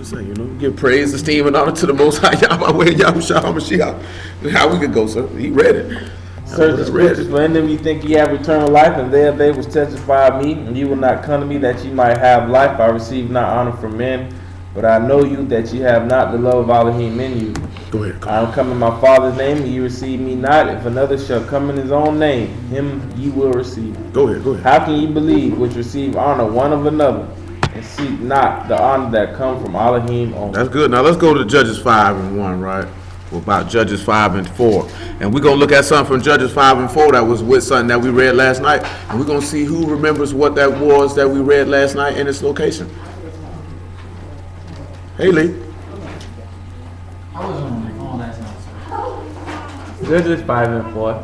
just say, give praise, esteem, and honor to the Most High Yahweh, Yahushua HaMashiach. How we could go, sir? He read it. Search the scriptures, for in them you think ye have eternal life, and there they which testify of me, and you will not come to me that ye might have life. I receive not honor from men, but I know you that ye have not the love of Elohim in you. Go ahead. I am come in my Father's name, and ye receive me not. If another shall come in his own name, him ye will receive. Go ahead. How can ye believe which receive honor one of another, and seek not the honor that come from Elohim only? That's good. Now let's go to Judges 5:1, right? About Judges 5:4. And we're going to look at something from Judges 5:4 that was with something that we read last night. And we're going to see who remembers what that was that we read last night in its location. Hey, Lee. I was on my phone last night, Judges 5:4.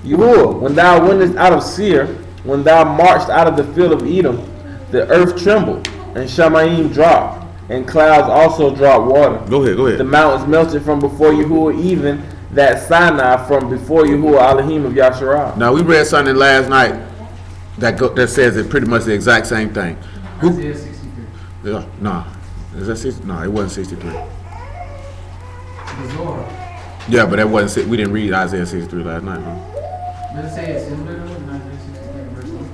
Yahuwah, when thou wentest out of Seir, when thou marched out of the field of Edom, the earth trembled, and Shamayim dropped, and clouds also dropped water. Go ahead. The mountains melted from before Yahuwah, even that Sinai from before Yahuwah Elohim of Yasharah. Now we read something last night that says it pretty much the exact same thing. Isaiah 63. Yeah, no. Is that 60? No, it wasn't 63. The Zohar. Yeah, but that wasn't. We didn't read Isaiah 63 last night, huh? Does it say it's similar though in Isaiah 63 verse 1?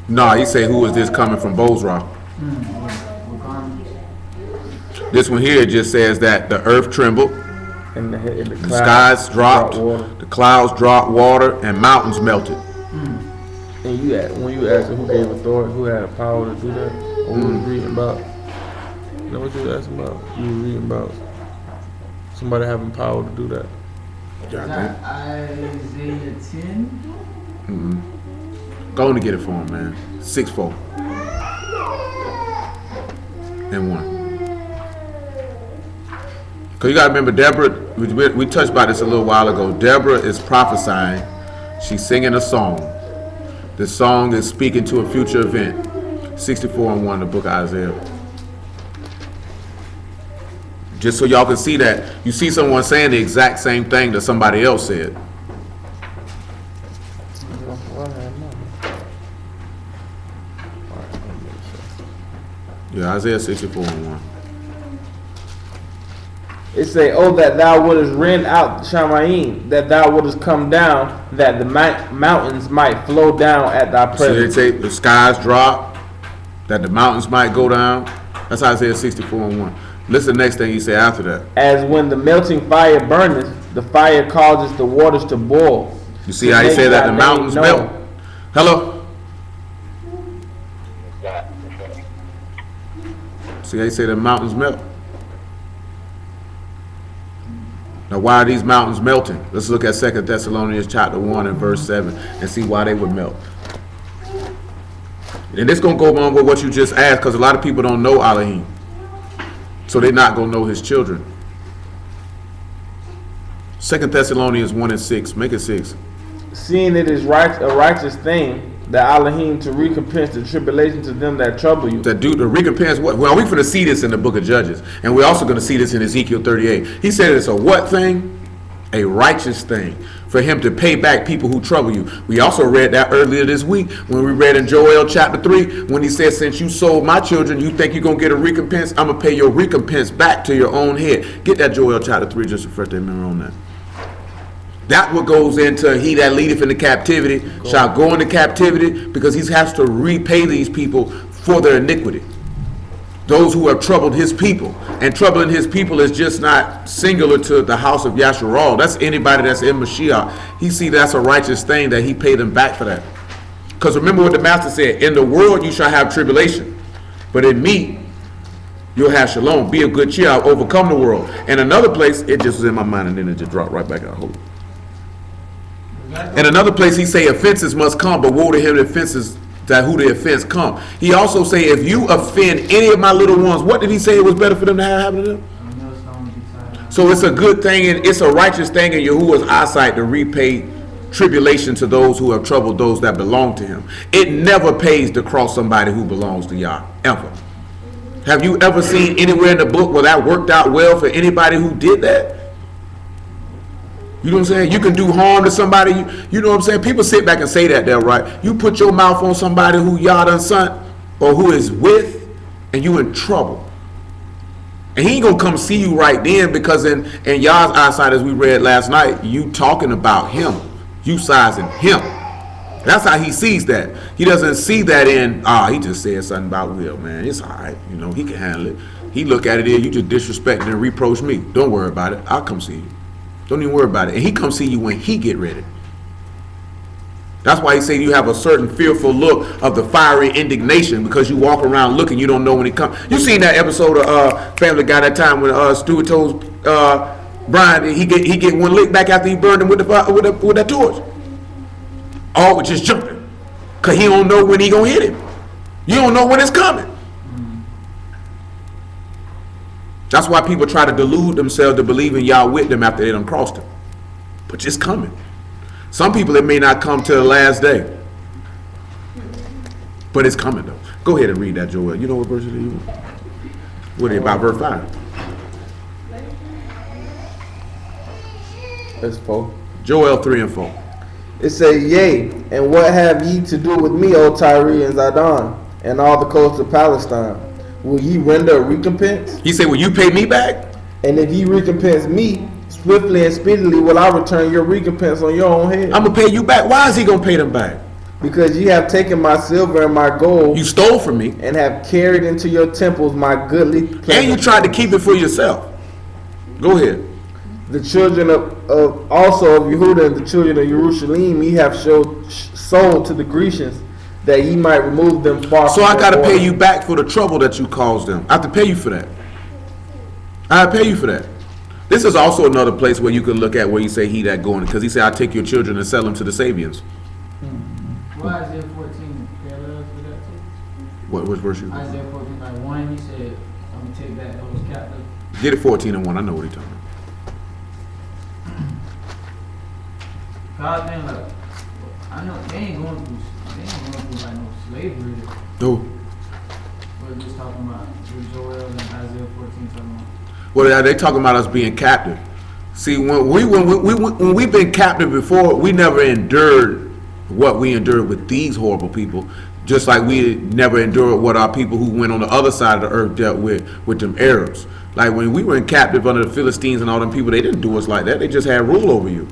No, he said, "Who is this coming from Bozrah?" This one here just says that the earth trembled, And the skies dropped, water. the clouds dropped water, and mountains melted. And when you asked who gave authority, who had power to do that, or we was reading about, you know what you were asking about? You were reading about somebody having power to do that. Yeah, Is that Isaiah 10? Go on to get it for him, man. 6:4 and 1. Because you got to remember, Deborah, we touched about this a little while ago. Deborah is prophesying. She's singing a song. The song is speaking to a future event. 64:1, the book of Isaiah. Just so y'all can see that. You see someone saying the exact same thing that somebody else said. Yeah, Isaiah 64:1. It say, "Oh, that thou wouldest rend out Shamayim, that thou wouldest come down, that the mountains might flow down at thy So they presence." say the skies drop, that the mountains might go down. That's Isaiah 64:1. Listen, the next thing he said after that. As when the melting fire burneth, the fire causes the waters to boil. You see how he said that the mountains melt? Hello? See how he said the mountains melt? Now, why are these mountains melting? Let's look at 2 Thessalonians chapter 1 and verse 7 and see why they would melt. And this going to go along with what you just asked, because a lot of people don't know Elohim. So they're not going to know his children. 2 Thessalonians 1 and 6. Make it 6. Seeing it is a righteous thing that Elohim to recompense the tribulation to them that trouble you. That do the recompense what? Well, we're going to see this in the book of Judges. And we're also going to see this in Ezekiel 38. He said it's a what thing? A righteous thing. For him to pay back people who trouble you. We also read that earlier this week when we read in Joel chapter 3 when he said, since you sold my children, you think you're going to get a recompense? I'm going to pay your recompense back to your own head. Get that Joel chapter 3, just refresh their memory on that. That what goes into he that leadeth into captivity shall go into captivity, because he has to repay these people for their iniquity. Those who have troubled his people. And troubling his people is just not singular to the house of Yasharal. That's anybody that's in Mashiach. He see that's a righteous thing that he paid them back for that. Because remember what the master said, in the world you shall have tribulation, but in me you'll have shalom. Be of good cheer, I'll overcome the world. And another place, it just was in my mind and then it just dropped right back out. Hold on. In another place he say offenses must come, but woe to him that offenses that who the offense come. He also say if you offend any of my little ones, what did he say it was better for them to have happen to them? So it's a good thing and it's a righteous thing in Yahuwah's eyesight to repay tribulation to those who have troubled those that belong to him. It never pays to cross somebody who belongs to Yah, ever. Have you ever seen anywhere in the book where that worked out well for anybody who did that? You know what I'm saying? You can do harm to somebody. You know what I'm saying? People sit back and say that there, right? You put your mouth on somebody who Yah done sent or who is with, and you in trouble. And he ain't gonna come see you right then, because in y'all's eyesight, as we read last night, you talking about him, you sizing him. That's how he sees that. He doesn't see that in, he just said something about Will, man. It's all right, he can handle it. He look at it in, you just disrespecting and reproach me. Don't worry about it. I'll come see you. Don't even worry about it. And he come see you when he get ready. That's why he said you have a certain fearful look of the fiery indignation, because you walk around looking, you don't know when he comes. You seen that episode of Family Guy that time when Stewart told Brian he get one lick back after he burned him with that torch. All was just jumping, cause he don't know when he gonna hit him. You don't know when it's coming. That's why people try to delude themselves to believe in y'all with them after they done crossed them. But it's coming. Some people, it may not come till the last day. But it's coming though. Go ahead and read that, Joel. You know what verse it is? What is it, about verse 5? That's 4. Joel 3 and 4. It say, yea, and what have ye to do with me, O Tyre and Zidon, and all the coasts of Palestine? Will ye render a recompense? He said, will you pay me back? And if ye recompense me, swiftly and speedily will I return your recompense on your own head. I'm going to pay you back. Why is he going to pay them back? Because ye have taken my silver and my gold. You stole from me. And have carried into your temples my goodly pleasure. And you tried to keep it for yourself. Go ahead. The children of also of Yehuda and the children of Jerusalem ye have sold to the Grecians, that ye might remove them far So from I got to border. pay you back for the trouble that you caused them. I have to pay you for that. I have to pay you for that. This is also another place where you could look at where you say he that going, because he said, I take your children and sell them to the Sabians. Well, Isaiah 14 parallels with that too. What verse you? Isaiah 14 by 1, he said, I'm going to take back those captives. Get it 14 and 1. I know what he's talking about. God, man, like, I know they ain't going through like no slavery. No. We're just talking about with Joel and Isaiah 14 talking about. Well, they talking about us being captive. See, when we've been captive before, we never endured what we endured with these horrible people. Just like we never endured what our people who went on the other side of the earth dealt with them Arabs. Like when we were in captive under the Philistines and all them people, they didn't do us like that. They just had rule over you.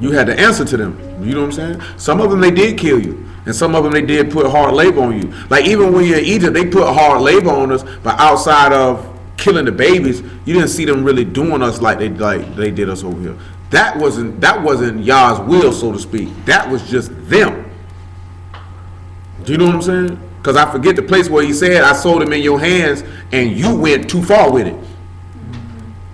You had to answer to them. You know what I'm saying? Some of them they did kill you, and some of them they did put hard labor on you. Like even when you're in Egypt, they put hard labor on us, but outside of killing the babies, you didn't see them really doing us like they did us over here. That wasn't Yah's will, so to speak. That was just them. Do you know what I'm saying? Because I forget the place where he said, I sold him in your hands, and you went too far with it.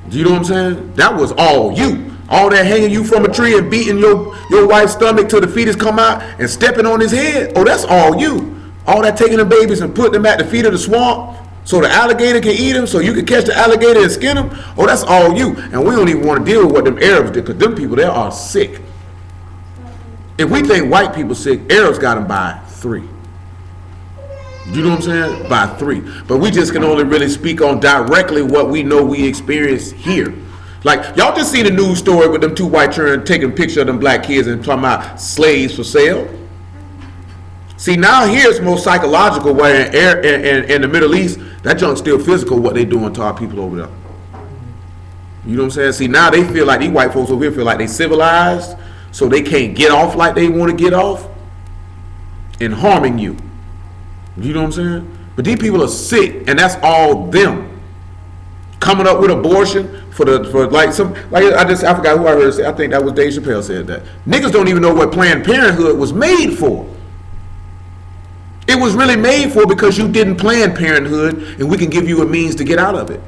Do you know what I'm saying? That was all you. All that hanging you from a tree and beating your wife's stomach till the fetus come out and stepping on his head. Oh, that's all you. All that taking the babies and putting them at the feet of the swamp so the alligator can eat them, so you can catch the alligator and skin them. Oh, that's all you. And we don't even want to deal with what them Arabs did, because them people, they are sick. If we think white people sick, Arabs got them by 3. You know what I'm saying? By 3. But we just can only really speak on directly what we know we experience here. Like, y'all just seen the news story with them 2 white children taking a picture of them black kids and talking about slaves for sale. See, now here's more psychological, where in the Middle East, that junk's still physical, what they doing to our people over there. You know what I'm saying? See, now they feel like, these white folks over here feel like they civilized, so they can't get off like they want to get off and harming you. You know what I'm saying? But these people are sick, and that's all them. Coming up with abortion I forgot who I heard say, I think that was Dave Chappelle said that. Niggas don't even know what Planned Parenthood was made for. It was really made for because you didn't plan Parenthood, and we can give you a means to get out of it.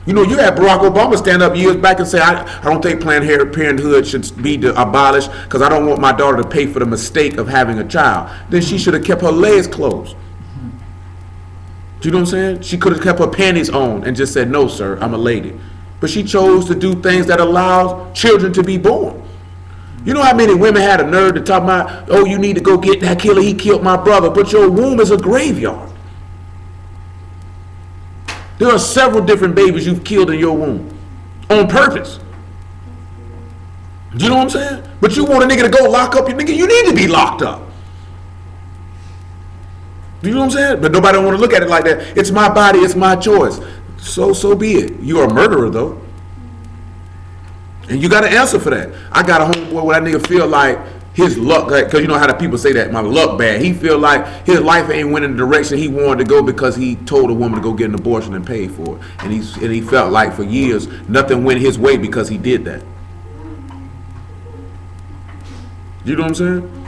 You know, you had Barack Obama stand up years back and say, I don't think Planned Parenthood should be abolished because I don't want my daughter to pay for the mistake of having a child. Then she should have kept her legs closed. Do you know what I'm saying? She could have kept her panties on and just said, no, sir, I'm a lady. But she chose to do things that allows children to be born. You know how many women had a nerve to talk about, oh, you need to go get that killer, he killed my brother, but your womb is a graveyard. There are several different babies you've killed in your womb on purpose. Do you know what I'm saying? But you want a nigga to go lock up your nigga, you need to be locked up. You know what I'm saying? But nobody don't want to look at it like that. It's my body, it's my choice. So be it. You're a murderer though. And you got to answer for that. I got a homeboy where that nigga feel like his luck, because you know how the people say that, my luck bad. He feel like his life ain't went in the direction he wanted to go because he told a woman to go get an abortion and pay for it. And he felt like for years nothing went his way because he did that. You know what I'm saying?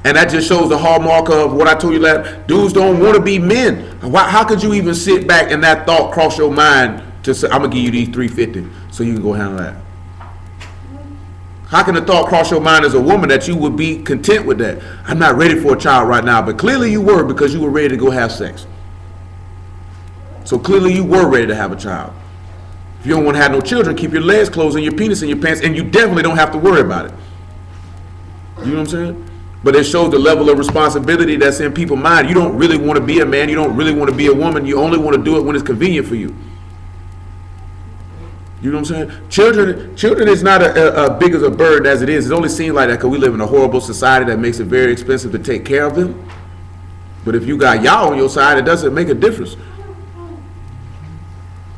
And that just shows the hallmark of what I told you last. Dudes don't want to be men. How could you even sit back and that thought cross your mind to say, I'm going to give you these $350 so you can go handle that? How can the thought cross your mind as a woman that you would be content with that? I'm not ready for a child right now, but clearly you were because you were ready to go have sex. So clearly you were ready to have a child. If you don't want to have no children, keep your legs closed and your penis in your pants, and you definitely don't have to worry about it. You know what I'm saying? But it shows the level of responsibility that's in people's mind. You don't really want to be a man. You don't really want to be a woman. You only want to do it when it's convenient for you. You know what I'm saying? Children is not as big as a bird as it is. It only seems like that because we live in a horrible society that makes it very expensive to take care of them. But if you got y'all on your side, it doesn't make a difference.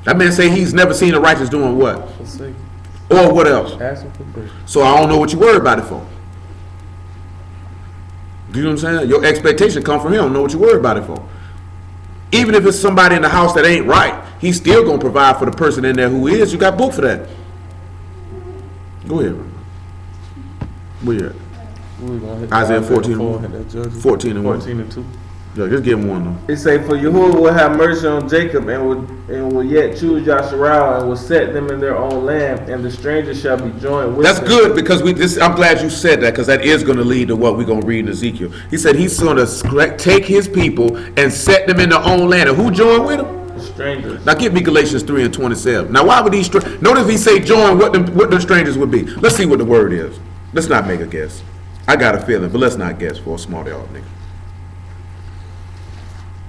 That man say he's never seen a righteous doing what? Or what else? So I don't know what you worry about it for. You know what I'm saying? Your expectation come from him. I don't know what you worry about it for. Even if it's somebody in the house that ain't right, he's still going to provide for the person in there who is. You got book for that. Go ahead. Where you at? Isaiah 14 and 14 and 1. 14 and 2. Yeah, just give him one though. It say, for Yahuwah will have mercy on Jacob and will yet choose Yasharal and will set them in their own land, and the stranger shall be joined with That's them. good because I'm glad you said that because that is going to lead to what we're going to read in Ezekiel. He said he's going to take his people and set them in their own land. And who joined with them? The strangers. Now give me Galatians 3 and 27. Now why would these notice he say join what the strangers would be. Let's see what the word is. Let's not make a guess. I got a feeling, but let's not guess for a smart aleck nigga.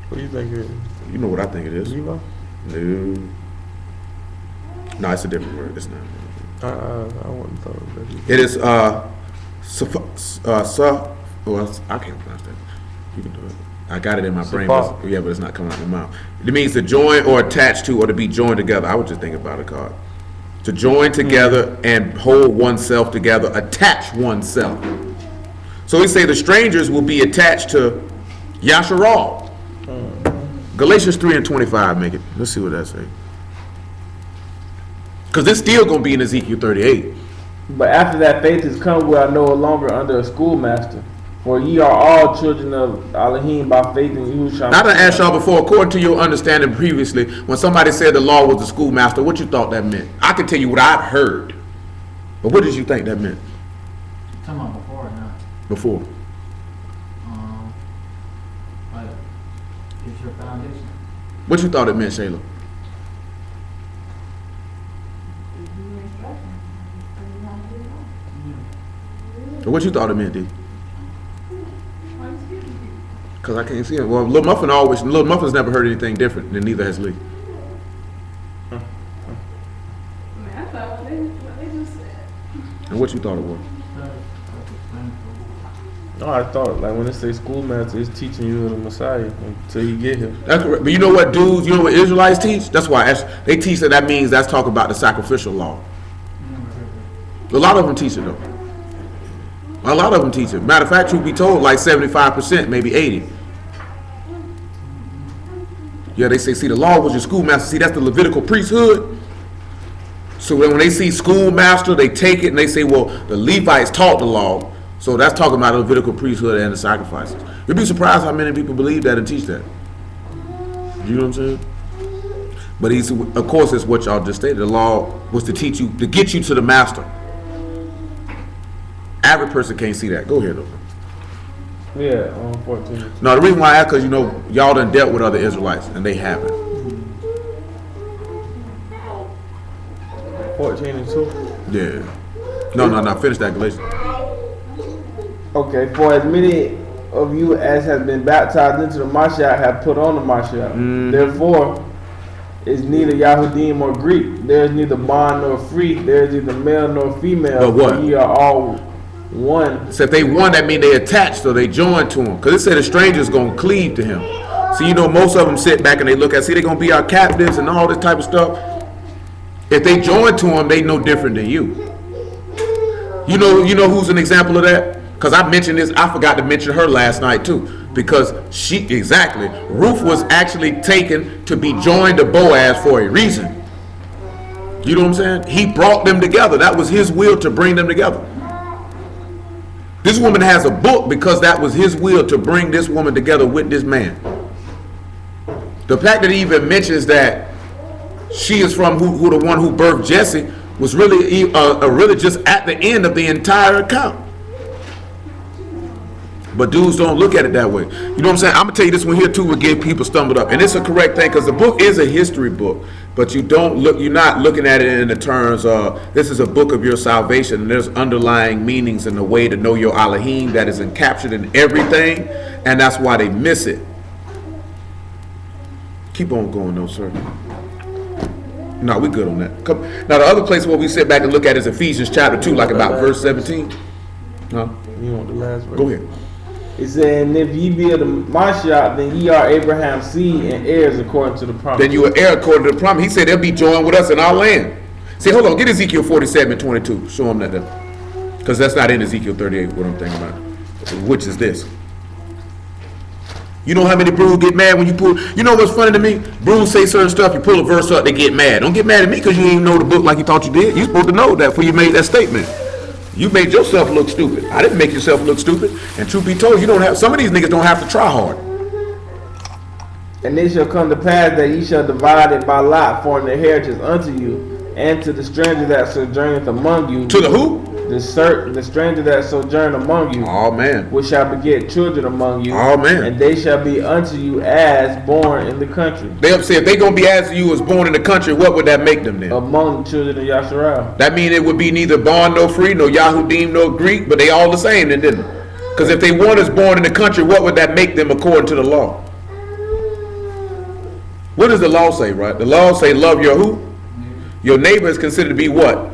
What do you think it is? You know what I think it is. Levi? No, it's a different word. It's not. I wouldn't thought of that. It is well, I can't pronounce that. You can do it. I got it in my brain, but it's not coming out of my mouth. It means to join or attach to or to be joined together. I was just thinking about a card. To join together and hold oneself together, attach oneself. So he say the strangers will be attached to Yasharal. Galatians 3 and 25 make it. Let's see what that say. Because it's still going to be in Ezekiel 38. But after that faith is come, we are no longer under a schoolmaster. For ye are all children of Elohim by faith in Yahushua. Now, I done asked y'all before, according to your understanding previously, when somebody said the law was the schoolmaster, what you thought that meant? I can tell you what I've heard. But what did you think that meant? You're talking about before or not? Before. Like, it's your foundation. What you thought it meant, Shayla? So what you thought it meant, D? Because I can't see it. Well, Lil Muffin's never heard anything different, and neither has Lee. I thought what they just said. And what you thought it was? No, I thought like when they say schoolmaster, it's teaching you the Messiah until you get here. That's correct. But you know what dudes, you know what Israelites teach? That's why they teach that means that's talking about the sacrificial law. A lot of them teach it though. A lot of them teach it. Matter of fact, truth be told, like 75%, maybe 80%. Yeah, they say, see, the law was your schoolmaster. See, that's the Levitical priesthood. So when they see schoolmaster, they take it and they say, well, the Levites taught the law. So that's talking about the Levitical priesthood and the sacrifices. You'd be surprised how many people believe that and teach that. You know what I'm saying? But of course, it's what y'all just stated. The law was to teach you, to get you to the master. Average person can't see that. Go ahead, though. Yeah, 14. No, the reason why I ask, because you know, y'all done dealt with other Israelites, and they haven't. 14 and 2. Yeah. No. Finish that Galatians. Okay, for as many of you as have been baptized into the Mashiach have put on the Mashiach. Therefore, is neither Yahudim or Greek. There is neither bond nor free. There is neither male nor female. But what? Ye are all one. So if they one, that means they attached or they joined to him. Because it said a stranger's going to cleave to him. So you know most of them sit back and they look at, see they're going to be our captives and all this type of stuff. If they join to him, they no different than you. You know who's an example of that? Because I mentioned this, I forgot to mention her last night too. Because Ruth was actually taken to be joined to Boaz for a reason. You know what I'm saying? He brought them together. That was his will to bring them together. This woman has a book because that was his will to bring this woman together with this man. The fact that he even mentions that she is from who the one who birthed Jesse was really just at the end of the entire account. But dudes don't look at it that way. You know what I'm saying? I'm gonna tell you this one here too will get people stumbled up, and it's a correct thing because the book is a history book, but you're not looking at it in the terms of this is a book of your salvation, and there's underlying meanings in the way to know your Elohim that is encaptured in everything, and that's why they miss it. Keep on going though, sir. No, we good on that. Now the other place where we sit back and look at is Ephesians chapter 2, like about verse 17. Huh? You want the last verse? Go ahead. It said, and if ye be of the Mashiach, then ye are Abraham's seed and heirs according to the promise. Then you are heir according to the promise. He said they'll be joined with us in our land. See, hold on, get Ezekiel 47:22. Show them that there. Because that's not in Ezekiel 38, what I'm thinking about. Which is this. You know how many brews get mad when you pull? You know what's funny to me? Brews say certain stuff, you pull a verse up, they get mad. Don't get mad at me because you didn't even know the book like you thought you did. You're supposed to know that before you made that statement. You made yourself look stupid. I didn't make yourself look stupid. And truth be told, some of these niggas don't have to try hard. And it shall come to pass that ye shall divide it by lot for an inheritance unto you, and to the stranger that sojourneth among you. To the who? The stranger that sojourn among you. Oh man. Which shall beget children among you. Oh man. And they shall be unto you as born in the country. They'll say if they gonna be as you as born in the country, what would that make them then? Among the children of Yasharal. That means it would be neither bond nor free, no Yahudim, no Greek, but they all the same then, didn't it? Because if they one is born in the country, what would that make them according to the law? What does the law say, right? The law say love your who? Your neighbor is considered to be what?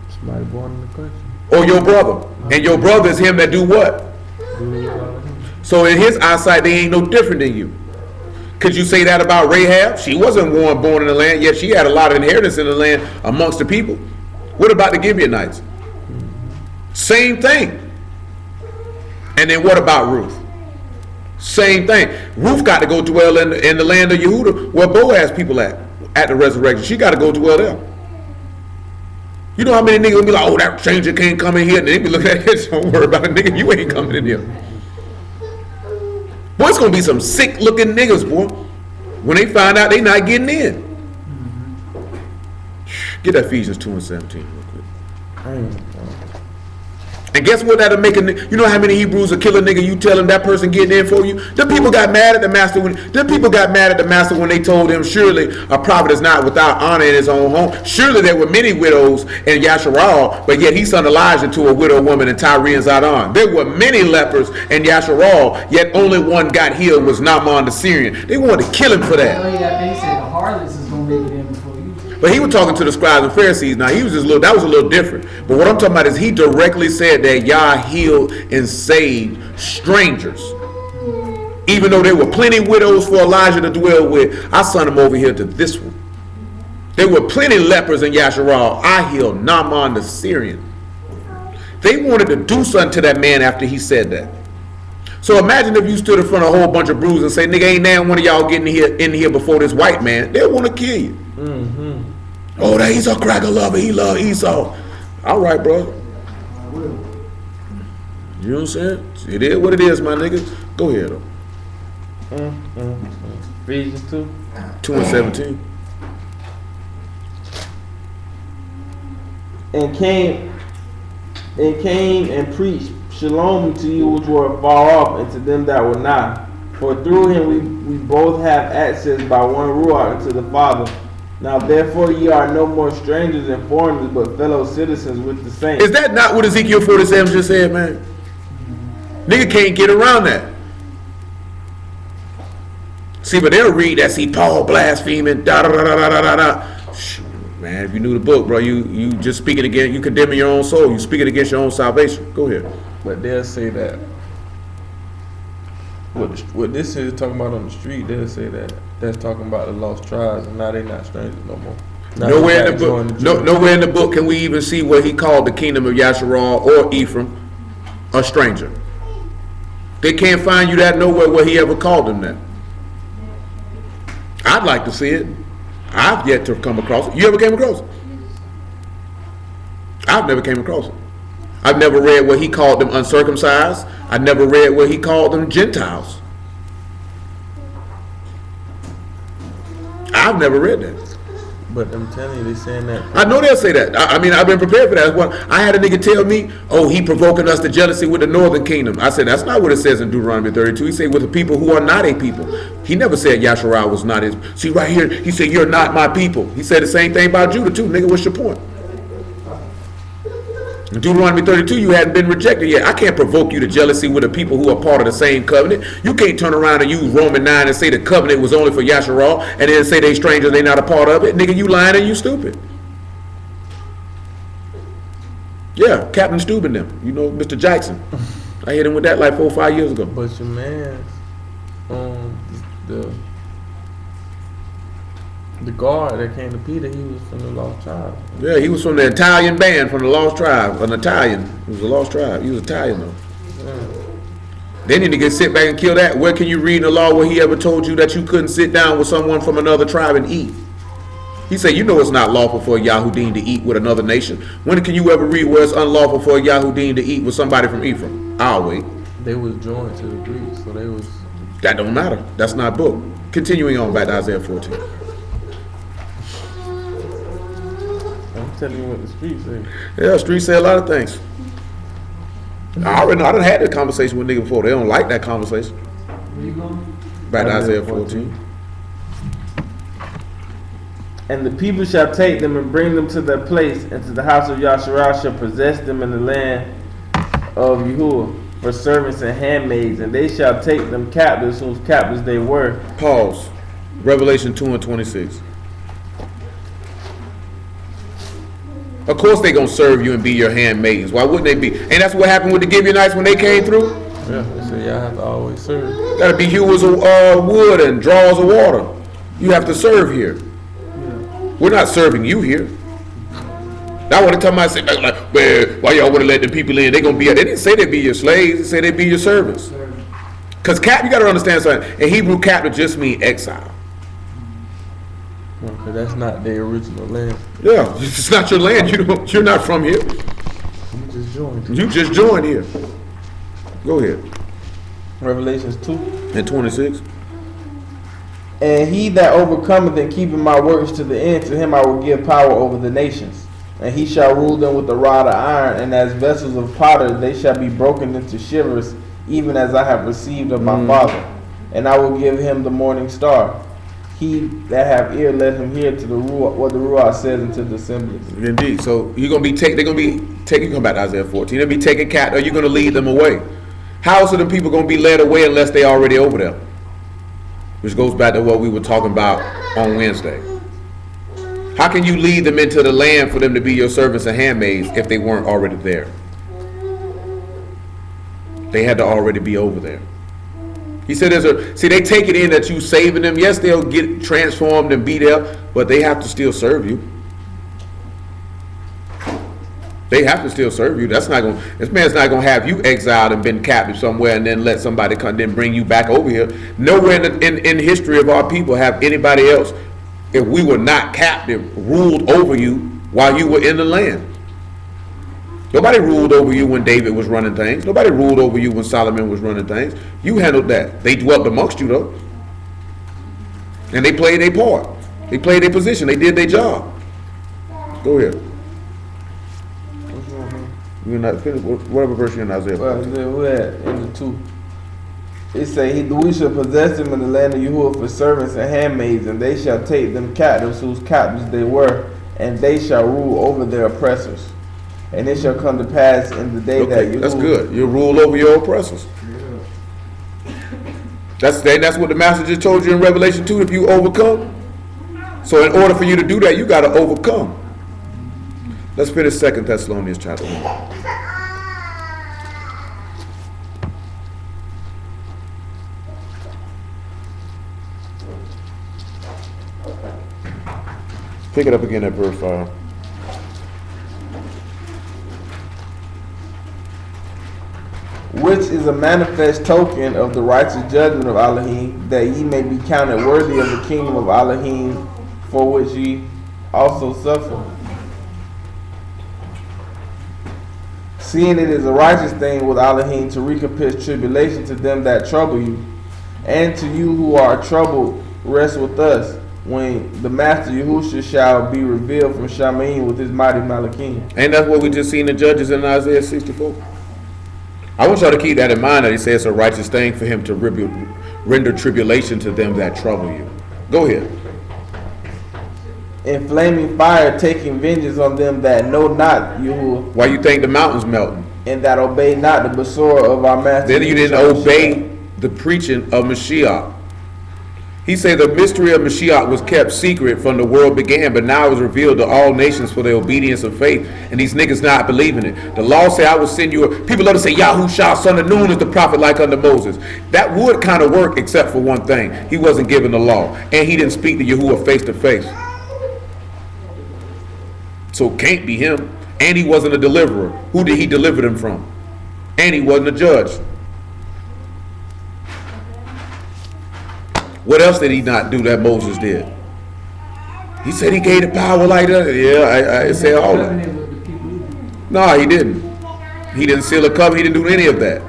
Somebody born in the country. Or your brother. And your brother is him that do what? So in his eyesight, they ain't no different than you. Could you say that about Rahab? She wasn't born in the land, yet she had a lot of inheritance in the land amongst the people. What about the Gibeonites? Same thing. And then what about Ruth? Same thing. Ruth got to go dwell in the land of Yehuda, where Boaz people at the resurrection. She got to go dwell there. You know how many niggas will be like, oh, that stranger can't come in here, and they be looking at it, don't worry about it, nigga, you ain't coming in here. Boy, it's gonna be some sick looking niggas, boy, when they find out they not getting in. Get that Ephesians 2:17 real quick. And guess what that'll make a nigga, you know how many Hebrews will kill a nigga, you tell him that person getting in for you? The people got mad at the master when they told him, surely a prophet is not without honor in his own home. Surely there were many widows in Yasharal, but yet he sent Elijah to a widow woman in Tyre and Zidon. There were many lepers in Yasharal, yet only one got healed, was Naaman the Syrian. They wanted to kill him for that. They said the harlots is going to make it in before you. But he was talking to the scribes and Pharisees. Now that was a little different. But what I'm talking about is he directly said that Yah healed and saved strangers. Even though there were plenty widows for Elijah to dwell with, I sent him over here to this one. There were plenty lepers in Yasharal. I healed Naaman the Syrian. They wanted to do something to that man after he said that. So imagine if you stood in front of a whole bunch of brews and say, nigga, ain't now one of y'all getting in here before this white man. They'll want to kill you. Mm-hmm. Oh, that he's a cracker lover. He love Esau. All right, bro. You know what I'm saying? It is what it is, my nigga. Go ahead, though. Ephesians 2. 2:17. And came and preached shalom to you which were far off, and to them that were nigh. For through him we both have access by one Ruach unto the Father. Now therefore ye are no more strangers and foreigners, but fellow citizens with the saints. Is that not what Ezekiel 47 just said, man? Nigga can't get around that. See, but they'll read that, see Paul blaspheming, da da da da da da da. Man, if you knew the book, bro, you just speaking against, you condemning your own soul. You speaking against your own salvation. Go ahead. But they'll say that what this is talking about on the street, they'll say that that's talking about the lost tribes, and now they're not strangers no more. Now Nowhere in the book, nowhere in the book can we even see where he called the kingdom of Yasharal or Ephraim a stranger. They can't find you that nowhere where he ever called them that. I'd like to see it. I've yet to come across it. You ever came across it? I've never came across it. I've never read where he called them uncircumcised. I never read where he called them Gentiles. I've never read that. But I'm telling you, they saying that. I know they'll say that. I mean, I've been prepared for that. I had a nigga tell me, oh, he provoking us to jealousy with the northern kingdom. I said, that's not what it says in Deuteronomy 32. He said, with the people who are not a people. He never said Yasharal was not his. See, right here, he said, you're not my people. He said the same thing about Judah, too. Nigga, what's your point? In Deuteronomy 32, you hadn't been rejected yet. I can't provoke you to jealousy with the people who are part of the same covenant. You can't turn around and use Romans 9 and say the covenant was only for Yasharal and then say they strangers, they not a part of it. Nigga, you lying and you stupid. Yeah, Captain Steuben them. You know, Mr. Jackson. I hit him with that like 4 or 5 years ago. But your man, the guard that came to Peter, he was from the lost tribe. Yeah, he was from the Italian band from the lost tribe. An Italian. He was a lost tribe. He was Italian though. Yeah. They need to get sit back and kill that. Where can you read in the law where he ever told you that you couldn't sit down with someone from another tribe and eat? He said, you know it's not lawful for a Yahudim to eat with another nation. When can you ever read where it's unlawful for a Yahudim to eat with somebody from Ephraim? I'll wait. They was joined to the Greeks, so they was... That don't matter. That's not book. Continuing on back to Isaiah 14. I'm telling you what the streets say. Yeah, the streets say a lot of things. I already know. I done had that conversation with niggas before. They don't like that conversation. Where you going? Back to Isaiah 14. And the people shall take them and bring them to their place, and to the house of Yasharal shall possess them in the land of Yahuwah for servants and handmaids, and they shall take them captives whose captives they were. Pause. Revelation 2 and 26. Of course they gonna serve you and be your handmaidens. Why wouldn't they be? And that's what happened with the Gibeonites when they came through. Yeah, they say y'all have to always serve. Gotta be hewers of wood and drawers of water. You have to serve here. We're not serving you here. Now when they talking about say like, well, why y'all want to let the people in? They gonna be. They didn't say they'd be your slaves. They said they'd be your servants. Cause you gotta understand something. In Hebrew, captive just mean exile. Okay, that's not their original land. Yeah, it's not your land. You're not from here. You just joined. You just joined here. Go ahead. Revelations 2. And 26. And he that overcometh and keepeth my works to the end, to him I will give power over the nations. And he shall rule them with a rod of iron, and as vessels of potter they shall be broken into shivers, even as I have received of my Father. And I will give him the morning star. He that have ear, let him hear to the Ruach, what the Ruach says unto the assemblies. Indeed. So you're gonna be they're gonna be taking. Come back to Isaiah 14. They'll be taken captive. Are you gonna lead them away? How else are the people gonna be led away unless they already over there? Which goes back to what we were talking about on Wednesday. How can you lead them into the land for them to be your servants and handmaids if they weren't already there? They had to already be over there. He said see, they take it in that you saving them. Yes, they'll get transformed and be there, but they have to still serve you. They have to still serve you. This man's not gonna have you exiled and been captive somewhere and then let somebody come then bring you back over here. Nowhere in history of our people have anybody else, if we were not captive, ruled over you while you were in the land. Nobody ruled over you when David was running things. Nobody ruled over you when Solomon was running things. You handled that. They dwelt amongst you though. And they played their part. They played their position. They did their job. Go ahead. You're not finished. Whatever verse you're in Isaiah. Well, we're at in the 2. It say, we shall possess them in the land of Yahuwah for servants and handmaids, and they shall take them captives whose captives they were, and they shall rule over their oppressors. And it shall come to pass in the day that you. That's good. You rule over your oppressors. That's what the master just told you in Revelation 2. If you overcome, So in order for you to do that, you got to overcome. Let's finish 2 Thessalonians chapter 1. Pick it up again at verse 5. Which is a manifest token of the righteous judgment of Elohim, that ye may be counted worthy of the kingdom of Elohim, for which ye also suffer. Seeing it is a righteous thing with Elohim to recompense tribulation to them that trouble you, and to you who are troubled, rest with us, when the Master Yahushua shall be revealed from Shamaim with his mighty Malachim. Ain't that what we just seen in Judges in Isaiah 64? I want y'all to keep that in mind, that he says it's a righteous thing for him to render tribulation to them that trouble you. Go ahead. In flaming fire, taking vengeance on them that know not Yahuwah. Why you think the mountains melting? And that obey not the Besorah of our Master. Then you didn't obey the preaching of Mashiach. He said the mystery of Mashiach was kept secret from the world began, but now it was revealed to all nations for their obedience of faith. And these niggas not believing it. The law say I will send you. People love to say Yahushua son of Nun is the prophet like unto Moses. That would kind of work except for one thing. He wasn't given the law. And he didn't speak to Yahuwah face to face. So it can't be him. And he wasn't a deliverer. Who did he deliver them from? And he wasn't a judge. What else did he not do that Moses did? He said he gave the power like that. Yeah, I said all that. No, he didn't. He didn't seal a covenant. He didn't do any of that.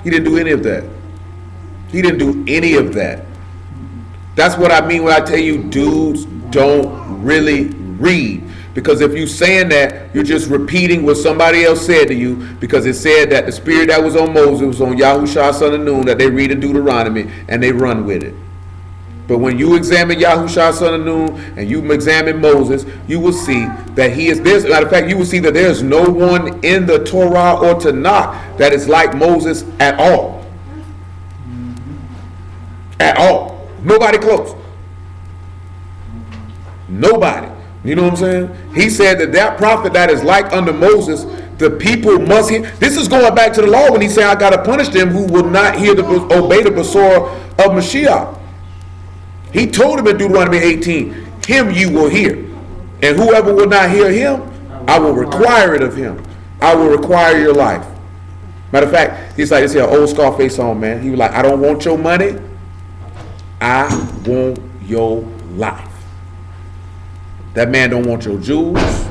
He didn't do any of that. He didn't do any of that. That's what I mean when I tell you dudes don't really read. Because if you saying that, you're just repeating what somebody else said to you, because it said that the spirit that was on Moses was on Yahushua son of Nun, that they read in Deuteronomy, and they run with it. But when you examine Yahushua son of Nun, and you examine Moses, you will see that he is this. Matter of fact, you will see that there's no one in the Torah or Tanakh that is like Moses at all. At all. Nobody close. Nobody. You know what I'm saying? He said that prophet that is like unto Moses, the people must hear. This is going back to the law when he said, I got to punish them who will not obey the Besorah of Mashiach. He told him in Deuteronomy 18, him you will hear. And whoever will not hear him, I will require it of him. I will require your life. Matter of fact, he's like this here old Scarface song, man. He was like, I don't want your money. I want your life. That man don't want your jewels.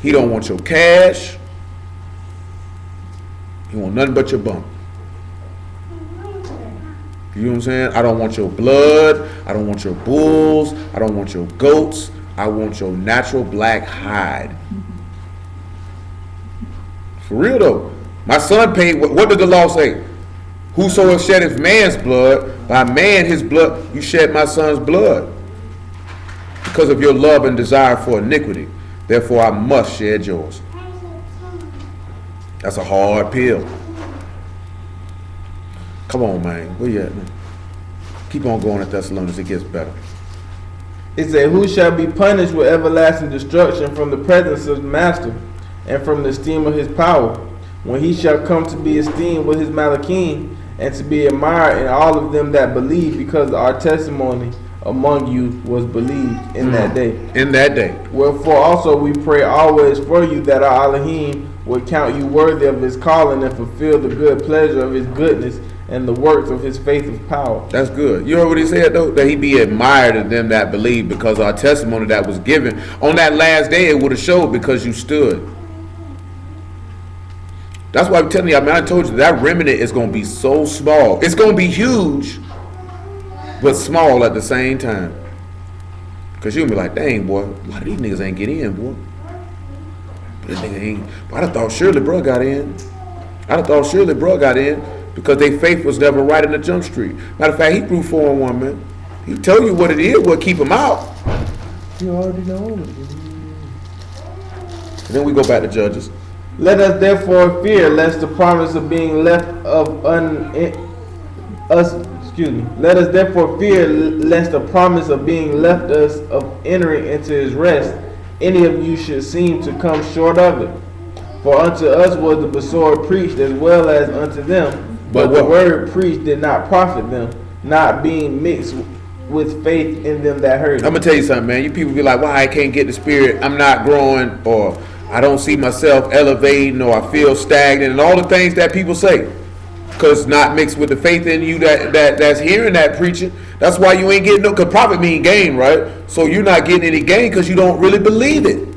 He don't want your cash. He want nothing but your bump. You know what I'm saying? I don't want your blood. I don't want your bulls. I don't want your goats. I want your natural black hide. For real though. My son paid, what did the law say? Whosoever sheddeth man's blood, by man his blood, you shed my son's blood. Because of your love and desire for iniquity. Therefore I must shed yours. That's a hard pill. Come on, man. Where you at, man? Keep on going at Thessalonians. It gets better. It said, who shall be punished with everlasting destruction from the presence of the Master, and from the esteem of his power, when he shall come to be esteemed with his Malachim, and to be admired in all of them that believe, because our testimony among you was believed in that day. In that day. Wherefore also we pray always for you, that our Elohim would count you worthy of his calling, and fulfill the good pleasure of his goodness, and the works of his faith of power. That's good. You heard what he said though? That he be admired of them that believe, because our testimony that was given on that last day, it would have showed because you stood. That's why I'm telling you, I told you that remnant is going to be so small. It's going to be huge, but small at the same time. Because you'll be like, dang, boy, a lot of these niggas ain't get in, boy. But this nigga ain't. But I thought surely bro got in. Because their faith was never right in the jump street. Matter of fact, Hebrew 4:1, man. He tell you what it is, what keep him out. You already know. And then we go back to Judges. Let us therefore fear, lest the promise of being left of Let us therefore fear lest the promise of being left us of entering into his rest, any of you should seem to come short of it. For unto us was the Besor preached as well as unto them, but the word preached did not profit them, not being mixed with faith in them that heard it. I'm gonna tell you something, man. You people be like, "Why I can't get the Spirit? I'm not growing, or I don't see myself elevating, or I feel stagnant," and all the things that people say, because it's not mixed with the faith in you that's hearing that preaching. That's why you ain't getting no. Because profit mean gain, right? So you're not getting any gain because you don't really believe it.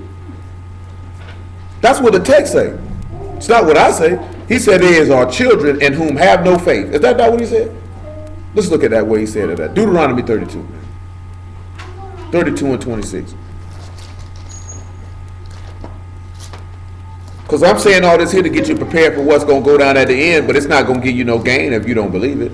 That's what the text say. It's not what I say. He said, "There are children in whom have no faith." Is that not what he said? Let's look at that way he said it. At Deuteronomy 32, man. 32 and 26. Because I'm saying all this here to get you prepared for what's going to go down at the end, but it's not going to give you no gain if you don't believe it.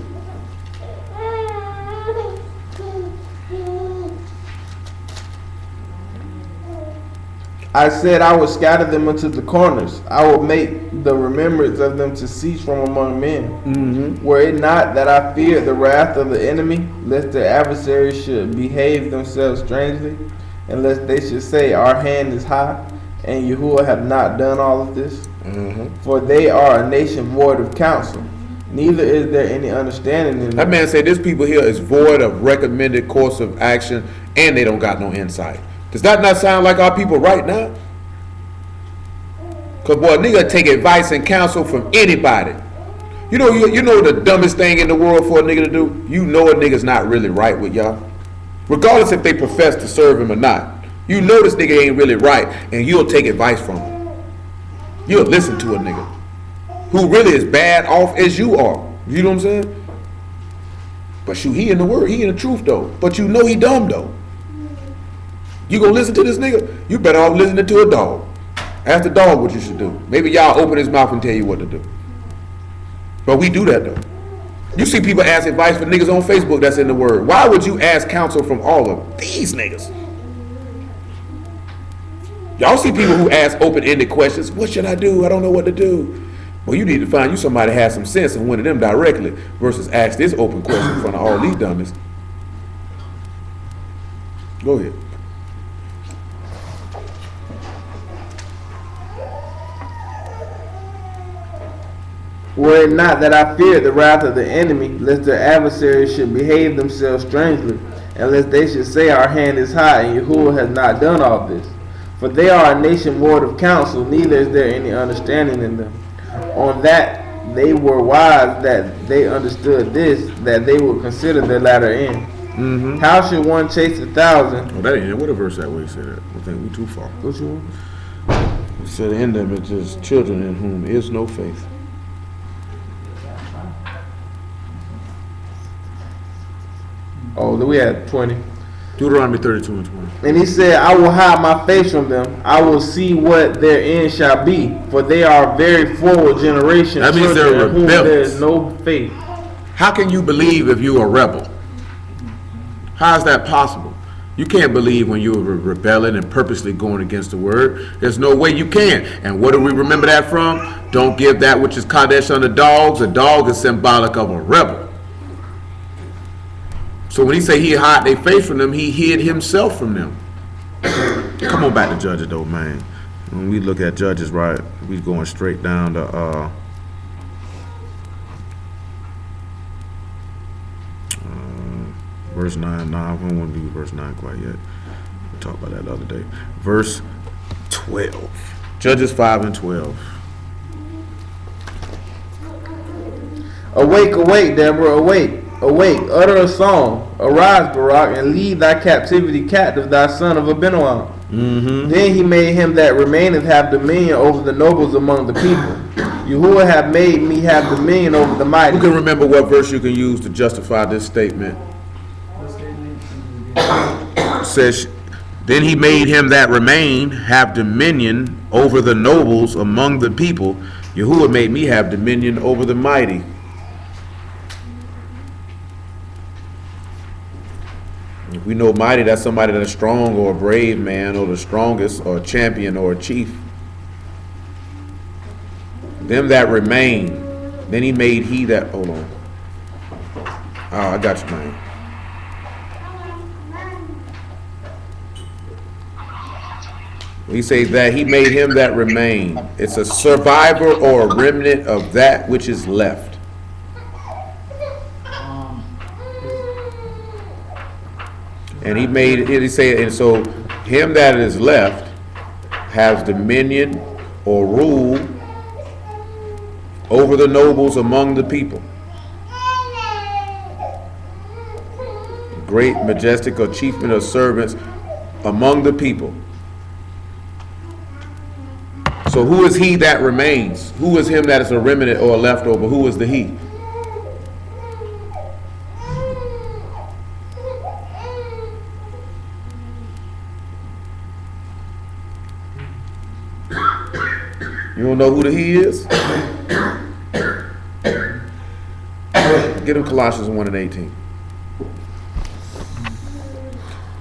I said I would scatter them into the corners. I will make the remembrance of them to cease from among men. Were it not that I feared the wrath of the enemy, lest their adversaries should behave themselves strangely, and lest they should say, "Our hand is high, and Yahuwah have not done all of this." For they are a nation void of counsel, neither is there any understanding in them. That man said this people here is void of recommended course of action, and they don't got no insight. Does that not sound like our people right now? Because, boy, a nigga take advice and counsel from anybody. You know the dumbest thing in the world for a nigga to do? You know a nigga's not really right with y'all. Regardless if they profess to serve him or not. You know this nigga ain't really right, and you'll take advice from him. You'll listen to a nigga who really is bad off as you are. You know what I'm saying? But shoot, he in the word, he in the truth though. But you know he dumb though. You gonna listen to this nigga? You better off listening to a dog. Ask the dog what you should do. Maybe y'all open his mouth and tell you what to do. But we do that though. You see people ask advice for niggas on Facebook that's in the word. Why would you ask counsel from all of these niggas? Y'all see people who ask open-ended questions. What should I do? I don't know what to do. Well, you need to find you somebody has some sense and one of them directly versus ask this open question in front of all these dummies. Go ahead. Were it not that I feared the wrath of the enemy, lest their adversaries should behave themselves strangely, and lest they should say, "Our hand is high, and Yahuwah has not done all this." For they are a nation void of counsel, neither is there any understanding in them. On that they were wise, that they understood this, that they would consider their latter end. How should one chase 1,000? Oh, that ain't it. What a verse that way he said that? I think we too far. What you want? He said in them it is children in whom is no faith. Oh, we had 20. Deuteronomy 32 and 20. And he said, I will hide my face from them. I will see what their end shall be. For they are a very forward generation. That means they're in whom rebellious. there is no faith. How can you believe if you're a rebel? How is that possible? You can't believe when you're rebelling and purposely going against the word. There's no way you can. And what do we remember that from? Don't give that which is Kadesh unto dogs. A dog is symbolic of a rebel. So when he say he hid their face from them, he hid himself from them. Come on back to Judges though, man. When we look at Judges, right, we going straight down to verse 9. Nah, we don't want to do verse 9 quite yet. We talked about that the other day. Verse 12. Judges 5 and 12. Awake, awake, Deborah, awake. Awake, utter a song. Arise, Barak, and lead thy captivity captive, thy son of Abinoam. Then he made him that remaineth have dominion over the nobles among the people. Yahuwah have made me have dominion over the mighty. Who can remember what verse you can use to justify this statement? It says, then he made him that remain have dominion over the nobles among the people. Yahuwah made me have dominion over the mighty. If we know mighty, that's somebody that's strong or a brave man or the strongest or a champion or a chief. Them that remain. Then he made he that, hold on. Oh, I got you, man. He says that he made him that remained. It's a survivor or a remnant of that which is left. And he made it, he said, and so him that is left has dominion or rule over the nobles among the people. Great, majestic achievement of servants among the people. So who is he that remains? Who is him that is a remnant or a leftover? Who is the he? You don't know who the he is? Get him Colossians 1:18.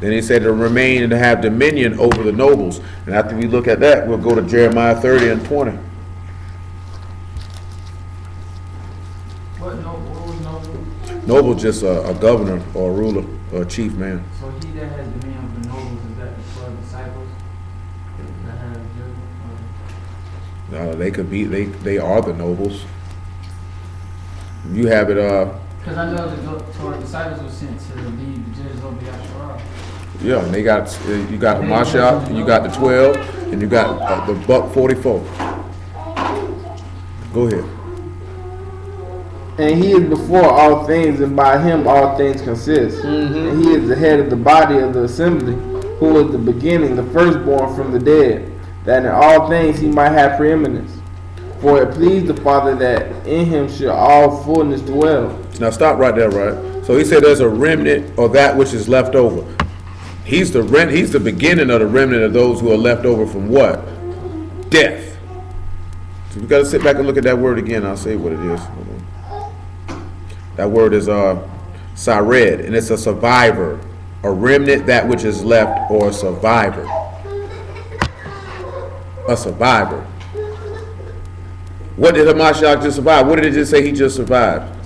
Then he said to remain and to have dominion over the nobles. And after we look at that, we'll go to Jeremiah 30:20. What was noble? Noble just a governor or a ruler or a chief man. So he that has dominion over the nobles, is that the 12 disciples that have judgment? They could be, they are the nobles. You have it, Because I know the 12 disciples were sent to be the judges over Yahshua. yeah, and you got Mashiach, and you got the 12, and you got the buck 44. Go ahead. And he is before all things, and by him all things consist. And he is the head of the body of the assembly, who is the beginning, the firstborn from the dead, that in all things he might have preeminence. For it pleased the Father that in him should all fullness dwell. Now stop right there, right? So he said there's a remnant or that which is left over. He's the beginning of the remnant of those who are left over from what? Death. So we got to sit back and look at that word again. I'll say what it is. Hold on. That word is sared, and it's a survivor, a remnant that which is left, or a survivor. A survivor. What did Hamashiach just survive? What did it just say he just survived?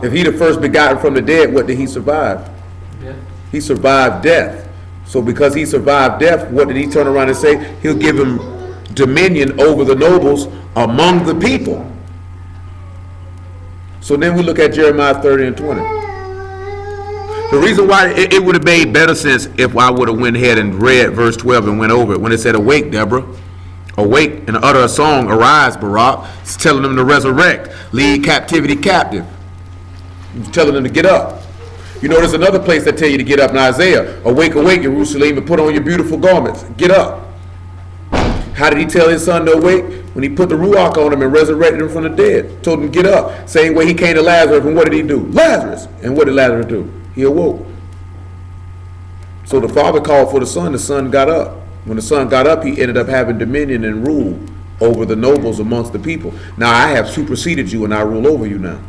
If he the first begotten from the dead, what did he survive? Death. He survived death. So because he survived death, what did he turn around and say? He'll give him dominion over the nobles among the people. So then we look at Jeremiah 30:20. The reason why it would have made better sense if I would have went ahead and read verse 12 and went over it when it said, awake, Deborah. Awake and utter a song. Arise, Barak. It's telling them to resurrect. Lead captivity captive. It's telling them to get up. You know, there's another place that tell you to get up in Isaiah. Awake, awake, Jerusalem, and put on your beautiful garments. Get up. How did he tell his son to awake? When he put the Ruach on him and resurrected him from the dead. Told him to get up. Same way he came to Lazarus, and what did he do? Lazarus. And what did Lazarus do? He awoke. So the father called for the son got up. When the son got up, he ended up having dominion and rule over the nobles amongst the people. Now I have superseded you and I rule over you now.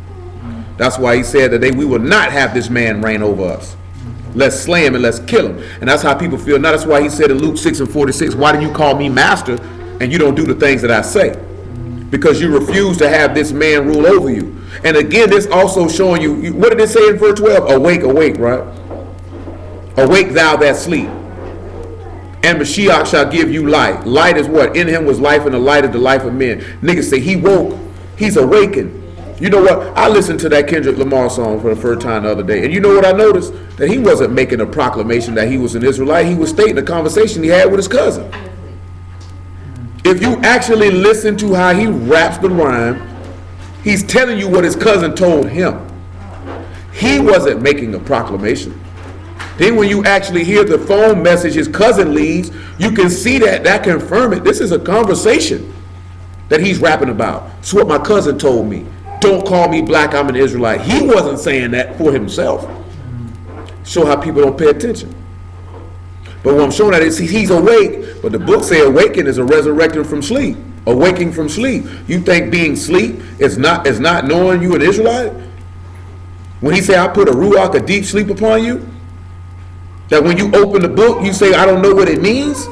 That's why he said that we will not have this man reign over us. Let's slay him and let's kill him. And that's how people feel. Now that's why he said in Luke 6:46, why do you call me master and you don't do the things that I say? Because you refuse to have this man rule over you. And again, this also showing you, what did it say in verse 12? Awake, awake, right? Awake thou that sleep. And Mashiach shall give you light. Light is what? In him was life, and the light is the life of men. Niggas say he woke. He's awakened. You know what? I listened to that Kendrick Lamar song for the first time the other day. And you know what I noticed? That he wasn't making a proclamation that he was an Israelite. He was stating a conversation he had with his cousin. If you actually listen to how he raps the rhyme, he's telling you what his cousin told him. He wasn't making a proclamation. Then when you actually hear the phone message his cousin leaves, you can see that confirm it. This is a conversation that he's rapping about. It's what my cousin told me. Don't call me black, I'm an Israelite. He wasn't saying that for himself. Show how people don't pay attention. But what I'm showing that is he's awake, but the book says awaken is a resurrecting from sleep. Awaking from sleep. You think being asleep is not knowing you an Israelite? When he say I put a ruach, a deep sleep upon you, that when you open the book, you say, I don't know what it means.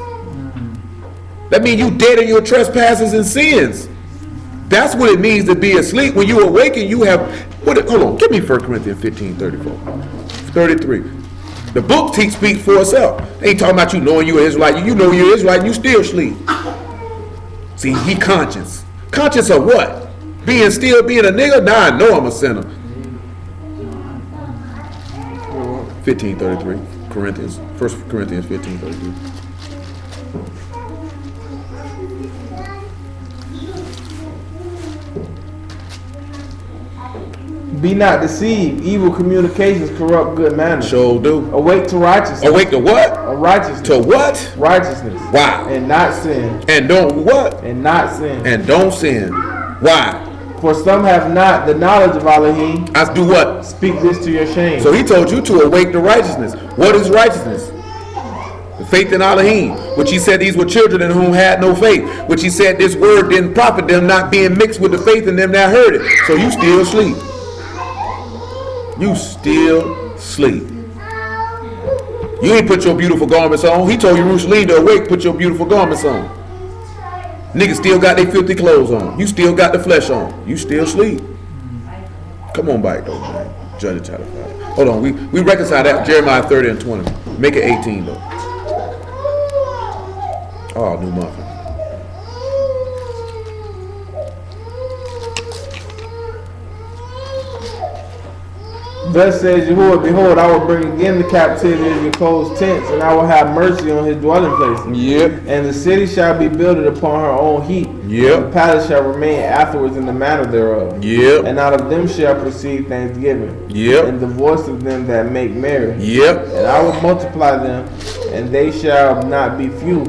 That means you dead in your trespasses and sins. That's what it means to be asleep. When you awaken, you have, hold on, give me 1 Corinthians 15:33. The book speaks for itself. They ain't talking about you knowing you're Israelite. You know you're Israelite and you still sleep. See, he conscious. Conscious of what? Still being a nigga? Nah, I know I'm a sinner. 15:33, Corinthians. 1 Corinthians 15:33. Be not deceived. Evil communications corrupt good manners. Sure do. Awake to righteousness. Awake to what? Righteousness. To what? Righteousness. Wow. And not sin. And don't what? And not sin. And don't sin. Why? For some have not the knowledge of Elohim. I do what? Speak this to your shame. So he told you to awake to righteousness. What is righteousness? The faith in Elohim, which he said these were children in whom had no faith, which he said this word didn't profit them, not being mixed with the faith in them that heard it. So you still sleep. You still sleep. You ain't put your beautiful garments on. He told Jerusalem to awake, put your beautiful garments on. Niggas still got their filthy clothes on. You still got the flesh on. You still sleep. Come on back though, man. Judge chapter 5. Hold on, we reconcile that Jeremiah 30 and 20. Make it 18 though. Oh, new muffin. Thus says Yahuwah, behold, I will bring again the captivity of Jacob's tents, and I will have mercy on his dwelling places. Yep. And the city shall be builded upon her own heap. Yep. And the palace shall remain afterwards in the manner thereof. Yep. And out of them shall proceed thanksgiving. Yep. And the voice of them that make merry. Yep. And I will multiply them, and they shall not be few.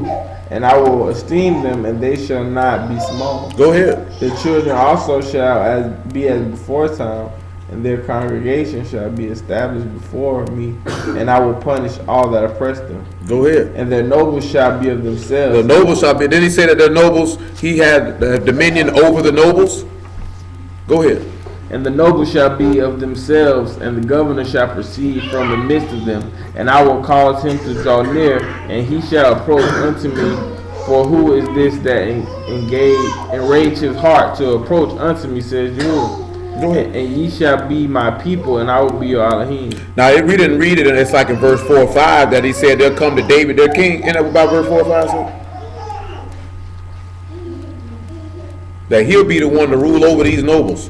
And I will esteem them, and they shall not be small. Go ahead. The children also shall be as before time, and their congregation shall be established before me, and I will punish all that oppress them. Go ahead. And their nobles shall be of themselves. The nobles shall be. Did he say that their nobles, he had dominion over the nobles? Go ahead. And the nobles shall be of themselves, and the governor shall proceed from the midst of them. And I will cause him to draw near, and he shall approach unto me. For who is this that enrage his heart to approach unto me, says Yahuwah. Go ahead. And ye shall be my people, and I will be your Elohim. Now, we didn't read it, and it's like in verse 4 or 5 that he said they'll come to David, their king. Isn't that about verse 4 or 5? So? That he'll be the one to rule over these nobles.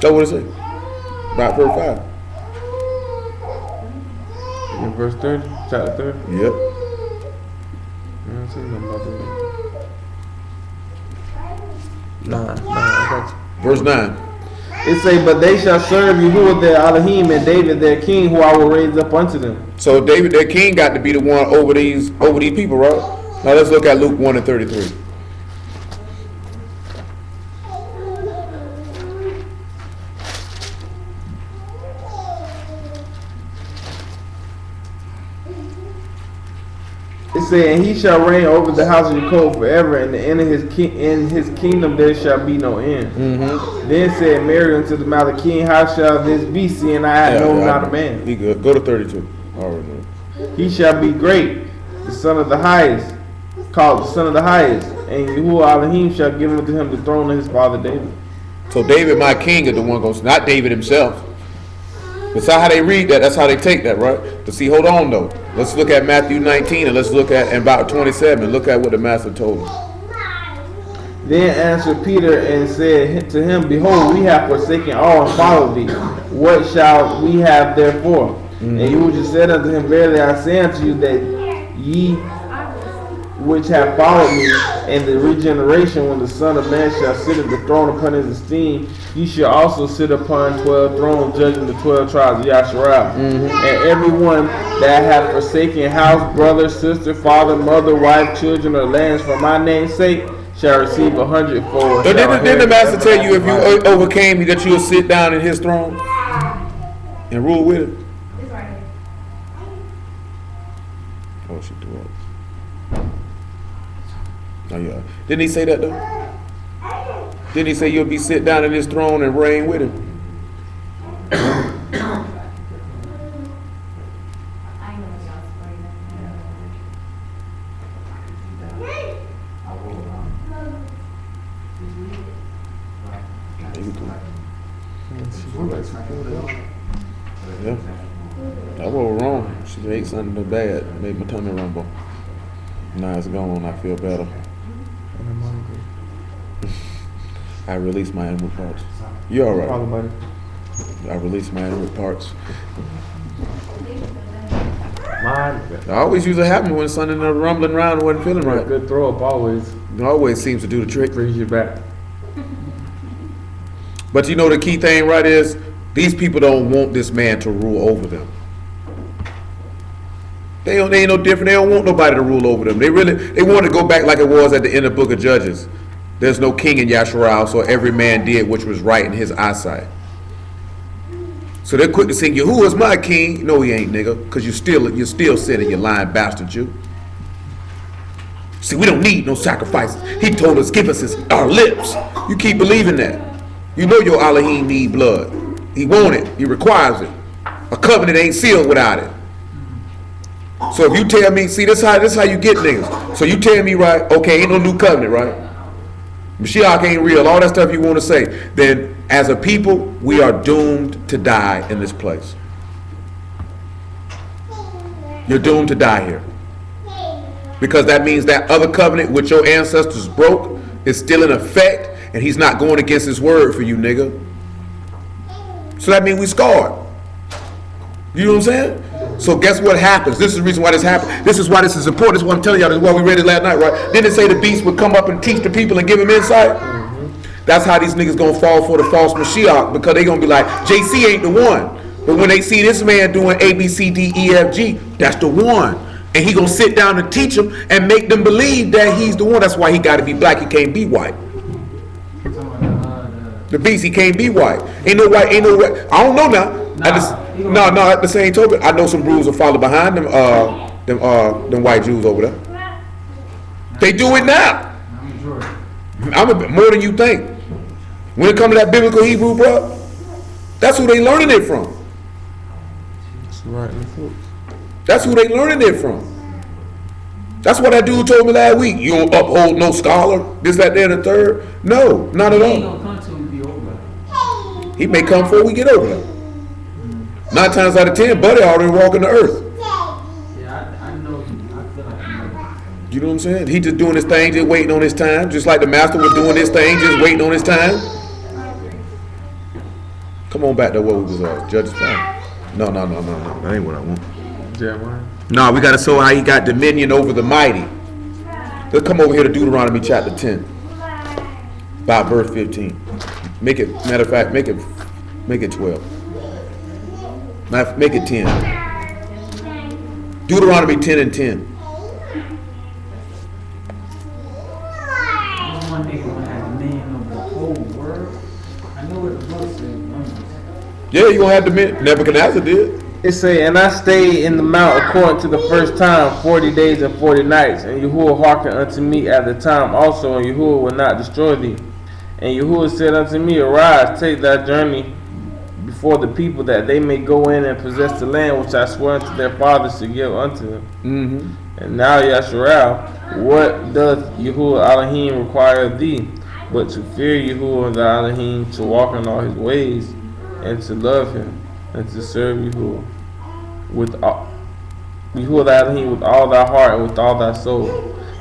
That's what it says. About verse 5. In verse 30, chapter 30. Yep. I don't see nothing about that. Nah, I got you. Verse 9. It say, but they shall serve Yahuwah their Elohim, and David their king, who I will raise up unto them. So David, their king, got to be the one over these people, right? Now let's look at Luke 1 and 33. It say, and he shall reign over the house of Jacob forever, and the end of his kingdom there shall be no end. Mm-hmm. Then said Mary unto the mouth of the king, how shall this be, seeing I have known not a man? He good. Go to 32. All right, man. He shall be great, the son of the highest, called the son of the highest, and Yahuwah Elohim shall give unto him the throne of his father David. So David, my king, is the one goes, not David himself. That's how they read that. That's how they take that, right? But see, hold on though. Let's look at Matthew 19 and let's look at and about 27. Look at what the master told him. Then answered Peter and said to him, behold, we have forsaken all and followed thee. What shall we have therefore? Mm-hmm. And Yahuwah said unto him, verily I say unto you that ye which have followed me in the regeneration, when the Son of Man shall sit at the throne upon his esteem, ye shall also sit upon 12 thrones, judging the 12 tribes of Yasharah. Mm-hmm. And everyone that hath forsaken house, brother, sister, father, mother, wife, children, or lands for my name's sake shall receive 100-fold. So didn't the master tell you if you overcame me that you'll sit down in his throne and rule with him? It's right here. Oh, she threw up. Oh, yeah. Didn't he say that though? Didn't he say you'll be sit down in his throne and reign with him? Yeah. That was wrong. She ate something bad. Made my tummy rumble. Now it's gone. I feel better. I released my inward parts. You all right? I released my inward parts. Mine. I always used to happen when something rumbling around and wasn't feeling right. Good throw up always It always seems to do the trick. brings you back. But you know the key thing, right, is these people don't want this man to rule over them. They ain't no different. They don't want nobody to rule over them. They want to go back like it was at the end of the book of Judges. There's no king in Yasharal, so every man did which was right in his eyesight. So they're quick to sing, Yahuwah's my king. No, he ain't, nigga, because you're still sinning, you lying bastard, you. See, we don't need no sacrifices. He told us, give us our lips. You keep believing that. You know your Elohim need blood. He want it. He requires it. A covenant ain't sealed without it. So if you tell me, see, this how you get niggas. So you tell me, right, okay, ain't no new covenant, right? Mashiach ain't real, all that stuff you want to say. Then as a people, we are doomed to die in this place. You're doomed to die here. Because that means that other covenant which your ancestors broke is still in effect, and he's not going against his word for you, nigga. So that means we scarred. You know what I'm saying? So guess what happens? This is the reason why this happened. This is why this is important. This is what I'm telling y'all. This is why we read it last night, right? Didn't it say the beast would come up and teach the people and give them insight? That's how these niggas gonna fall for the false Mashiach, because they gonna be like, JC ain't the one. But when they see this man doing A, B, C, D, E, F, G, that's the one. And he gonna sit down and teach them and make them believe that he's the one. That's why he gotta be black, he can't be white. The beast, he can't be white. Ain't no white, ain't no red. I don't know now. No, at the same token, I know some Brews will follow behind them white Jews over there. They do it now. I'm a bit more than you think. When it comes to that biblical Hebrew, bro, that's who they learning it from. That's who they learning it from. That's what that dude told me last week. You don't uphold no scholar, this, that, there, and the third. No, not at all. He may come before we get over there. 9 times out of 10, Buddy already walking the earth. Yeah, I know. I feel like I know. You know what I'm saying? He just doing his thing, just waiting on his time, just like the master was doing his thing, just waiting on his time. Come on back to what we was Judges 5. No. That ain't what I want. Jeremiah. No, we got to show how he got dominion over the mighty. Let's come over here to Deuteronomy chapter 10, by verse 15. Make it, matter of fact, make it 12. Make it 10. Deuteronomy 10 and 10. One nigga gonna have dominion over the whole world. I know what the book said. Yeah, you gonna have dominion. Nebuchadnezzar did. It say, and I stayed in the mount according to the first time 40 days and 40 nights, and Yahuwah hearkened unto me at the time also, and Yahuwah will not destroy thee. And Yahuwah said unto me, arise, take thy journey before the people, that they may go in and possess the land which I swore unto their fathers to give unto them. Mm-hmm. And now, Yasharal, what doth Yahuwah Elohim require of thee, but to fear Yahuwah the Elohim, to walk in all his ways, and to love him, and to serve Yahuwah with all, Yahuwah the Elohim with all thy heart and with all thy soul,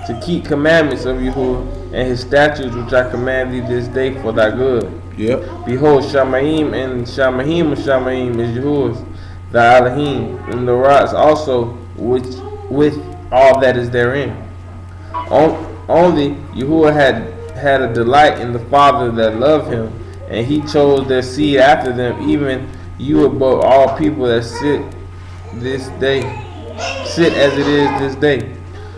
to keep commandments of Yahuwah and his statutes which I command thee this day for thy good. Yep. Behold, Shamaim and Shamaim of Shamaim is Yahuwah's, thy Elohim, and the rocks also which with all that is therein. Only Yahuwah had a delight in the father that loved him, and he chose their seed after them, even you above all people that sit as it is this day.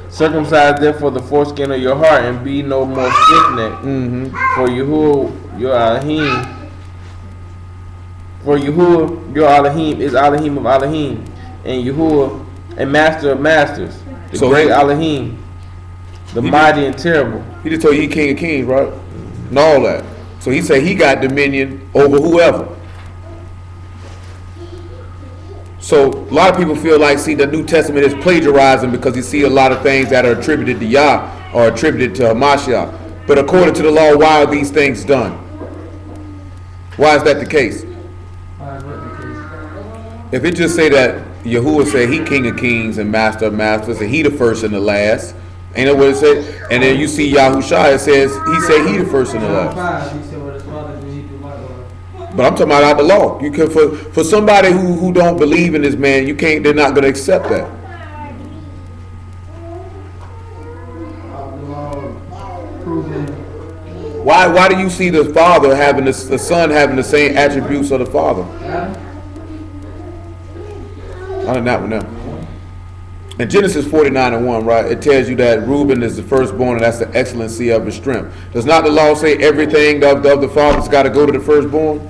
Circumcise therefore the foreskin of your heart, and be no more stiff-necked. Mm-hmm. For Yahuwah your Elohim, your Elohim is Elohim of Elohim, and Yahuwah a master of masters, the So great Elohim, the mighty and terrible. He just told you he king of kings, right? And all that. So he said he got dominion over whoever. So a lot of people feel like, see, the New Testament is plagiarizing because you see a lot of things that are attributed to Yah or attributed to Hamashiach. But according to the law, why are these things done? Why is that the case? If it just say that Yahuwah said he King of Kings and Master of Masters and he the first and the last, ain't that what it said? And then you see Yahushua, it says he said he the first and the last. He said what his father do, he do likewise. But I'm talking about out the law. You can for somebody who don't believe in this man, you can't. They're not going to accept that. Why do you see the father having the son having the same attributes of the father? I don't know now. In Genesis 49:1, right, it tells you that Reuben is the firstborn, and that's the excellency of his strength. Does not the law say everything of the father's got to go to the firstborn?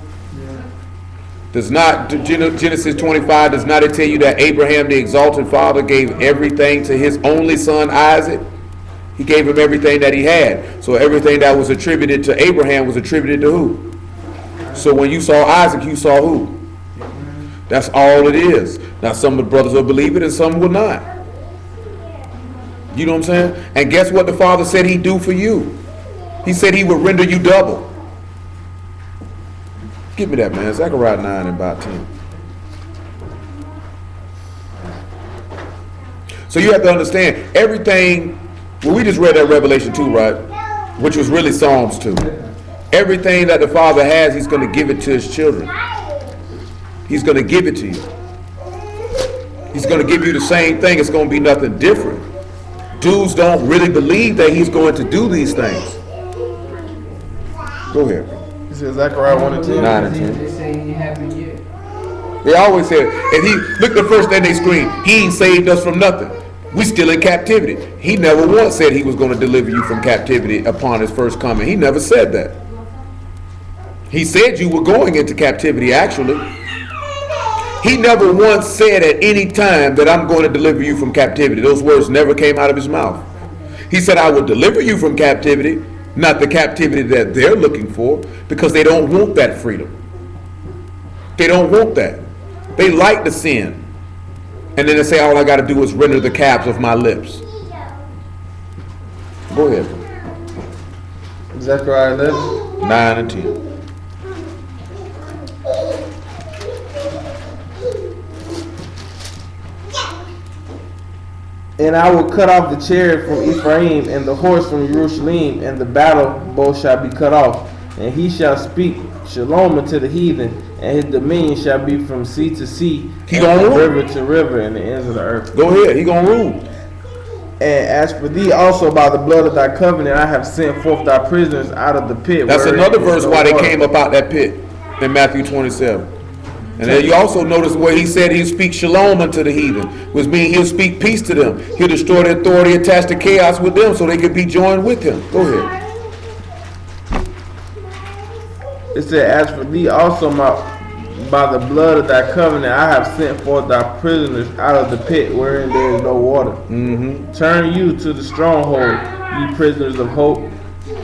Does not Genesis 25, does not it tell you that Abraham, the exalted father, gave everything to his only son Isaac? He gave him everything that he had. So everything that was attributed to Abraham was attributed to who? So when you saw Isaac, you saw who? That's all it is. Now some of the brothers will believe it and some will not. You know what I'm saying? And guess what the father said he'd do for you? He said he would render you double. Give me that, man. Zechariah 9 and about 10. So you have to understand everything. Well, we just read that Revelation 2, right? Which was really Psalms 2. Everything that the Father has, he's going to give it to his children. He's going to give it to you. He's going to give you the same thing. It's going to be nothing different. Dudes don't really believe that he's going to do these things. Go ahead. He says Zechariah 1 and 10. 9 and 10. They say he happened yet. They always say, and he, look the first thing they scream, he ain't saved us from nothing. We still in captivity. He never once said he was going to deliver you from captivity upon his first coming. He never said that. He said you were going into captivity, actually. He never once said at any time that I'm going to deliver you from captivity. Those words never came out of his mouth. He said, I will deliver you from captivity, not the captivity that they're looking for, because they don't want that freedom. They don't want that. They like the sin. And then they say, all I got to do is render the calves of my lips. Go ahead. Zechariah 11. 9 and 10. And I will cut off the chariot from Ephraim and the horse from Jerusalem, and the battle both shall be cut off. And he shall speak shalom unto the heathen, and his dominion shall be from sea to sea, He and gonna from rule. river to river, and the ends of the earth. Go ahead. He going to rule. And as for thee also by the blood of thy covenant, I have sent forth thy prisoners out of the pit. That's wherein another is verse no why they water. came up out that pit in Matthew 27. And then you also notice where he said he'll speak shalom unto the heathen, which means he'll speak peace to them. He'll destroy the authority attached to chaos with them so they could be joined with him. Go ahead. It said, as for thee also by the blood of thy covenant, I have sent forth thy prisoners out of the pit wherein there is no water. Mm-hmm. Turn you to the stronghold, ye prisoners of hope.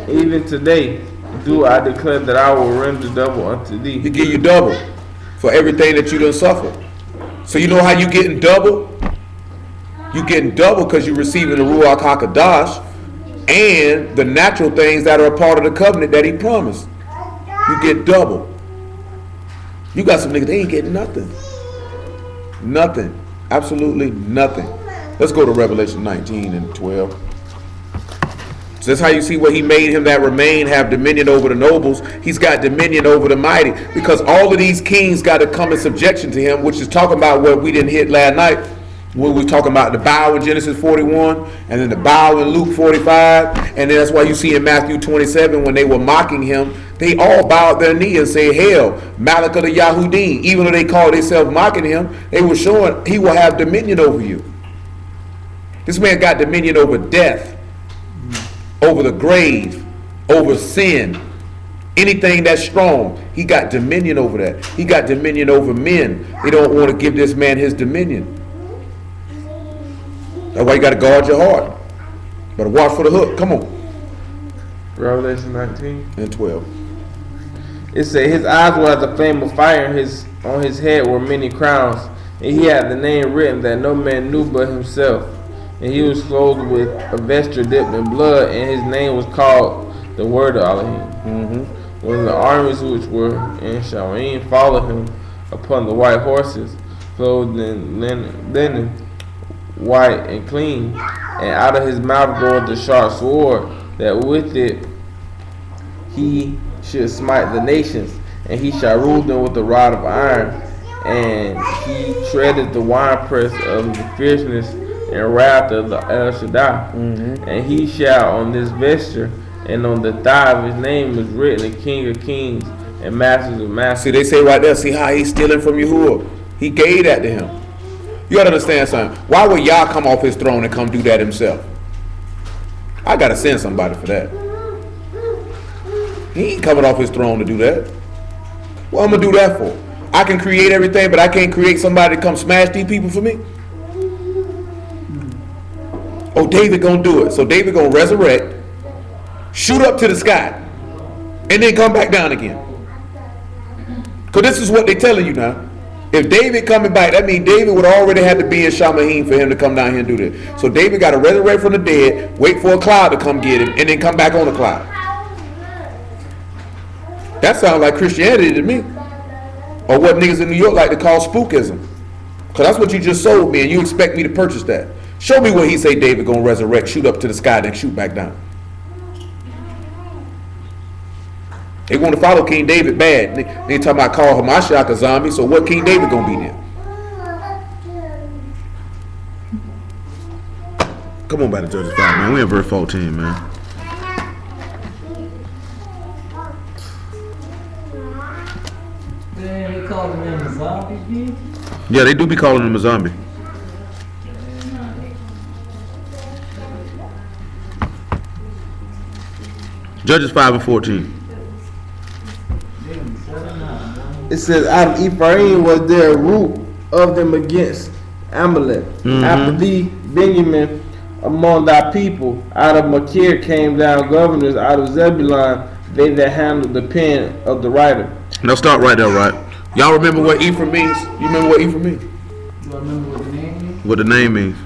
Even today do I declare that I will render double unto thee. He give you double for everything that you done suffered. So you know how you getting double? You getting double because you're receiving the Ruach HaKodesh and the natural things that are a part of the covenant that he promised. You get double. You got some niggas, they ain't getting nothing. Nothing. Absolutely nothing. Let's go to Revelation 19 and 12. So that's how you see where he made him that remain have dominion over the nobles. He's got dominion over the mighty, because all of these kings got to come in subjection to him, which is talking about what we didn't hit last night when we were talking about the bow in Genesis 41 and then the bow in Luke 45. And then that's why you see in Matthew 27 when they were mocking him, they all bowed their knee and say, Hail, Malach of the Yahudim. Even though they called themselves mocking him, they were showing he will have dominion over you. This man got dominion over death, over the grave, over sin, anything that's strong. He got dominion over that. He got dominion over men. They don't want to give this man his dominion. That's why you got to guard your heart. Better watch for the hook. Come on. Revelation 19 and 12. It said, his eyes were as a flame of fire, and on his head were many crowns, and he had the name written that no man knew but himself. And he was clothed with a vesture dipped in blood, and his name was called the Word of Elohim. Mm-hmm. When the armies which were in Shalim followed him upon the white horses, clothed in linen, white and clean. And out of his mouth goeth the sharp sword, that with it he should smite the nations, and he shall rule them with a rod of iron. And he treaded the winepress of the fierceness and wrath of the El Shaddai. And he shall on this vesture and on the thigh of his name is written, the King of Kings and Masters of Masters. See, they say right there, see how he's stealing from Yahuwah. He gave that to him. You gotta understand something. Why would Yah come off his throne and come do that himself? I gotta send somebody for that. He ain't coming off his throne to do that. What I'm gonna do that for? I can create everything, but I can't create somebody to come smash these people for me? Oh, David gonna do it. So David gonna resurrect, shoot up to the sky, and then come back down again. Because this is what they're telling you now. If David coming back, that means David would already have to be in Shamahim for him to come down here and do this. So David got to resurrect from the dead, wait for a cloud to come get him, and then come back on the cloud. That sounds like Christianity to me. Or what niggas in New York like to call spookism. Because that's what you just sold me, and you expect me to purchase that. Show me where he say David gonna resurrect, shoot up to the sky, then shoot back down. They want to follow King David bad. They talking about call Hamashiach a zombie, so what King David gonna be then? Come on back to Judges 5, man. We in verse 14, man. Man, they call him a zombie, dude. Yeah, they do be calling him a zombie. Judges 5 and 14. It says, out of Ephraim was there a root of them against Amalek. After thee, Benjamin, among thy people, out of Machir came down governors, out of Zebulun, they that handled the pen of the writer. Now start right there, right? Y'all remember what Ephraim means? You remember what Ephraim means? Do I remember what the name means? What the name means?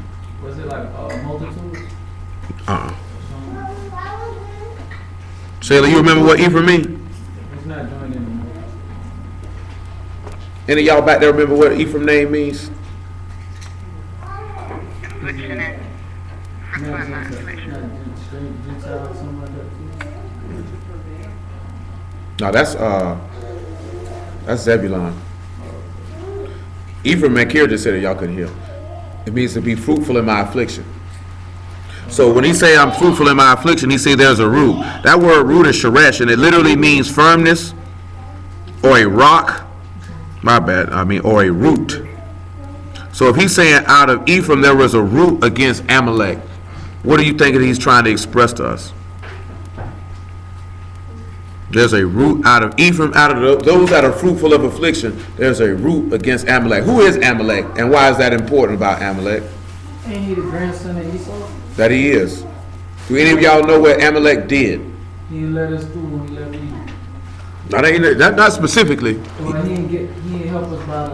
Was it like multitudes? Sailor, you remember what Ephraim means? It's not joined in the multitude. Any of y'all back there remember what Ephraim name means? No, that's Zebulon. Ephraim and Kir just said it, y'all couldn't hear. It means to be fruitful in my affliction. So when he say I'm fruitful in my affliction, he say there's a root. That word root is sheresh, and it literally means firmness or a rock. My bad, or a root. So if he's saying out of Ephraim there was a root against Amalek, what do you think that he's trying to express to us? There's a root out of Ephraim, out of those that are fruitful of affliction, there's a root against Amalek. Who is Amalek, and why is that important about Amalek? Ain't he the grandson of Esau? That he is. Do any of y'all know what Amalek did? He led us through when he left Egypt. Not specifically. Well, he didn't help us by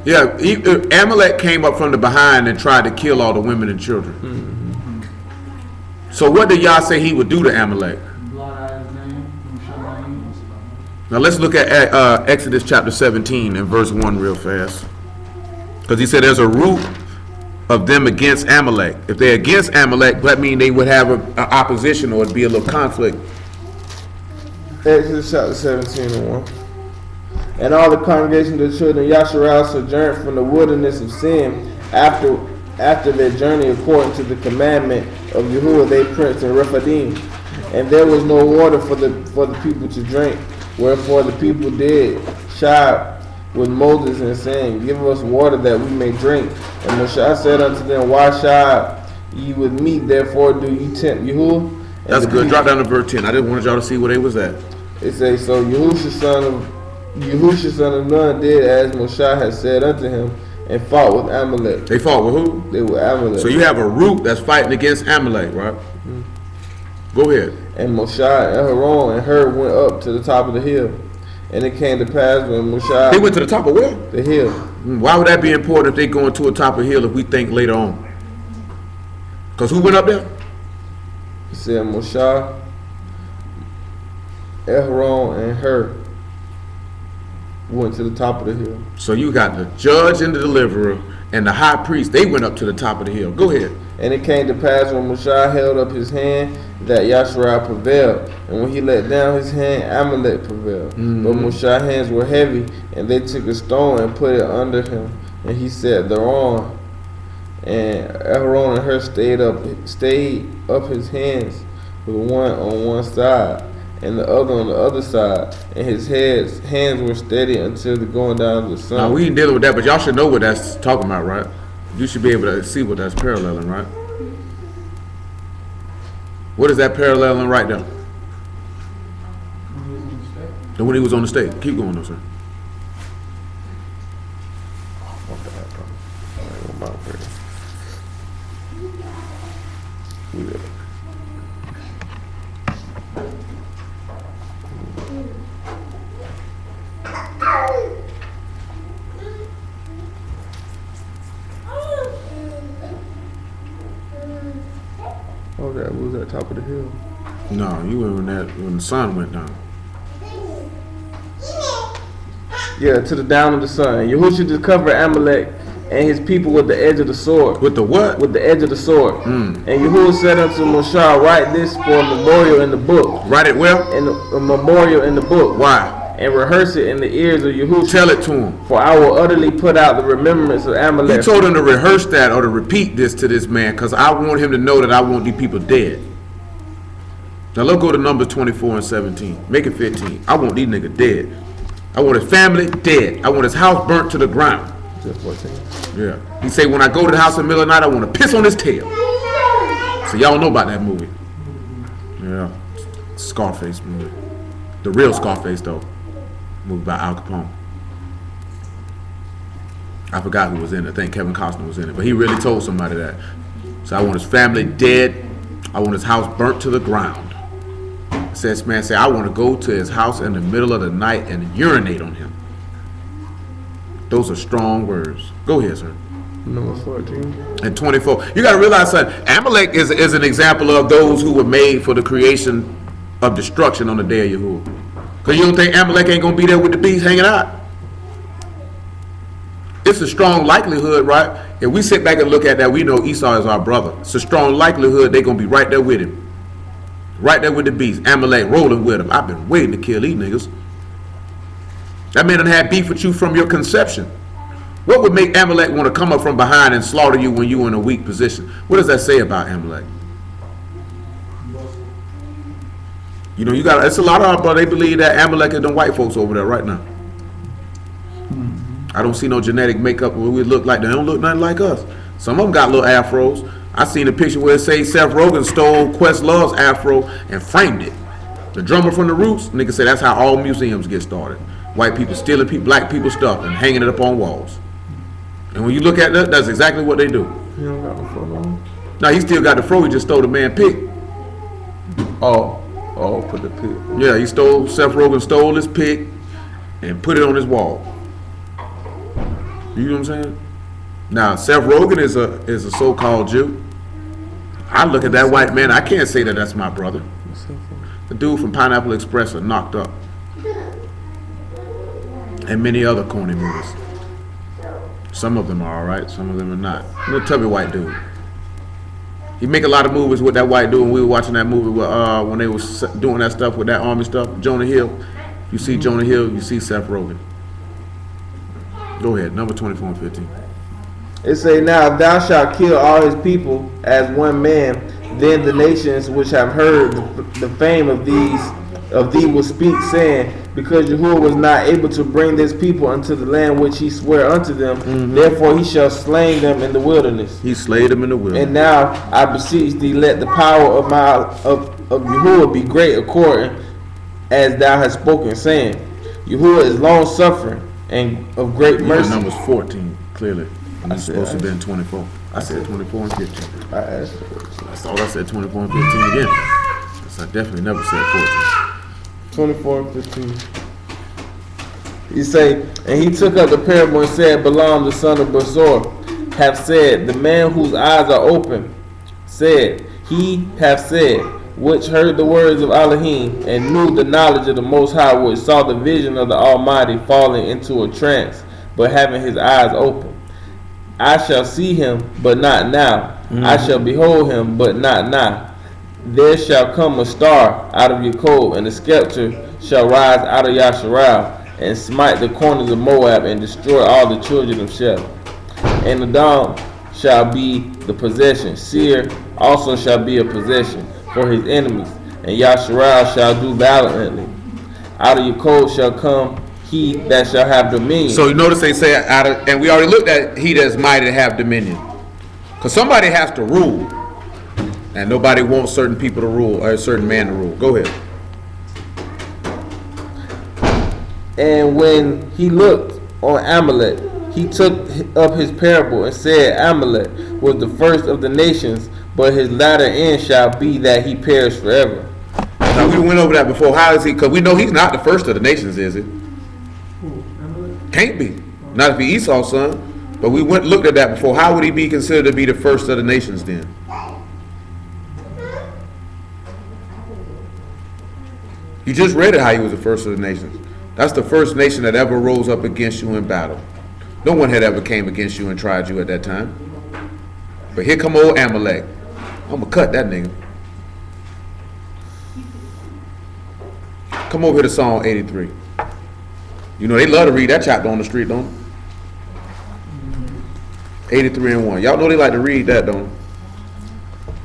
Yeah, Amalek came up from the behind and tried to kill all the women and children. So what did y'all say he would do to Amalek? Now let's look at Exodus chapter 17 and verse 1 real fast. Because he said there's a root of them against Amalek. If they're against Amalek, that means they would have an opposition or it'd be a little conflict. Exodus chapter 17 and 1. And all the congregation of the children of Yasharal sojourned from the wilderness of Sin after their journey according to the commandment of Yahuwah, they prince in Rephidim. And there was no water for the people to drink. Wherefore the people did chide with Moses and saying, give us water that we may drink. And Moshe said unto them, why chide ye with me? Therefore do ye tempt Yahuwah? That's good. Drop down to verse 10. I just wanted y'all to see where they was at. It says, so Yahushua son of Nun did as Moshe had said unto him, and fought with Amalek. They fought with who? They were Amalek. So you have a root that's fighting against Amalek, right? Go ahead. And Moshe and Aaron and Hur went up to the top of the hill. And it came to pass when Moshe... They went to the top of where? The hill. Why would that be important if they going to a top of a hill if we think later on? Because who went up there? He said Moshe Aaron and Hur went to the top of the hill. So you got the judge and the deliverer and the high priest. They went up to the top of the hill. Go ahead. And it came to pass when Moshe held up his hand that Yasharal prevailed. And when he let down his hand, Amalek prevailed. But Moshe's hands were heavy, and they took a stone and put it under him. And he sat thereon. And Aaron and Hur stayed up his hands, with one on one side and the other on the other side. And his hands were steady until the going down of the sun. Now we ain't dealing with that, but y'all should know what that's talking about, right? You should be able to see what that's paralleling, right? What is that paralleling right there? When he was on the stage. Keep going though, sir. Okay, what was that, top of the hill? No, you were when the sun went down. Yeah, to the down of the sun. Yahushua discovered Amalek and his people with the edge of the sword. With the what? With the edge of the sword. And Yahuwah said unto Moshe, write this for a memorial in the book. Write it well? And a memorial in the book. Why? And rehearse it in the ears of Yahushua. Tell it to him. For I will utterly put out the remembrance of Amalek. He told him to rehearse that or to repeat this to this man, because I want him to know that I want these people dead. Now let's go to Numbers 24 and 17. Make it 15. I want these niggas dead. I want his family dead. I want his house burnt to the ground. Just 14. Yeah. He say when I go to the house in the middle of the night, I want to piss on his tail. So y'all know about that movie. Yeah. Scarface movie. The real Scarface though. Movie by Al Capone. I forgot who was in it. I think Kevin Costner was in it. But he really told somebody that. So I want his family dead. I want his house burnt to the ground. Says man, say I want to go to his house in the middle of the night and urinate on him. Those are strong words. Go ahead, sir. Number 14. And 24. You got to realize, son, Amalek is an example of those who were made for the creation of destruction on the day of Yahuwah. Because you don't think Amalek ain't going to be there with the beast hanging out? It's a strong likelihood, right? If we sit back and look at that, we know Esau is our brother. It's a strong likelihood they're going to be right there with him. Right there with the beast. Amalek rolling with him. I've been waiting to kill these niggas. That man done had beef with you from your conception. What would make Amalek want to come up from behind and slaughter you when you're in a weak position? What does that say about Amalek? You know, it's a lot of our brothers, they believe that Amalek is them white folks over there right now. I don't see no genetic makeup where we look like. They don't look nothing like us. Some of them got little afros. I seen a picture where it says Seth Rogen stole Questlove's afro and framed it. The drummer from the Roots, nigga said that's how all museums get started. White people stealing black people's stuff and hanging it up on walls. And when you look at that, that's exactly what they do. He don't got no photo on. Now he still got the fro. He just stole the man pick. Oh, put the pick. Yeah, Seth Rogen stole his pick and put it on his wall. You know what I'm saying? Now Seth Rogen is a so-called Jew. I look at that white man. I can't say that that's my brother. The dude from Pineapple Express are knocked up, and many other corny movies. Some of them are all right. Some of them are not. Little tubby white dude. He make a lot of movies with that white dude. And we were watching that movie when they was doing that stuff with that army stuff. Jonah Hill. You see Jonah Hill. You see Seth Rogen. Go ahead. Number 24 and 15. It say, now if thou shalt kill all his people as one man, then the nations which have heard the fame of thee will speak, saying, because Yahuwah was not able to bring this people unto the land which he sware unto them, therefore he shall slay them in the wilderness. He slayed them in the wilderness. And now I beseech thee, let the power of Yahuwah be great, according as thou hast spoken, saying, Yahuwah is long suffering and of great mercy. Numbers 14, clearly. And it's supposed to be in 24. I said 24 and 15. I asked you. That's all I said, 24 and 15 again. I definitely never said 14. 24 and 15. He say, and he took up the parable and said, Balaam the son of Besor hath said, the man whose eyes are open, said, he hath said, which heard the words of Elohim, and knew the knowledge of the Most High, which saw the vision of the Almighty, falling into a trance, but having his eyes open. I shall see him, but not now. I shall behold him, but not now. There shall come a star out of Jacob, and a scepter shall rise out of Yasharal, and smite the corners of Moab, and destroy all the children of Sheba. And Edom shall be the possession. Seir also shall be a possession for his enemies, and Yasharal shall do valiantly. Out of Jacob shall come he that shall have dominion. So you notice they say out of, and we already looked at he that's mighty to have dominion. Because somebody has to rule. And nobody wants certain people to rule, or a certain man to rule. Go ahead. And when he looked on Amalek, he took up his parable and said, Amalek was the first of the nations, but his latter end shall be that he perish forever. Now we went over that before. How is he? Because we know he's not the first of the nations, is it? Can't be. Not if he's Esau's son. But we looked at that before. How would he be considered to be the first of the nations then? You just read it how he was the first of the nations. That's the first nation that ever rose up against you in battle. No one had ever came against you and tried you at that time. But here come old Amalek. I'm going to cut that nigga. Come over here to Psalm 83. You know they love to read that chapter on the street, don't they? 83 and 1. Y'all know they like to read that, don't they?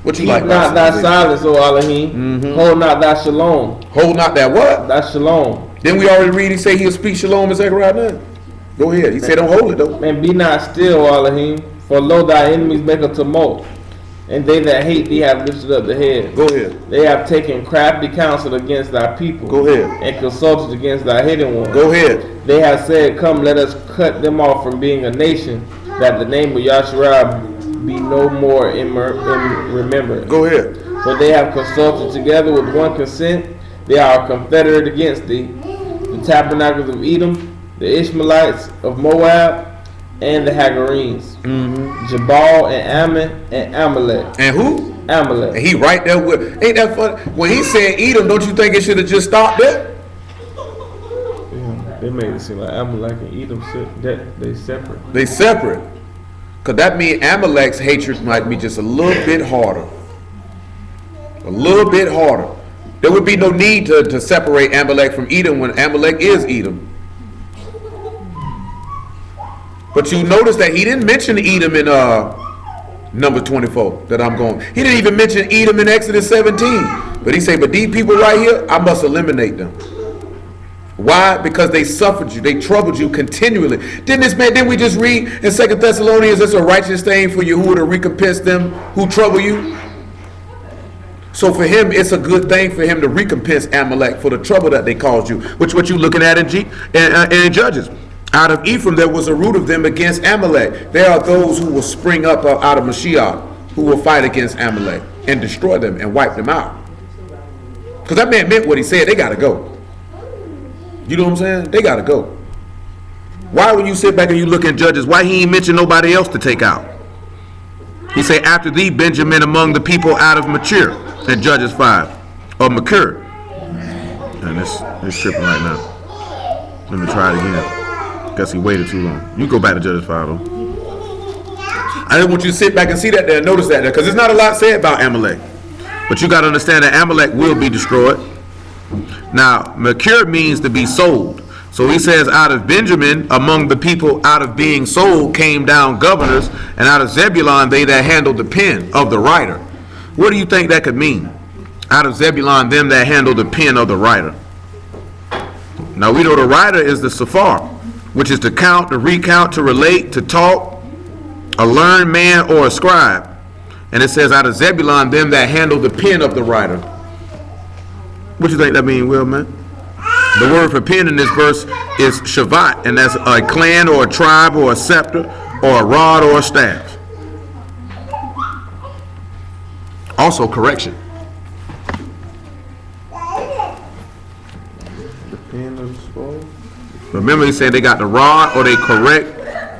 What you Keep like? not thy silence, O Elohim. Hold not thy shalom. Hold not that what? Thy shalom. Then we already read, he say he'll speak shalom in Zechariah 9. Go ahead. He said don't hold it though. And be not still, O Elohim, for lo thy enemies make a tumult, and they that hate thee have lifted up the head. Go ahead. They have taken crafty counsel against thy people. Go ahead. And consulted against thy hidden ones. Go ahead. They have said, come, let us cut them off from being a nation, that the name of Yasharah be no more in remembrance. Go ahead. For they have consulted together with one consent. They are confederate against thee. The tabernacles of Edom, the Ishmaelites of Moab, and the Hagarenes. Jabal and Ammon and Amalek. And who? Amalek. And he right there with, ain't that funny? When he said Edom, don't you think it should have just stopped there? Yeah, they made it seem like Amalek and Edom they separate. They separate. Because that means Amalek's hatred might be just a little bit harder. A little bit harder. There would be no need to separate Amalek from Edom when Amalek is Edom. But you notice that he didn't mention Edom in number 24 that I'm going. He didn't even mention Edom in Exodus 17. But he said, but these people right here, I must eliminate them. Why? Because they suffered you. They troubled you continually. Didn't we just read in 2 Thessalonians, it's a righteous thing for Yahuwah to recompense them who trouble you? So for him, it's a good thing for him to recompense Amalek for the trouble that they caused you. Which what you looking at in Judges. Out of Ephraim, there was a root of them against Amalek. There are those who will spring up out of Mashiach, who will fight against Amalek and destroy them and wipe them out. Because that man meant what he said. They got to go. You know what I'm saying? They got to go. Why when you sit back and you look at Judges, why he ain't mention nobody else to take out? He say, after thee, Benjamin among the people out of Machir, in Judges 5, or Machir. And it's tripping right now. Let me try it again. Guess he waited too long. You go back to Judges 5, though. I just want you to sit back and see that there, and notice that there, because there's not a lot said about Amalek. But you got to understand that Amalek will be destroyed. Now, Machir means to be sold. So he says, out of Benjamin, among the people out of being sold, came down governors, and out of Zebulun, they that handled the pen of the writer. What do you think that could mean? Out of Zebulun, them that handled the pen of the writer. Now, we know the writer is the Safar, which is to count, to recount, to relate, to talk, a learned man or a scribe. And it says, out of Zebulun, them that handled the pen of the writer. What you think that means, Will, man? The word for pen in this verse is shavat, and that's a clan or a tribe or a scepter or a rod or a staff. Also, correction. The pen of the scroll. Remember, he said they got the rod, or they correct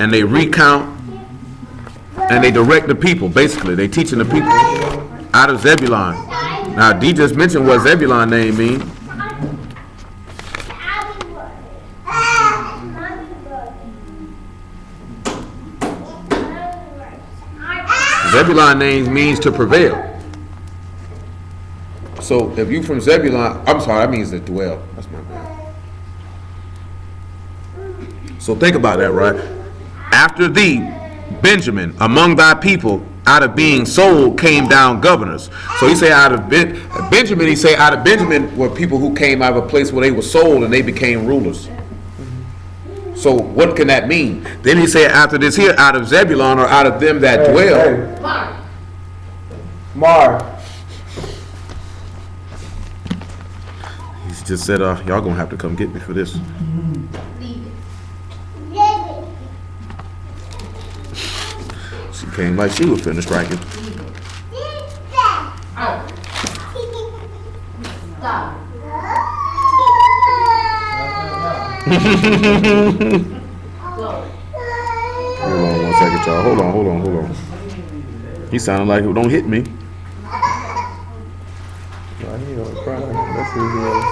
and they recount and they direct the people. Basically, they teaching the people out of Zebulun. Now, D just mentioned what Zebulon name mean. Zebulon name means to prevail. So if you from Zebulon, I'm sorry, that means to dwell. That's my bad. So think about that, right? After thee, Benjamin, among thy people, out of being sold, came down governors. So he say out of Benjamin, he say out of Benjamin were people who came out of a place where they were sold and they became rulers. So what can that mean? Then he said after this here, out of Zebulon or out of them that dwell. Mar. He just said, y'all gonna have to come get me for this. She came like she was finna striking. Stop. Hold on 1 second, y'all. Hold on. He sounded like he don't hit me. No, he was crying. That's who he was.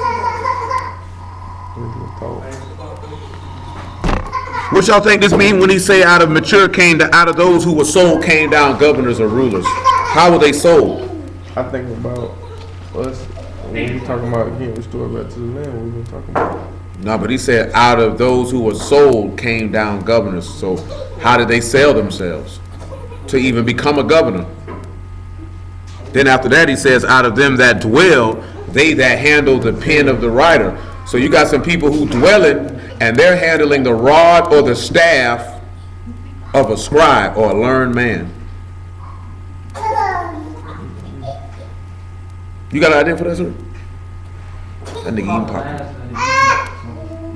What y'all think this mean when he say out of mature came to, out of those who were sold came down governors or rulers? How were they sold? I think about us when we talking about getting restored back to the land. We've been talking about. No, but he said out of those who were sold came down governors. So how did they sell themselves to even become a governor? Then after that he says out of them that dwell, they that handle the pen of the writer. So you got some people who dwelling and they're handling the rod or the staff of a scribe or a learned man. You got an idea for that, sir? That nigga eating popcorn.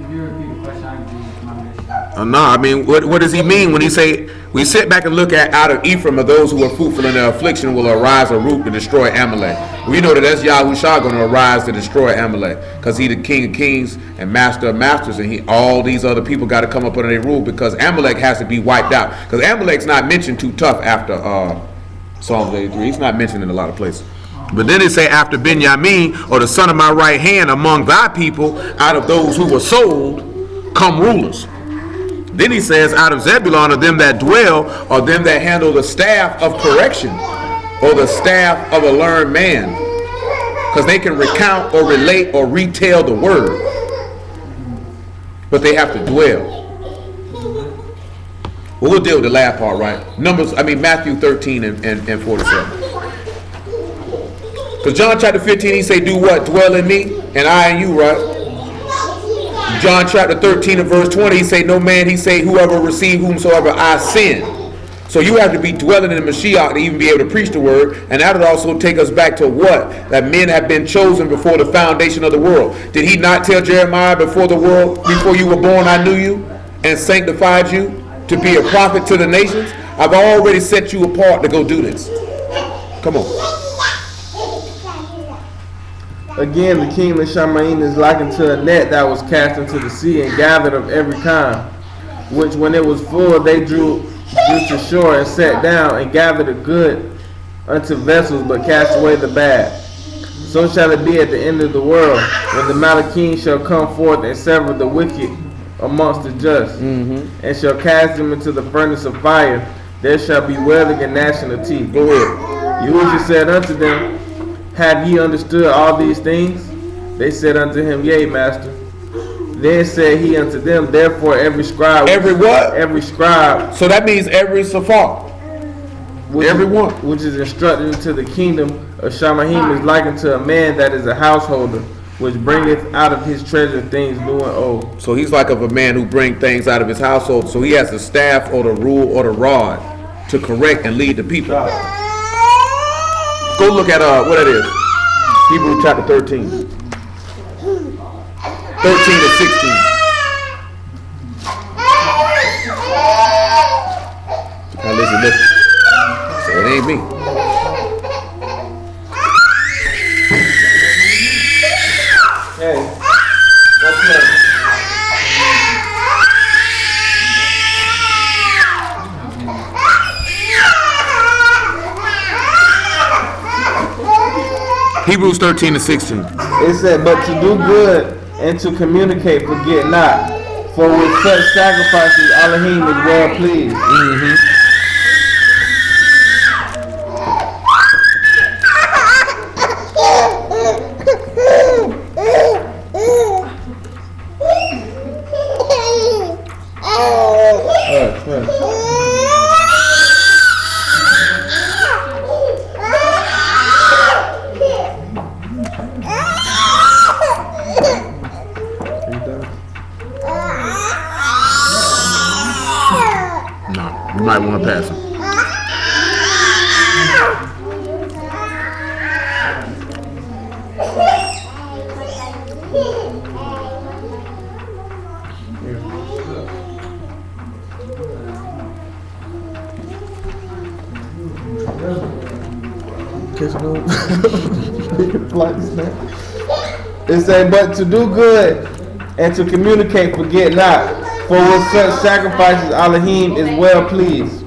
If you repeat the question, I can give you my mission. No, I mean, what does he mean when he say, we sit back and look at out of Ephraim of those who are fruitful in their affliction will arise a root to destroy Amalek. We know that that's Yahushua going to arise to destroy Amalek because he the King of Kings and Master of Masters, and all these other people got to come up under their rule because Amalek has to be wiped out. Because Amalek's not mentioned too tough after Psalms 83. He's not mentioned in a lot of places. But then they say after Benjamin or the son of my right hand among thy people out of those who were sold come rulers. Then he says out of Zebulon are them that dwell or them that handle the staff of correction or the staff of a learned man, because they can recount or relate or retell the word, but they have to dwell. Well, we'll deal with the last part, right? Matthew 13 and 47. Because John chapter 15, he say, do what? Dwell in me, and I in you, right? John chapter 13 and verse 20, he say, no man, he say, whoever receive whomsoever I send. So you have to be dwelling in the Mashiach to even be able to preach the word. And that would also take us back to what? That men have been chosen before the foundation of the world. Did he not tell Jeremiah before you were born, I knew you and sanctified you to be a prophet to the nations? I've already set you apart to go do this. Come on. Again, the kingdom of Shamayim is likened to a net that was cast into the sea and gathered of every kind, which when it was full they drew to shore and sat down and gathered the good unto vessels, but cast away the bad. So shall it be at the end of the world, when the Malachim shall come forth and sever the wicked amongst the just, and shall cast them into the furnace of fire. There shall be wailing and gnashing of teeth. Go ahead. Yahushua said unto them, have ye understood all these things? They said unto him, yea, master. Then said he unto them, therefore every scribe. Every what? Every scribe. So that means every Safar. Everyone. Which is instructed into the kingdom of Shamayim is likened to a man that is a householder, which bringeth out of his treasure things new and old. So he's like of a man who brings things out of his household. So he has the staff or the rule or the rod to correct and lead the people. Go look at what it is. Hebrews chapter 13. 13 to 16. Now listen. So it ain't me. Hey, what's next? Hebrews 13 and 16. It said, but to do good and to communicate, forget not. For with such sacrifices, Elohim is well pleased. No, you might want to pass him. It said, but to do good and to communicate, forget not. For with such sacrifices, Elohim is well pleased.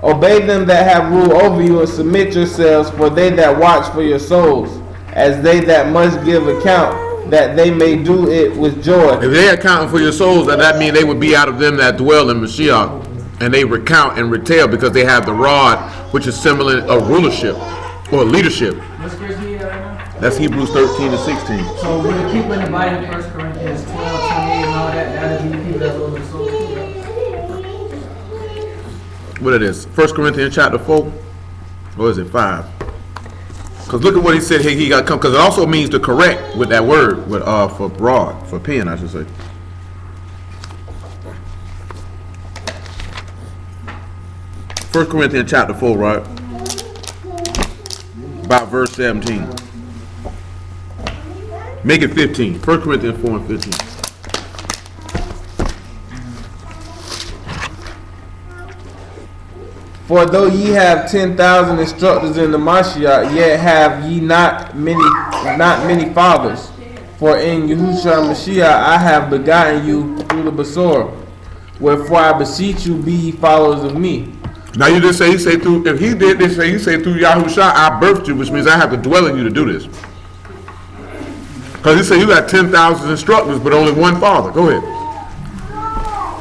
Obey them that have rule over you, and submit yourselves, for they that watch for your souls, as they that must give account, that they may do it with joy. If they accounting for your souls, that means they would be out of them that dwell in Mashiach, and they recount and retail because they have the rod, which is similar of rulership or leadership. What's scripture right now? That's Hebrews 13 to 16. So with the people in the body of 1 Corinthians 12, 28 and all that, that'll be the people that's over the soul. What it is? 1 Corinthians chapter 4, or is it 5? Because look at what he said here. He got come because it also means to correct with that word with for broad, for pen, I should say. First Corinthians chapter 4, right? About verse 17. Make it 15. 1 Corinthians 4 and 15. For though ye have 10,000 instructors in the Mashiach, yet have ye not many fathers. For in Yahushua Mashiach I have begotten you through the Besor. Wherefore I beseech you, be ye followers of me. Now you just say, he say through, if he did this, he say through Yahushua I birthed you, which means I have to dwell in you to do this. Because he said you got 10,000 instructors, but only one father. Go ahead.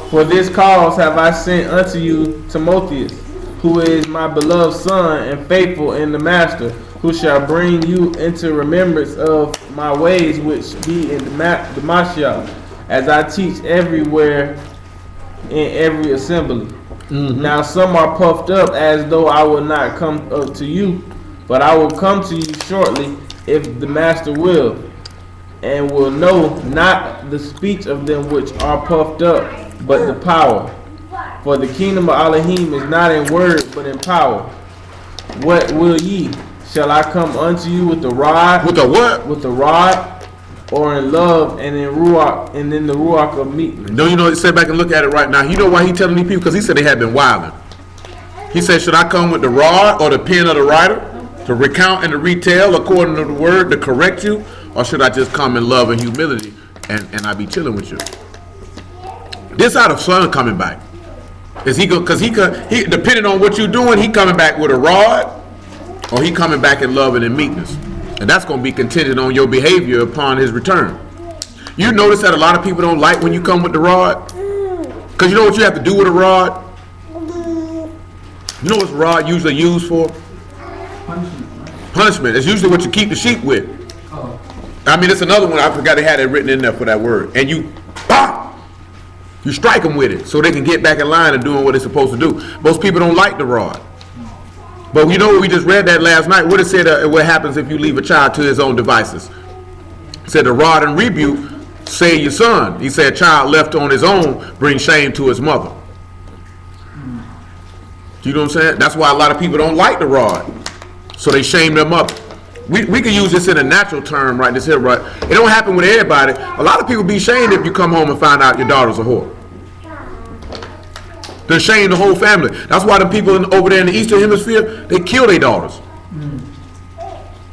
For this cause have I sent unto you Timotheus, who is my beloved son and faithful in the master, who shall bring you into remembrance of my ways which be in the Mashiach, as I teach everywhere in every assembly. Now some are puffed up as though I will not come up to you, but I will come to you shortly, if the master will, and will know not the speech of them which are puffed up, but the power. For the kingdom of Elohim is not in word, but in power. What will ye? Shall I come unto you with the rod? With the what? With the rod, or in love and in ruach, and in the ruach of meekness? No, you know, sit back and look at it right now. You know why he telling these people? Because he said they had been wilding. He said, should I come with the rod or the pen of the writer to recount and to retell according to the word to correct you, or should I just come in love and humility and I be chilling with you? This how the son coming back. Is he go? Because he depending on what you're doing, he coming back with a rod, or he coming back in love and in meekness, and that's going to be contingent on your behavior upon his return. You notice that a lot of people don't like when you come with the rod, because you know what you have to do with a rod. You know what's rod usually used for? Punishment. It's usually what you keep the sheep with. Oh. I mean, it's another one. I forgot they had it written in there for that word. And you, you strike them with it so they can get back in line and doing what they're supposed to do. Most people don't like the rod. But you know, we just read that last night. What it said, what happens if you leave a child to his own devices? It said the rod and rebuke say your son. He said a child left on his own brings shame to his mother. You know what I'm saying? That's why a lot of people don't like the rod. So they shame their mother. We can use this in a natural term, right? This here, right? It don't happen with everybody. A lot of people be shamed if you come home and find out your daughter's a whore. They shame the whole family. That's why the people over there in the Eastern Hemisphere, they kill their daughters.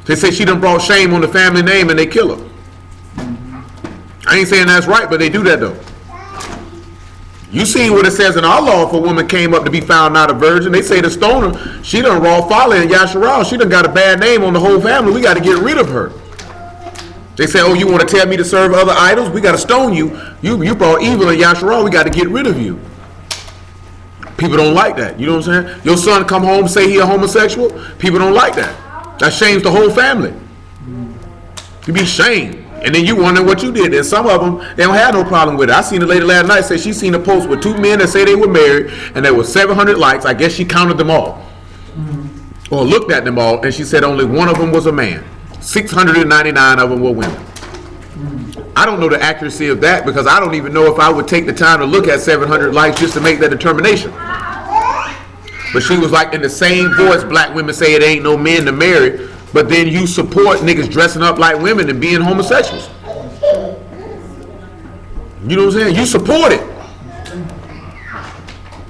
They say she done brought shame on the family name and they kill her. I ain't saying that's right, but they do that though. You seen what it says in our law if a woman came up to be found not a virgin. They say to stone her. She done raw folly in Yasharal. She done got a bad name on the whole family. We got to get rid of her. They say, oh, you want to tell me to serve other idols? We got to stone you. You brought evil in Yasharal. We got to get rid of you. People don't like that. You know what I'm saying? Your son come home say he a homosexual. People don't like that. That shames the whole family. You be shamed. And then you wonder what you did. And some of them, they don't have no problem with it. I seen a lady last night say she seen a post with 2 men that say they were married, and there were 700 likes. I guess she counted them all. Or looked at them all, and she said only one of them was a man. 699 of them were women. I don't know the accuracy of that because I don't even know if I would take the time to look at 700 likes just to make that determination. But she was like, in the same voice, black women say it ain't no men to marry. But then you support niggas dressing up like women and being homosexuals. You know what I'm saying? You support it.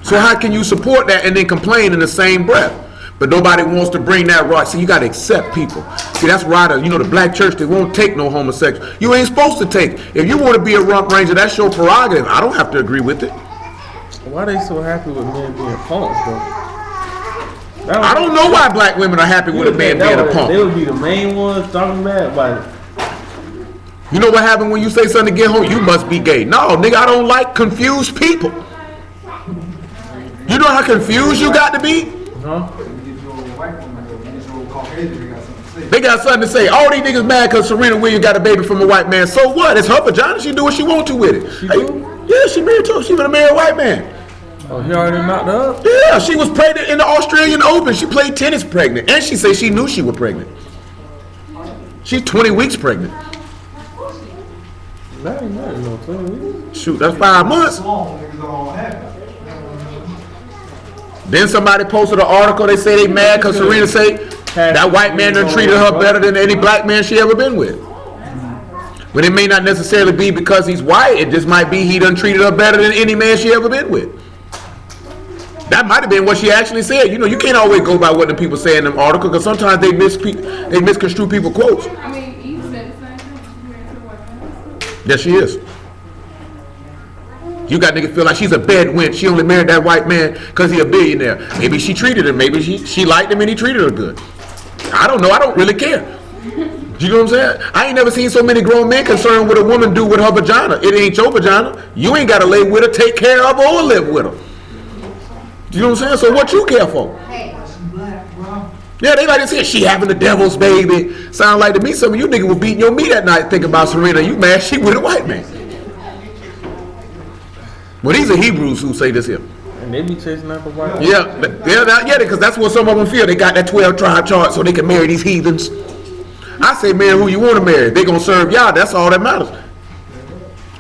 So how can you support that and then complain in the same breath? But nobody wants to bring that right. See, you got to accept people. See, that's why the black church, they won't take no homosexual. You ain't supposed to take. If you want to be a rump ranger, that's your prerogative. I don't have to agree with it. Why are they so happy with men being punks, though? I don't know why black women are happy with a man being a punk. They would be the main ones talking bad about it. You know what happened when you say something to get home? You must be gay. No, nigga, I don't like confused people. You know how confused you got to be? Huh? They got something to say. All these niggas mad because Serena Williams got a baby from a white man. So what? It's her vagina. She do what she want to with it. She do? Yeah, she married to him. She would have married a white man. Oh, he already knocked her up? Yeah, she was pregnant in the Australian Open. She played tennis pregnant. And she said she knew she was pregnant. She's 20 weeks pregnant. That ain't nothing, no 20 weeks. Shoot, that's 5 months. Then somebody posted an article. They say they mad because Serena say that white man done treated her better than any black man she ever been with. When it may not necessarily be because he's white. It just might be he done treated her better than any man she ever been with. That might have been what she actually said. You know, you can't always go by what the people say in them articles because sometimes they misconstrue people quotes. I mean, Eve said the same thing. She's married to a white man. Yes, she is. You got niggas feel like she's a bed wench. She only married that white man because he a billionaire. Maybe she treated him. Maybe she liked him and he treated her good. I don't know. I don't really care. You know what I'm saying? I ain't never seen so many grown men concerned with a woman do with her vagina. It ain't your vagina. You ain't got to lay with her, take care of her, or live with her. You know what I'm saying? So what you care for? Yeah, they like to say she having the devil's baby. Sound like to me some of you niggas were beating your meat at night thinking about Serena. You mad she with a white man. Well, these are Hebrews who say this here. And they be chasing after white. Yeah, because that's what some of them feel. They got that 12 tribe chart so they can marry these heathens. I say, man, who you want to marry? They gonna serve y'all. That's all that matters.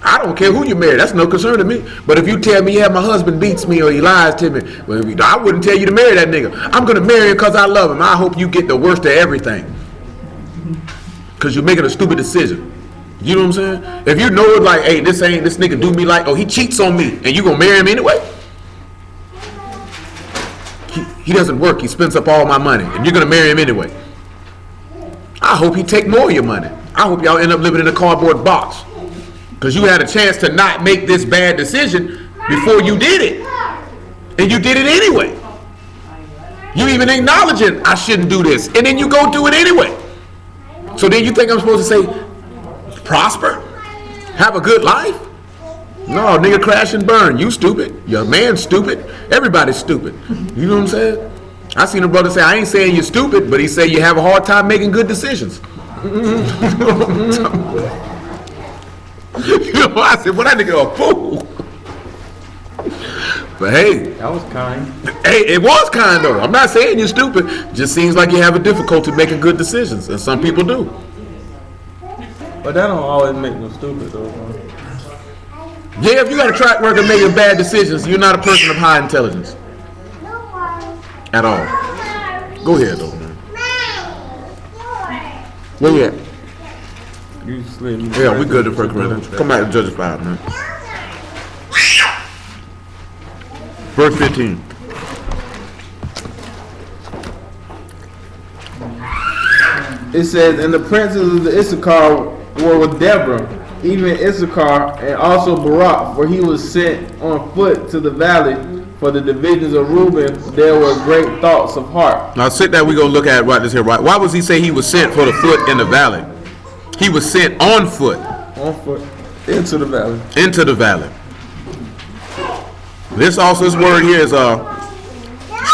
I don't care who you marry. That's no concern to me. But if you tell me, yeah, my husband beats me or he lies to me, well, I wouldn't tell you to marry that nigga. I'm gonna marry him because I love him. I hope you get the worst of everything. Because you're making a stupid decision. You know what I'm saying? If you know it like, hey, this nigga do me like, oh, he cheats on me, and you gonna marry him anyway? He doesn't work. He spends up all my money, and you're gonna marry him anyway. I hope he take more of your money. I hope y'all end up living in a cardboard box. Because you had a chance to not make this bad decision before you did it. And you did it anyway. You even acknowledging I shouldn't do this. And then you go do it anyway. So then you think I'm supposed to say, prosper? Have a good life? No, nigga, crash and burn. You stupid. Your man's stupid. Everybody's stupid. You know what I'm saying? I seen a brother say, I ain't saying you're stupid, but he said you have a hard time making good decisions. You know, I said, well, that nigga a fool. But hey. That was kind. Hey, it was kind though. I'm not saying you're stupid. Just seems like you have a difficulty making good decisions, and some people do. But that don't always make them stupid though. Yeah, if you got a track record of making bad decisions, you're not a person of high intelligence. At all. Go ahead though, man. Where you at? You slid me. Yeah, we good to 1 Corinthians. Come back to Judges 5, man. Verse 15. It says, and the princes of the Issachar were with Deborah, even Issachar, and also Barak, for he was sent on foot to the valley. For the divisions of Reuben, there were great thoughts of heart. Now sit down, we're going to look at right this here. Right? Why was he say he was sent for the foot in the valley? He was sent on foot. On foot. Into the valley. Into the valley. This word here is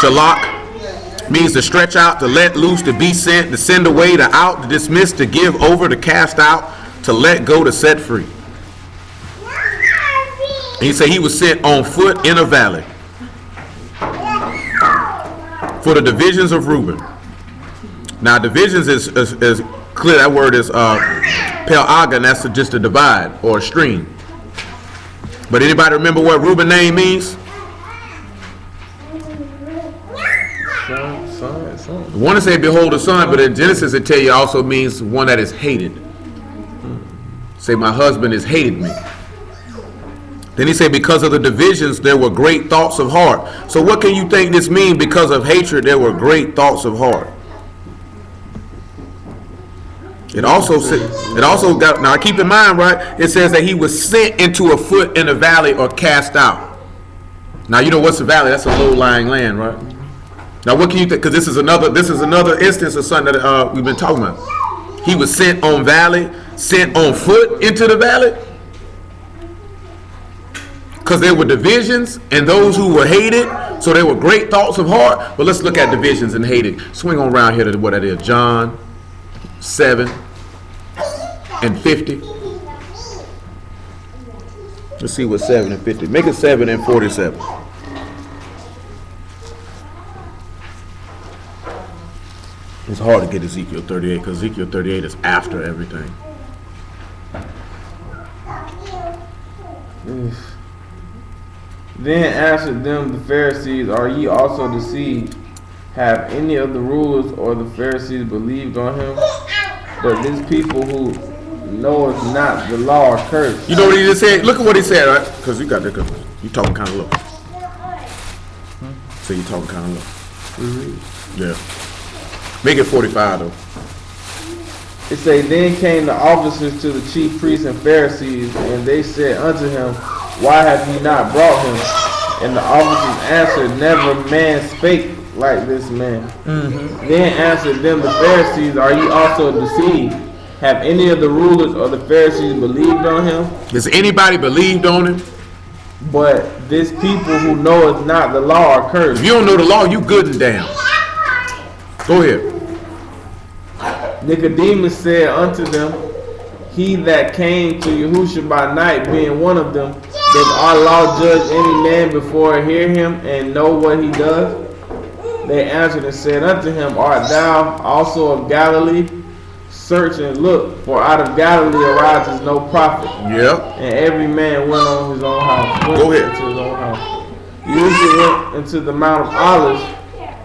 shalak, means to stretch out, to let loose, to be sent, to send away, to out, to dismiss, to give over, to cast out, to let go, to set free. And he said he was sent on foot in a valley for the divisions of Reuben. Now divisions is clear. That word is Pel-aga, and that's just a divide or a stream. But anybody remember what Reuben name means? Son. I want to say behold the son, but in Genesis it tell you also means one that is hated. Say my husband has hated me. Then he said because of the divisions there were great thoughts of heart. So what can you think this means? Because of hatred there were great thoughts of heart. It also got, now keep in mind, right, it says that he was sent into a foot in a valley or cast out. Now you know what's a valley? That's a low-lying land, right? Now what can you think? Because this is another instance of something that we've been talking about. He was sent on valley, sent on foot into the valley. Because there were divisions and those who were hated, so there were great thoughts of heart. But let's look at divisions and hated. Swing on around here to what that is. John 7 and 50. Let's see what 7 and 50. Make it 7 and 47. It's hard to get Ezekiel 38 because Ezekiel 38 is after everything. Then answered them the Pharisees, are ye also deceived? Have any of the rulers or the Pharisees believed on him? But this people who knoweth not the law are cursed. You know what he just said? Look at what he said, right? Because you got that. You talking kind of low. So you talking kind of low. Yeah. Make it 45 though. It say, then came the officers to the chief priests and Pharisees, and they said unto him, why have ye not brought him? And the officers answered, never man spake like this man. Then answered them the Pharisees, are ye also deceived? Have any of the rulers or the Pharisees believed on him? Has anybody believed on him? But this people who knoweth not the law are cursed. If you don't know the law, you good and down. Go ahead. Nicodemus said unto them, he that came to Yahushua by night, being one of them, does our law judge any man before hear him and know what he does? They answered and said unto him, art thou also of Galilee? Search and look, for out of Galilee arises no prophet. Yep. And every man went on his own house. Go ahead. Into his own house. Yahushua went into the Mount of Olives,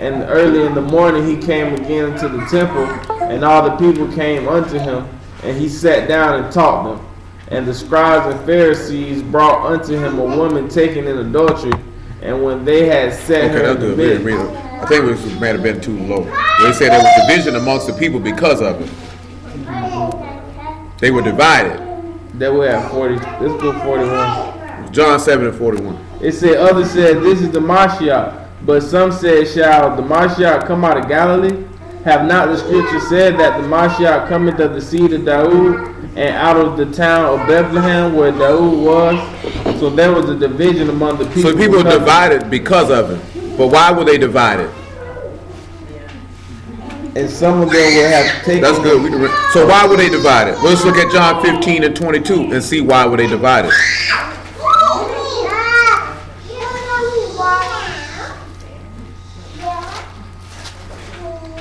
and early in the morning he came again into the temple, and all the people came unto him, and he sat down and taught them. And the scribes and Pharisees brought unto him a woman taken in adultery, and when they had set her in the midst. I think it might have been too low. They said there was division amongst the people because of it. They were divided. That way at 40. Let's go 41. John 7 and 41. It said, others said, this is the Mashiach. But some said, shall the Mashiach come out of Galilee? Have not the scripture said that the Mashiach cometh of the seed of Daud, and out of the town of Bethlehem where Daud was? So there was a division among the people. So people were divided because of it. But why were they divided? And some of them will have taken. That's good. So why were they divided? Well, let's look at John 15 and 22 and see why were they divided.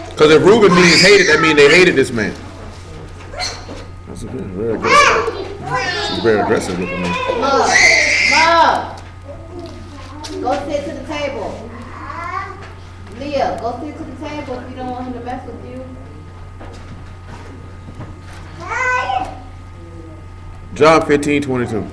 Because if Reuben means hated, that means they hated this man. That's a very aggressive. She's very aggressive looking man. Mom, go sit to the table. Leah, go sit to the table if you don't want him to mess with you. John 15, 22.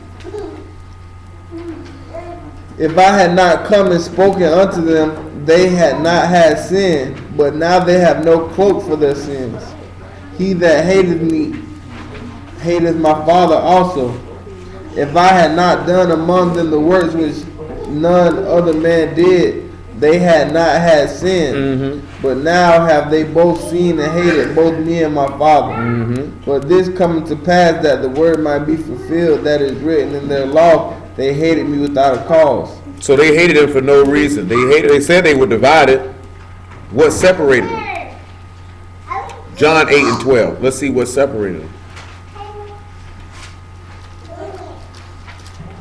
If I had not come and spoken unto them, they had not had sin, but now they have no cloak for their sins. He that hated me hateth my Father also. If I had not done among them the works which none other man did, they had not had sin. But now have they both seen and hated, both me and my Father. But this coming to pass, that the word might be fulfilled that is written in their law, they hated me without a cause. So they hated him for no reason. They said they were divided. What separated them? John 8 and 12. Let's see what separated them.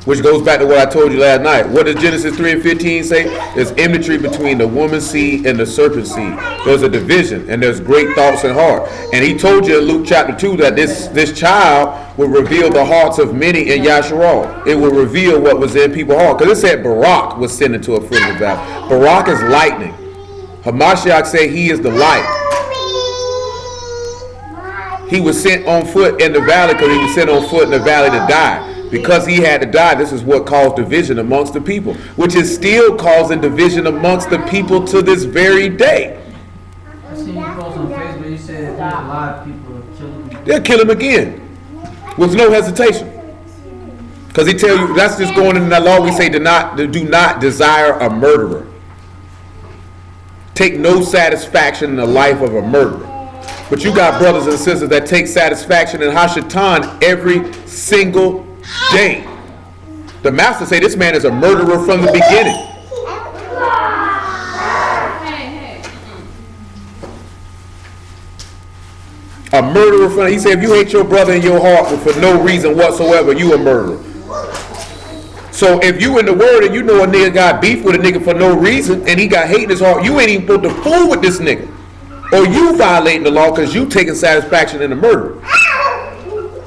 Which goes back to what I told you last night. What does Genesis 3 and 15 say? There's enmity between the woman's seed and the serpent's seed. There's a division, and there's great thoughts in heart. And he told you in Luke chapter 2 that this child will reveal the hearts of many in Yasharal. It will reveal what was in people's heart. Because it said Barak was sent into a foot of the valley. Barak is lightning. Hamashiach said he is the light. He was sent on foot in the valley because he was sent on foot in the valley to die. Because he had to die, this is what caused division amongst the people, which is still causing division amongst the people to this very day. I seen you post on Facebook, you said there's a lot of people are killing him. They'll kill him again with no hesitation. Because he tell you, that's just going in that law. We say do not desire a murderer. Take no satisfaction in the life of a murderer. But you got brothers and sisters that take satisfaction in Hashatan every single day. The master say this man is a murderer from the beginning. A murderer from, he said, if you hate your brother in your heart for no reason whatsoever, you a murderer. So if you in the word and you know a nigga got beef with a nigga for no reason and he got hate in his heart, you ain't even supposed to fool with this nigga. Or you violating the law because you taking satisfaction in the murder.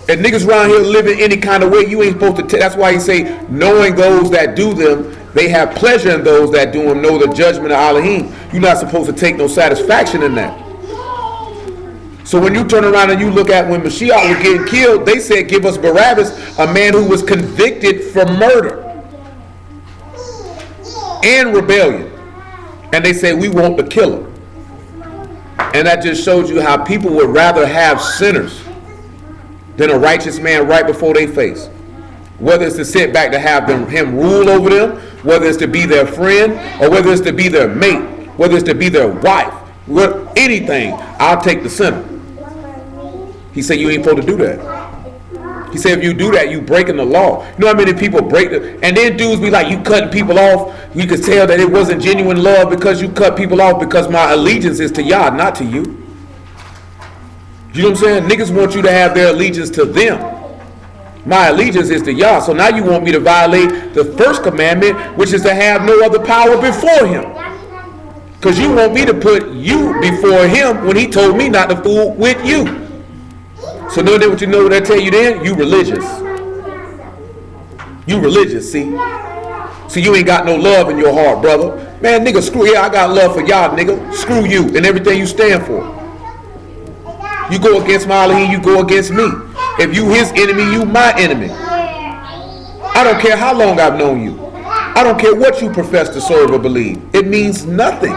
And niggas around here living any kind of way, you ain't supposed to take. That's why he say, knowing those that do them, they have pleasure in those that do them, know the judgment of Elohim. You're not supposed to take no satisfaction in that. So when you turn around and you look at when Mashiach was getting killed, they said, give us Barabbas, a man who was convicted for murder and rebellion. And they say, we want the killer. And that just shows you how people would rather have sinners than a righteous man right before their face. Whether it's to sit back to have him rule over them, whether it's to be their friend, or whether it's to be their mate, whether it's to be their wife, anything, I'll take the sinner. He said you ain't supposed to do that. He said if you do that, you breaking the law. You know how many people break it? And then dudes be like, you cutting people off. You could tell that it wasn't genuine love because you cut people off because my allegiance is to Yah, not to you. You know what I'm saying? Niggas want you to have their allegiance to them. My allegiance is to Yah. So now you want me to violate the first commandment, which is to have no other power before him. Because you want me to put you before him when he told me not to fool with you. So know that what you know what I tell you then? You religious. You religious, see? So you ain't got no love in your heart, brother. Man, nigga, screw you. I got love for y'all, nigga. Screw you and everything you stand for. You go against my Elohim, you go against me. If you his enemy, you my enemy. I don't care how long I've known you. I don't care what you profess to serve or believe. It means nothing.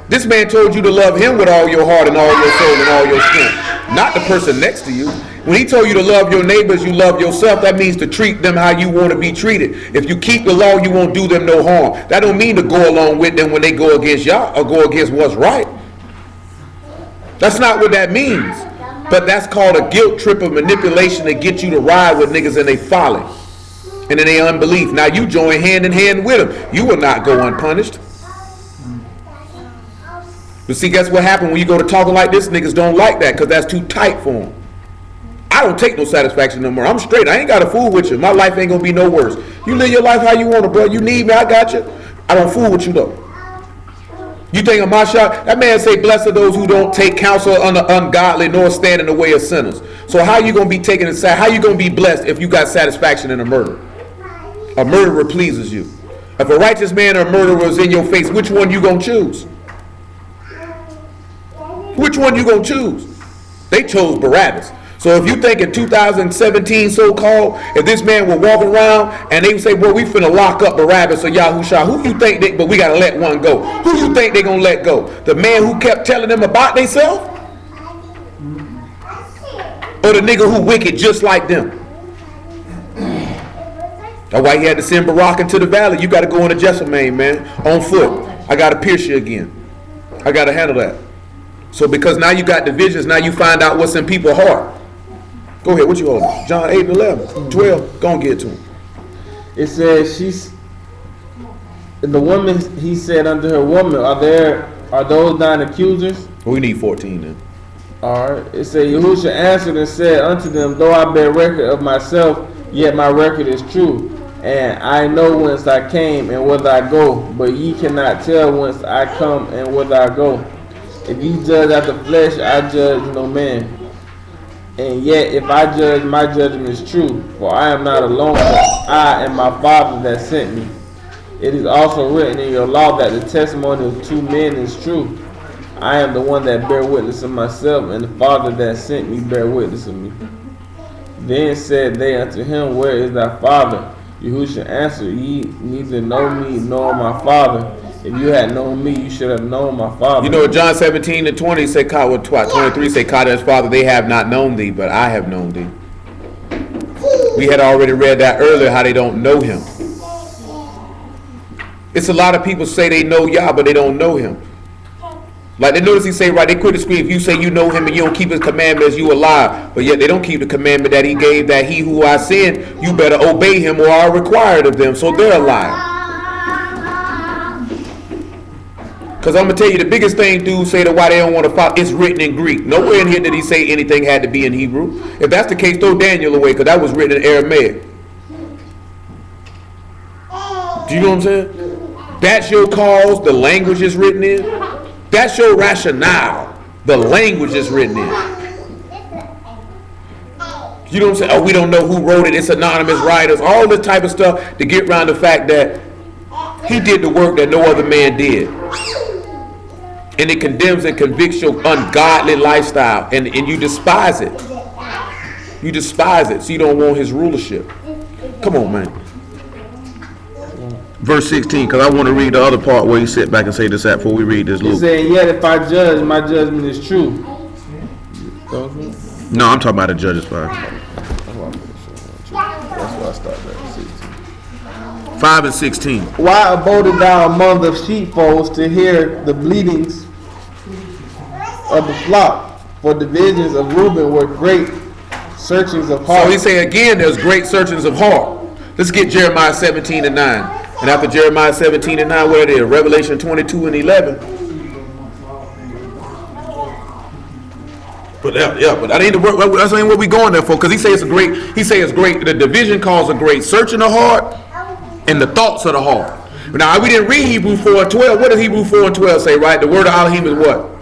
This man told you to love him with all your heart and all your soul and all your strength, not the person next to you. When he told you to love your neighbors, you love yourself. That means to treat them how you want to be treated. If you keep the law, you won't do them no harm. That don't mean to go along with them when they go against y'all or go against what's right. That's not what that means. But that's called a guilt trip of manipulation to get you to ride with niggas in their folly and in their unbelief. Now you join hand in hand with them. You will not go unpunished. But see, guess what happened when you go to talking like this? Niggas don't like that because that's too tight for them. I don't take no satisfaction no more. I'm straight. I ain't got to fool with you. My life ain't going to be no worse. You live your life how you want to, bro. You need me, I got you. I don't fool with you, though. You think of my shot? That man say, blessed are those who don't take counsel under ungodly nor stand in the way of sinners. So how you going to be taken aside? How you going to be blessed if you got satisfaction in a murder? A murderer pleases you. If a righteous man or a murderer is in your face, which one you going to choose? Which one you going to choose? They chose Barabbas. So if you think in 2017 so-called, if this man will walk around and they say, well, we finna lock up Barabbas or Yahusha, who you think they, but we gotta let one go. Who you think they gonna let go? The man who kept telling them about themselves? or the nigga who wicked just like them? That's why he had to send Barak into the valley. You got to go into Jessamine, man, on foot. I got to pierce you again. I got to handle that. So because now you got divisions, now you find out what's in people's heart. Go ahead, what you holding? John 8 and 11, 12. Go and get to him. It says the woman, he said unto her, woman, are those thine accusers? We need 14 then. Alright. It said, Yahushua answered and said unto them, though I bear record of myself, yet my record is true. And I know whence I came and whither I go, but ye cannot tell whence I come and whither I go. If ye judge after flesh, I judge no man. And yet if I judge, my judgment is true. For I am not alone, but I and my Father that sent me. It is also written in your law that the testimony of two men is true. I am the one that bear witness of myself, and the Father that sent me bear witness of me. Then said they unto him, where is thy Father? Yahushua answered, ye neither know me nor my Father. If you had known me, you should have known my Father. You know, John 17 and 20 say, 23 say, God and his Father, they have not known thee, but I have known thee. We had already read that earlier, how they don't know him. It's a lot of people say they know Yah, but they don't know him. Like they notice he say, right, they quit the screen. If you say you know him and you don't keep his commandments, you a lie. But yet they don't keep the commandment that he gave, that he who I send, you better obey him or are required of them. So they're a liar. Because I'm going to tell you, the biggest thing dudes say to why they don't want to follow, it's written in Greek. Nowhere in here did he say anything had to be in Hebrew. If that's the case, throw Daniel away, because that was written in Aramaic. Do you know what I'm saying? That's your cause, the language is written in. That's your rationale. The language is written in. You know what I'm saying? Oh, we don't know who wrote it. It's anonymous writers. All this type of stuff to get around the fact that he did the work that no other man did. And it condemns and convicts your ungodly lifestyle. And you despise it. You despise it. So you don't want his rulership. Come on, man. Verse 16, because I want to read the other part where you sit back and say this at before we read this. He said, yet if I judge, my judgment is true. No, I'm talking about the Judges 5. That's why I started at 16. 5 and 16. Why abodest thou among the sheepfolds to hear the bleatings of the flock? For divisions of Reuben were great searchings of heart. So he say again, there's great searchings of heart. Let's get Jeremiah 17 and 9. And after Jeremiah 17 and 9, what it is? Revelation 22 and 11. But that ain't the word. That's ain't what we going there for. Because he say it's a great. He say it's great. The division calls a great searching the heart and the thoughts of the heart. Now we didn't read Hebrew 4 and 12. What does Hebrew 4 and 12 say? Right. The word of Elohim is what?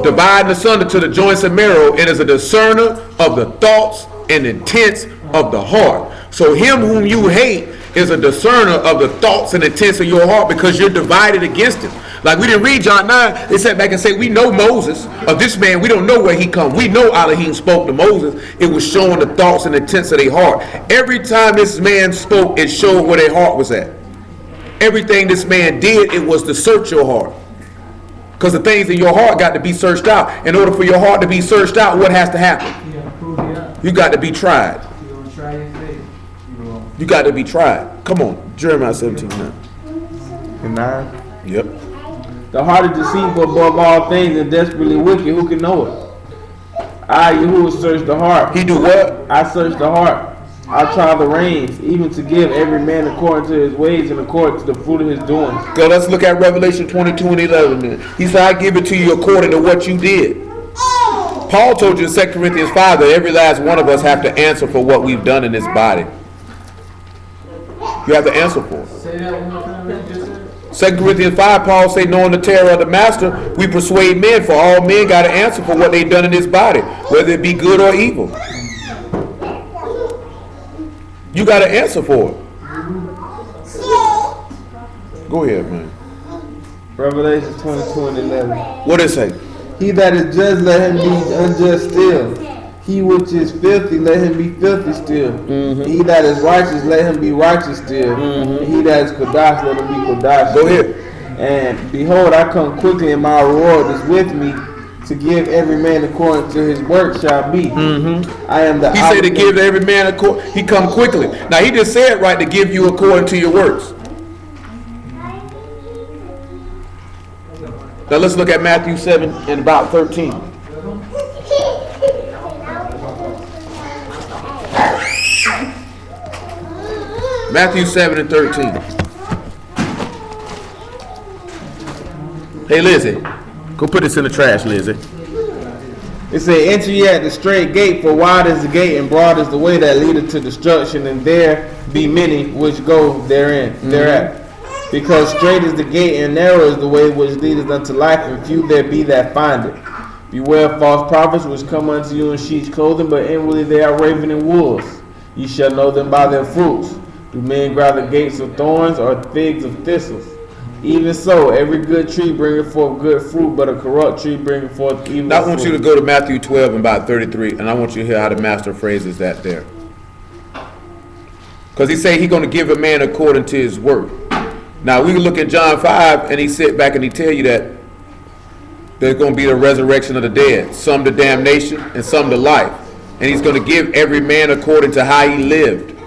Dividing asunder to the joints and marrow, and is a discerner of the thoughts and intents of the heart. So him whom you hate is a discerner of the thoughts and intents of your heart, because you're divided against him. Like we didn't read John 9, they sat back and said, we know Moses. Of this man, we don't know where he come. We know Elohim spoke to Moses. It was showing the thoughts and intents of their heart. Every time this man spoke, it showed where their heart was at. Everything this man did, it was to search your heart. Because the things in your heart got to be searched out. In order for your heart to be searched out, what has to happen? You got to be tried. You got to be tried. Come on, Jeremiah 17 9. And 9? Yep. The heart is deceitful above all things and desperately wicked. Who can know it? I, Yahuwah, search the heart. He do what? I search the heart. I try the reins, even to give every man according to his ways and according to the fruit of his doings. Go, let's look at Revelation 22 and 11 then. He said, I give it to you according to what you did. Paul told you in 2 Corinthians 5 that every last one of us have to answer for what we've done in this body. You have to answer for it. Say that one more time. 2 Corinthians 5, Paul say, knowing the terror of the master, we persuade men, for all men got to answer for what they've done in this body, whether it be good or evil. You got to answer for it. Go ahead, man. Revelation 22 and 11. What it say? He that is just, let him be unjust still. He which is filthy, let him be filthy still. Mm-hmm. He that is righteous, let him be righteous still. Mm-hmm. He that is kodash, let him be kodash. Go ahead. And behold, I come quickly, and my reward is with me, to give every man according to his work shall be. I am the He said to give every man according. He come quickly. Now he just said right to give you according to your works. Now let's look at Matthew 7 and about 13. Matthew 7 and 13. Hey Lizzie, go put this in the trash, Lizzie. It say, enter ye at the straight gate, for wide is the gate and broad is the way that leadeth to destruction, and there be many which go thereat. Because straight is the gate and narrow is the way which leadeth unto life, and few there be that find it. Beware of false prophets which come unto you in sheep's clothing, but inwardly they are ravening wolves. Ye shall know them by their fruits. Do men gather gates of thorns or figs of thistles? Even so, every good tree bringeth forth good fruit, but a corrupt tree bringeth forth evil Now I want fruit. you to go to Matthew 12 and about 33, and I want you to hear how the master phrases that there. Because he say he's going to give a man according to his work. Now we can look at John 5, and he sit back and he tell you that there's going to be the resurrection of the dead, some to damnation and some to life. And he's going to give every man according to how he lived.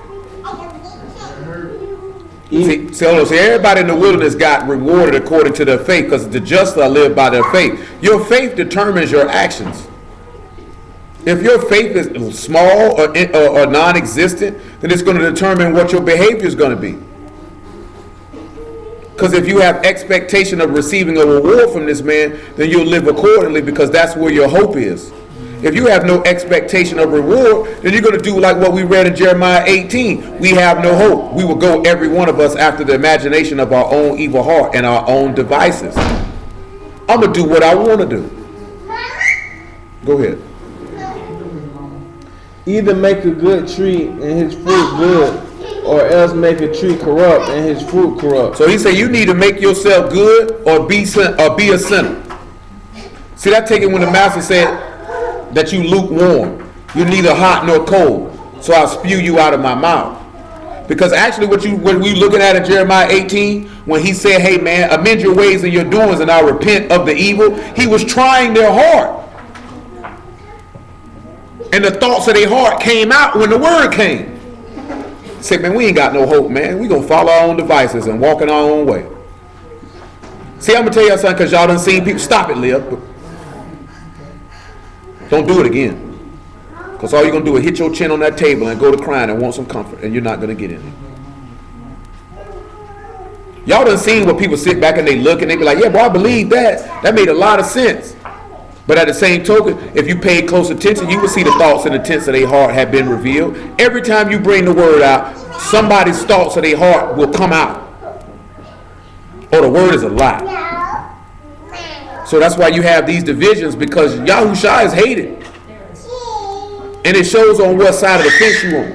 See, everybody in the wilderness got rewarded according to their faith, because the just are lived by their faith. Your faith determines your actions. If your faith is small or non-existent, then it's going to determine what your behavior is going to be. Because if you have expectation of receiving a reward from this man, then you'll live accordingly, because that's where your hope is. If you have no expectation of reward, then you're going to do like what we read in Jeremiah 18. We have no hope. We will go, every one of us, after the imagination of our own evil heart and our own devices. I'm going to do what I want to do. Go ahead. Either make a good tree and his fruit good, or else make a tree corrupt and his fruit corrupt. So he said you need to make yourself good or be a sinner. See, that take it when the master said that you lukewarm. You're neither hot nor cold. So I'll spew you out of my mouth. Because actually what we looking at in Jeremiah 18, when he said, hey man, amend your ways and your doings and I'll repent of the evil, he was trying their heart. And the thoughts of their heart came out when the word came. He said, man, we ain't got no hope, man. We gonna follow our own devices and walk in our own way. See, I'm gonna tell y'all something, because y'all done seen people. Stop it, Leah. Don't do it again. Because all you're going to do is hit your chin on that table and go to crying and want some comfort, and you're not going to get any. Y'all done seen where people sit back and they look and they be like, yeah, boy, I believe that. That made a lot of sense. But at the same token, if you paid close attention, you would see the thoughts and intents of their heart have been revealed. Every time you bring the word out, somebody's thoughts of their heart will come out. Or the word is a lie. So that's why you have these divisions, because Yahushua is hated. And it shows on what side of the fence you're on.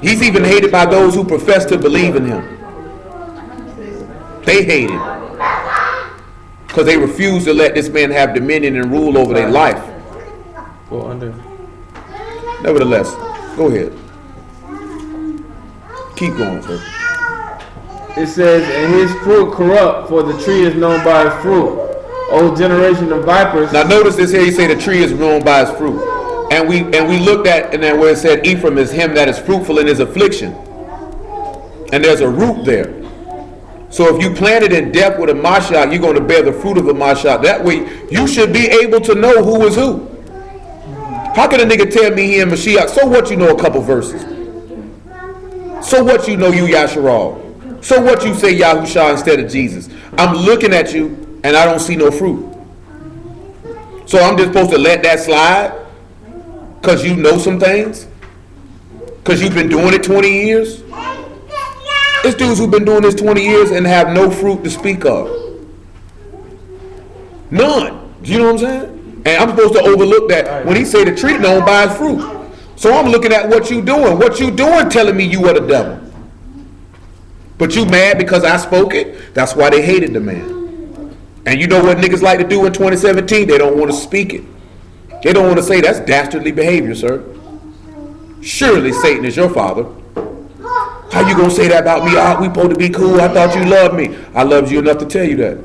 He's even hated by those who profess to believe in him. They hate him. Because they refuse to let this man have dominion and rule over their life. Go under. Nevertheless, go ahead. Keep going, sir. It says, and his fruit corrupt, for the tree is known by its fruit. O generation of vipers. Now notice this here, he say the tree is known by its fruit. And we looked at, and then where it said Ephraim is him that is fruitful in his affliction. And there's a root there. So if you planted in depth with a Mashiach, you're going to bear the fruit of a Mashiach. That way you should be able to know who is who. How can a nigga tell me he in Mashiach? So what, you know a couple verses? So what, you know you Yasharal? So what, you say Yahushua instead of Jesus? I'm looking at you and I don't see no fruit. So I'm just supposed to let that slide because you know some things? Because you've been doing it 20 years? There's dudes who've been doing this 20 years and have no fruit to speak of. None. Do you know what I'm saying? And I'm supposed to overlook that when he say the tree known by its fruit. So I'm looking at what you doing. What you doing telling me you are the devil. But you mad because I spoke it? That's why they hated the man. And you know what niggas like to do in 2017? They don't want to speak it. They don't want to say that's dastardly behavior, sir. Surely Satan is your father. How you gonna say that about me? We supposed to be cool. I thought you loved me. I loved you enough to tell you that.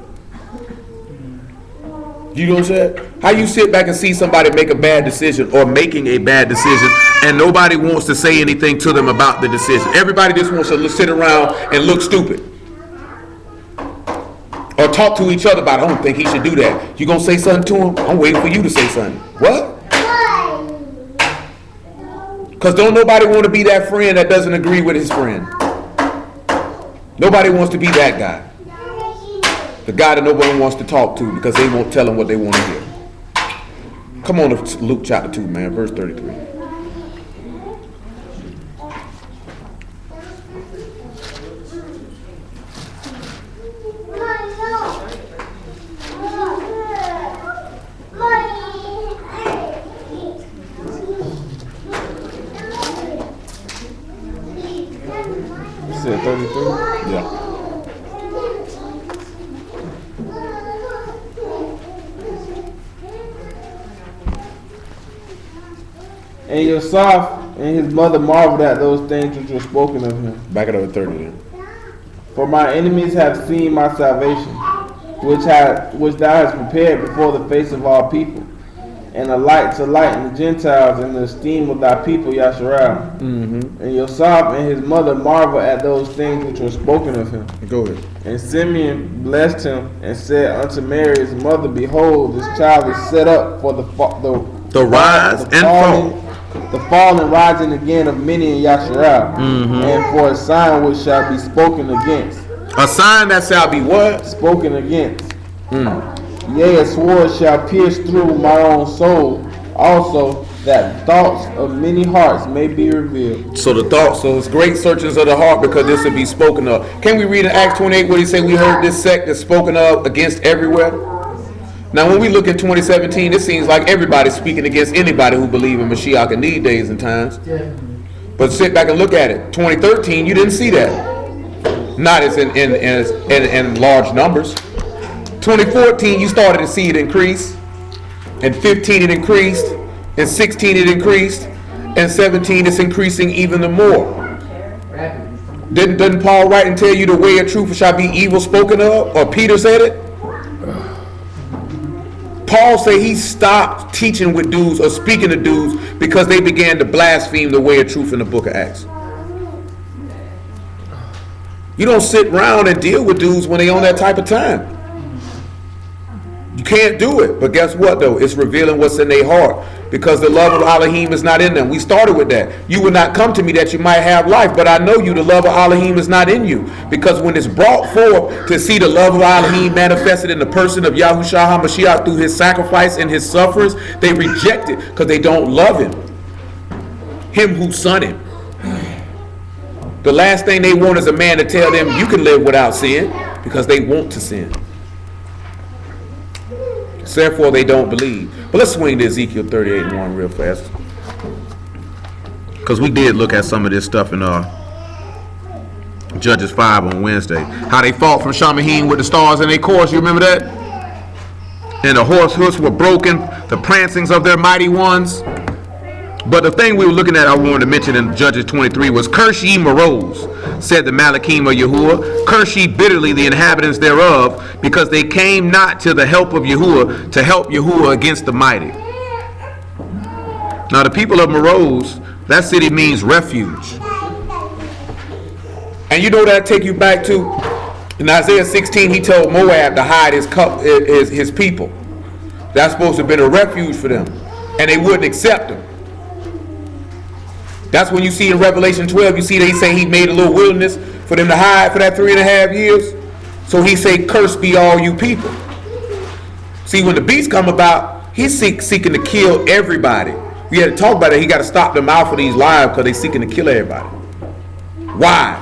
You know what I'm saying? How you sit back and see somebody make a bad decision or making a bad decision and nobody wants to say anything to them about the decision? Everybody just wants to sit around and look stupid. Or talk to each other about, I don't think he should do that. You gonna say something to him? I'm waiting for you to say something. What? Because don't nobody want to be that friend that doesn't agree with his friend. Nobody wants to be that guy. The guy that nobody wants to talk to because they won't tell him what they want to hear. Come on to Luke chapter 2, man, verse 33. You said 33? Yeah. And Yosef and his mother marveled at those things which were spoken of him. Back it up to 30 then. For my enemies have seen my salvation, which thou hast prepared before the face of all people, and a light to lighten the Gentiles and the esteem of thy people Yasharal. Mm-hmm. And Yosef and his mother marveled at those things which were spoken of him. Go ahead. And Simeon blessed him and said unto Mary his mother, Behold, this child is set up for the rise and fall. The fall and rising again of many in Yasharal, and for a sign which shall be spoken against. A sign that shall be what? Spoken against. Yea, a sword shall pierce through my own soul, also that thoughts of many hearts may be revealed. So it's great searchings of the heart because this will be spoken of. Can we read in Acts 28 where he say we heard this sect is spoken of against everywhere? Now, when we look at 2017, it seems like everybody's speaking against anybody who believe in Mashiach in these days and times. But sit back and look at it. 2013, you didn't see that. Not as in large numbers. 2014, you started to see it increase. In 15, it increased. In 16, it increased. In 17, it's increasing even the more. Doesn't Paul write and tell you the way of truth shall be evil spoken of? Or Peter said it? Paul say he stopped teaching with dudes or speaking to dudes because they began to blaspheme the way of truth in the book of Acts. You don't sit around and deal with dudes when they on that type of time. You can't do it. But guess what though? It's revealing what's in their heart. Because the love of Elohim is not in them. We started with that. You would not come to me that you might have life, but I know you, the love of Elohim is not in you. Because when it's brought forth to see the love of Elohim manifested in the person of Yahushua HaMashiach through his sacrifice and his sufferings, they reject it because they don't love him. Him who son him. The last thing they want is a man to tell them you can live without sin because they want to sin. Therefore, they don't believe. But let's swing to Ezekiel 38:1 real fast. Because we did look at some of this stuff in Judges 5 on Wednesday. How they fought from Shamahim with the stars in their course. You remember that? And the horse hoofs were broken. The prancings of their mighty ones. But the thing we were looking at, I wanted to mention in Judges 23 was, Curse ye Meroz, said the Malachim of Yahuwah. Curse ye bitterly the inhabitants thereof, because they came not to the help of Yahuwah, to help Yahuwah against the mighty. Now the people of Meroz, that city means refuge. And you know that take you back to, in Isaiah 16, he told Moab to hide his people. That's supposed to have been a refuge for them. And they wouldn't accept him. That's when you see in Revelation 12, you see they say he made a little wilderness for them to hide for that 3.5 years. So he say, curse be all you people. See, when the beast come about, he's seeking to kill everybody. We had to talk about it. He got to stop them out for these lives because they seeking to kill everybody. Why?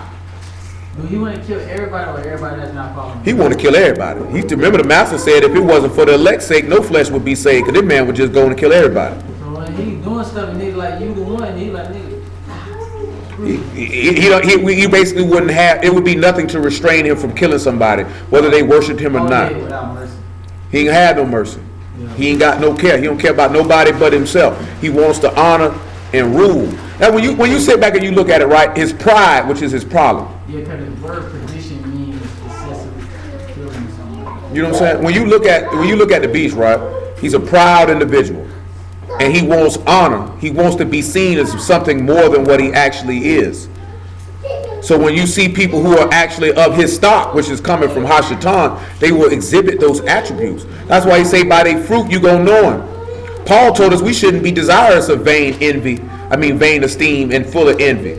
Do he want to kill everybody or everybody that's not following him? He want to kill everybody. Remember the master said if it wasn't for the elect's sake, no flesh would be saved, because this man would just go and kill everybody. So when he's doing stuff and he's like, you the one, he's like, nigga. He basically wouldn't have, it would be nothing to restrain him from killing somebody, whether they worshiped him or not. He ain't had no mercy. Yeah. He ain't got no care. He don't care about nobody but himself. He wants to honor and rule. Now when you sit back and you look at it, right, his pride, which is his problem. Yeah, because the word position means excessive killing someone. You know what I'm saying? When you look at the beast, right? He's a proud individual, and he wants honor. He wants to be seen as something more than what he actually is. So when you see people who are actually of his stock, which is coming from Hashatan, they will exhibit those attributes. That's why he say, by their fruit you gonna know him. Paul told us we shouldn't be desirous of vain esteem and full of envy.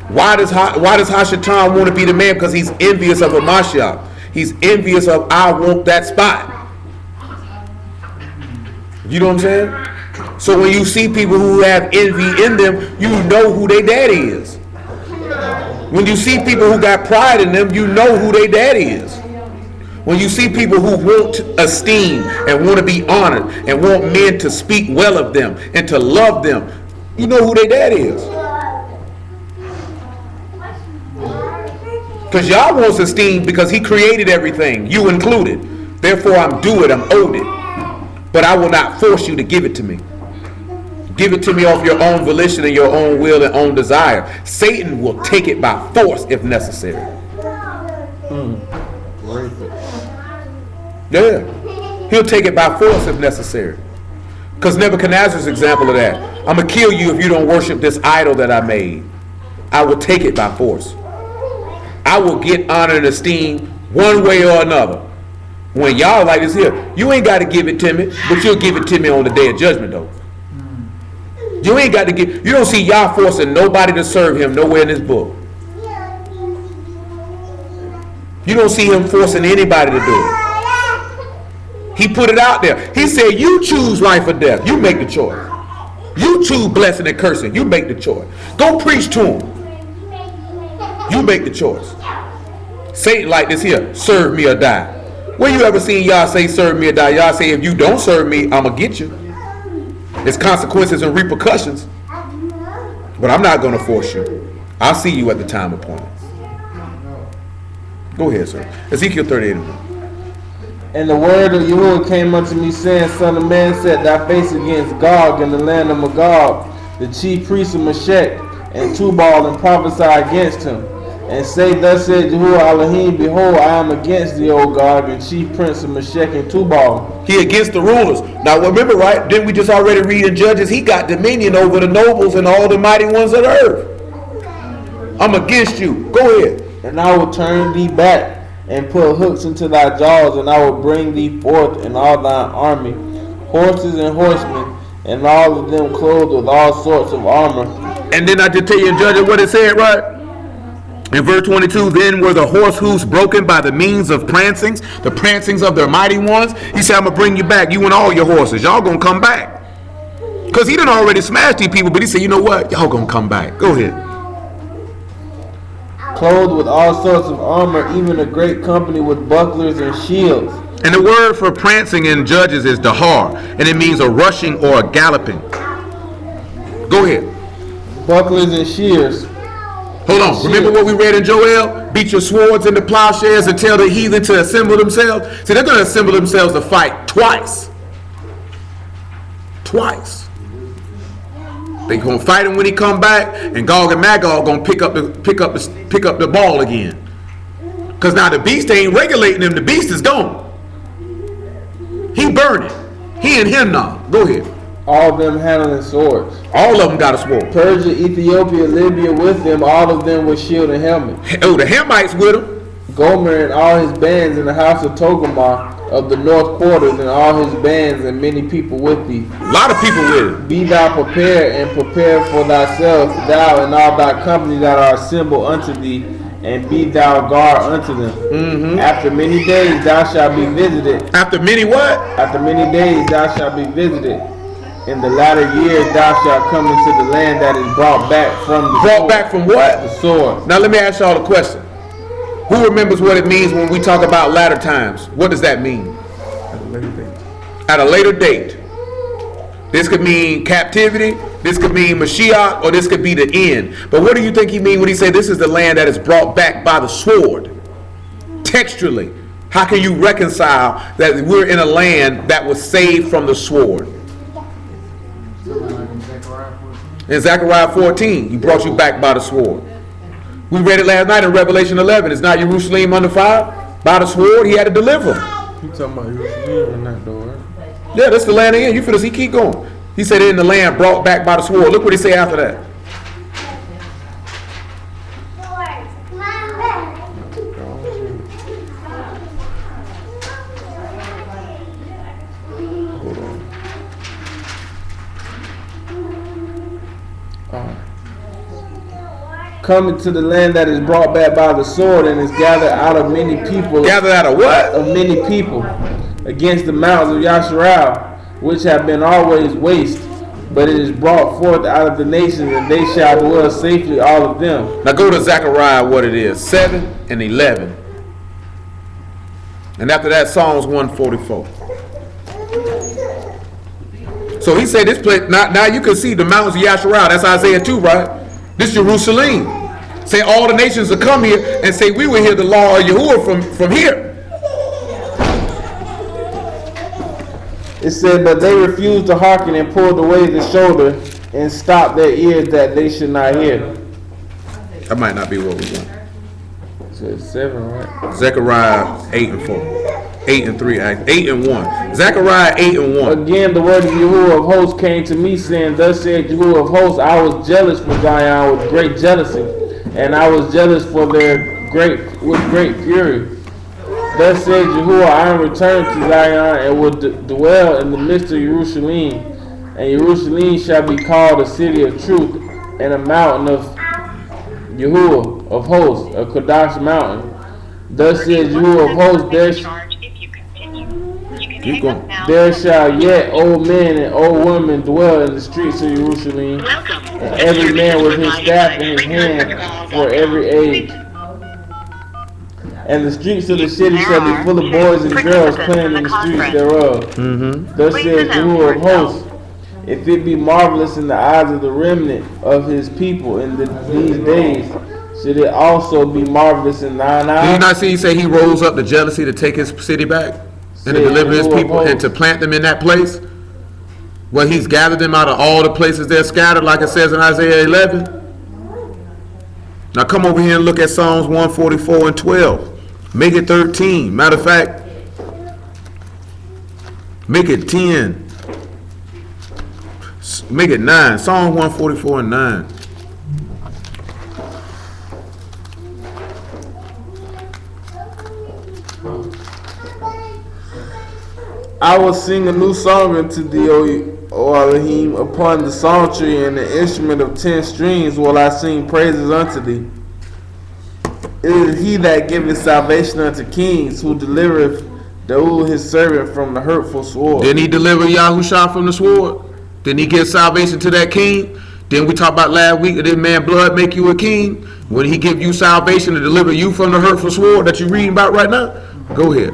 Why does Hashatan want to be the man? Because he's envious of a Mashiach. He's envious of, I want that spot. You know what I'm saying? So when you see people who have envy in them, you know who their daddy is. When you see people who got pride in them, you know who their daddy is. When you see people who want esteem and want to be honored and want men to speak well of them and to love them, you know who their daddy is. Because y'all wants esteem because he created everything, you included. Therefore, I'm due it, I'm owed it. But I will not force you to give it to me. Give it to me off your own volition and your own will and own desire. Satan will take it by force if necessary. Yeah. He'll take it by force if necessary. Because Nebuchadnezzar's example of that. I'm going to kill you if you don't worship this idol that I made. I will take it by force. I will get honor and esteem one way or another. When y'all like this here, you ain't got to give it to me, but you'll give it to me on the day of judgment though. You ain't got to give. You don't see Yah forcing nobody to serve him nowhere in this book. You don't see him forcing anybody to do it. He put it out there. He said, you choose life or death. You make the choice. You choose blessing and cursing. You make the choice. Go preach to him. You make the choice. Satan like this here, serve me or die. Where you ever seen Yah say serve me or die? Yah say if you don't serve me, I'm going to get you. There's consequences and repercussions. But I'm not going to force you. I'll see you at the time appointed. Go ahead, sir. Ezekiel 38. And the word of Yahuwah came unto me, saying, Son of man, set thy face against Gog in the land of Magog, the chief priest of Meshech, and Tubal, and prophesy against him. And say, thus said Yahuwah Elohim, behold, I am against thee, O Gog, and chief prince of Meshech and Tubal. He against the rulers. Now remember, right? Didn't we just already read in Judges? He got dominion over the nobles and all the mighty ones of the earth. I'm against you. Go ahead. And I will turn thee back, and put hooks into thy jaws, and I will bring thee forth in all thine army, horses and horsemen, and all of them clothed with all sorts of armor. And then I just tell you in Judges what it said, right? In verse 22, then were the horse hoofs broken by the means of prancings, the prancings of their mighty ones. He said, I'm going to bring you back, you and all your horses. Y'all going to come back. Because he done already smashed these people, but he said, you know what? Y'all going to come back. Go ahead. Clothed with all sorts of armor, even a great company with bucklers and shields. And the word for prancing in Judges is dahar, and it means a rushing or a galloping. Go ahead. Bucklers and shears. Hold on. Remember what we read in Joel? Beat your swords into plowshares and tell the heathen to assemble themselves. See, they're going to assemble themselves to fight twice. Twice. They're going to fight him when he come back, and Gog and Magog going to pick up the ball again. Because now the beast ain't regulating him. The beast is gone. He burning. He and him now. Go ahead. All of them handling swords. All of them got a sword. Persia, Ethiopia, Libya with them, all of them with shield and helmet. Oh, the Hamites with them. Gomer and all his bands in the house of Togarmah of the north quarters, and all his bands, and many people with thee. A lot of people with him. Be thou prepared, and prepare for thyself, thou and all thy company that are assembled unto thee, and be thou guard unto them. Mm-hmm. After many days thou shalt be visited. After many what? After many days thou shalt be visited. In the latter years thou shalt come into the land that is brought back from the Brought sword. back from what? The sword. Now let me ask y'all a question. Who remembers what it means when we talk about latter times? What does that mean? At a later date. At a later date. This could mean captivity, this could mean Mashiach, or this could be the end. But what do you think he mean when he say this is the land that is brought back by the sword? Textually, how can you reconcile that we're in a land that was saved from the sword? In Zechariah 14, he brought you back by the sword. We read it last night in Revelation 11. It's not Jerusalem under fire. by the sword. He had to deliver them. You talking about Jerusalem, not though, right? Yeah, that's the land they in. You finna see, keep going. He said in the land brought back by the sword. Look what he say after that. Coming to the land that is brought back by the sword and is gathered out of many people. Gathered out of what? Of many people against the mountains of Yasharal, which have been always waste. But it is brought forth out of the nations, and they shall dwell safely, all of them. Now go to Zechariah, what it is, 7 and 11. And after that, Psalms 144. So he said this place, now you can see the mountains of Yasharal. That's Isaiah 2, right? This Jerusalem. Say all the nations will come here and say we will hear the law of Yahuwah from here. It said, but they refused to hearken and pulled away the shoulder and stopped their ears that they should not hear. That might not be what we want. So it's 7, right? Zechariah 8 and 4. 8 and 3, 8 and 1. Zechariah 8 and 1. Again, the word of Yahuwah of hosts came to me, saying, thus said Yahuwah of hosts, I was jealous for Zion with great jealousy, and I was jealous for their with great fury. Thus said Yahuwah, I am returned to Zion and will dwell in the midst of Jerusalem, and Jerusalem shall be called a city of truth and a mountain of Yahuwah of hosts, a Kodash mountain. Thus said Yahuwah of hosts, there shall yet old men and old women dwell in the streets of Jerusalem, and every man with his staff in his hand for every age. And the streets of the city shall be full of boys and girls playing in the streets thereof. Thus says Yahuwah of hosts, if it be marvelous in the eyes of the remnant of his people in these days, should it also be marvelous in thine eyes? Did you not see he say he rose up to jealousy to take his city back? And to deliver his people and to plant them in that place? Well, he's gathered them out of all the places they're scattered, like it says in Isaiah 11. Now come over here and look at Psalms 144 and 12. Make it 13. Matter of fact, make it 10. Make it 9. Psalm 144 and 9. I will sing a new song unto thee, O Elohim, upon the psaltery and the instrument of 10 strings will I sing praises unto thee. It is he that giveth salvation unto kings, who delivereth Daud his servant from the hurtful sword. Didn't he deliver Yahushua from the sword? Didn't he give salvation to that king? Didn't we talk about last week that this man blood make you a king? When he give you salvation to deliver you from the hurtful sword that you're reading about right now? Go ahead.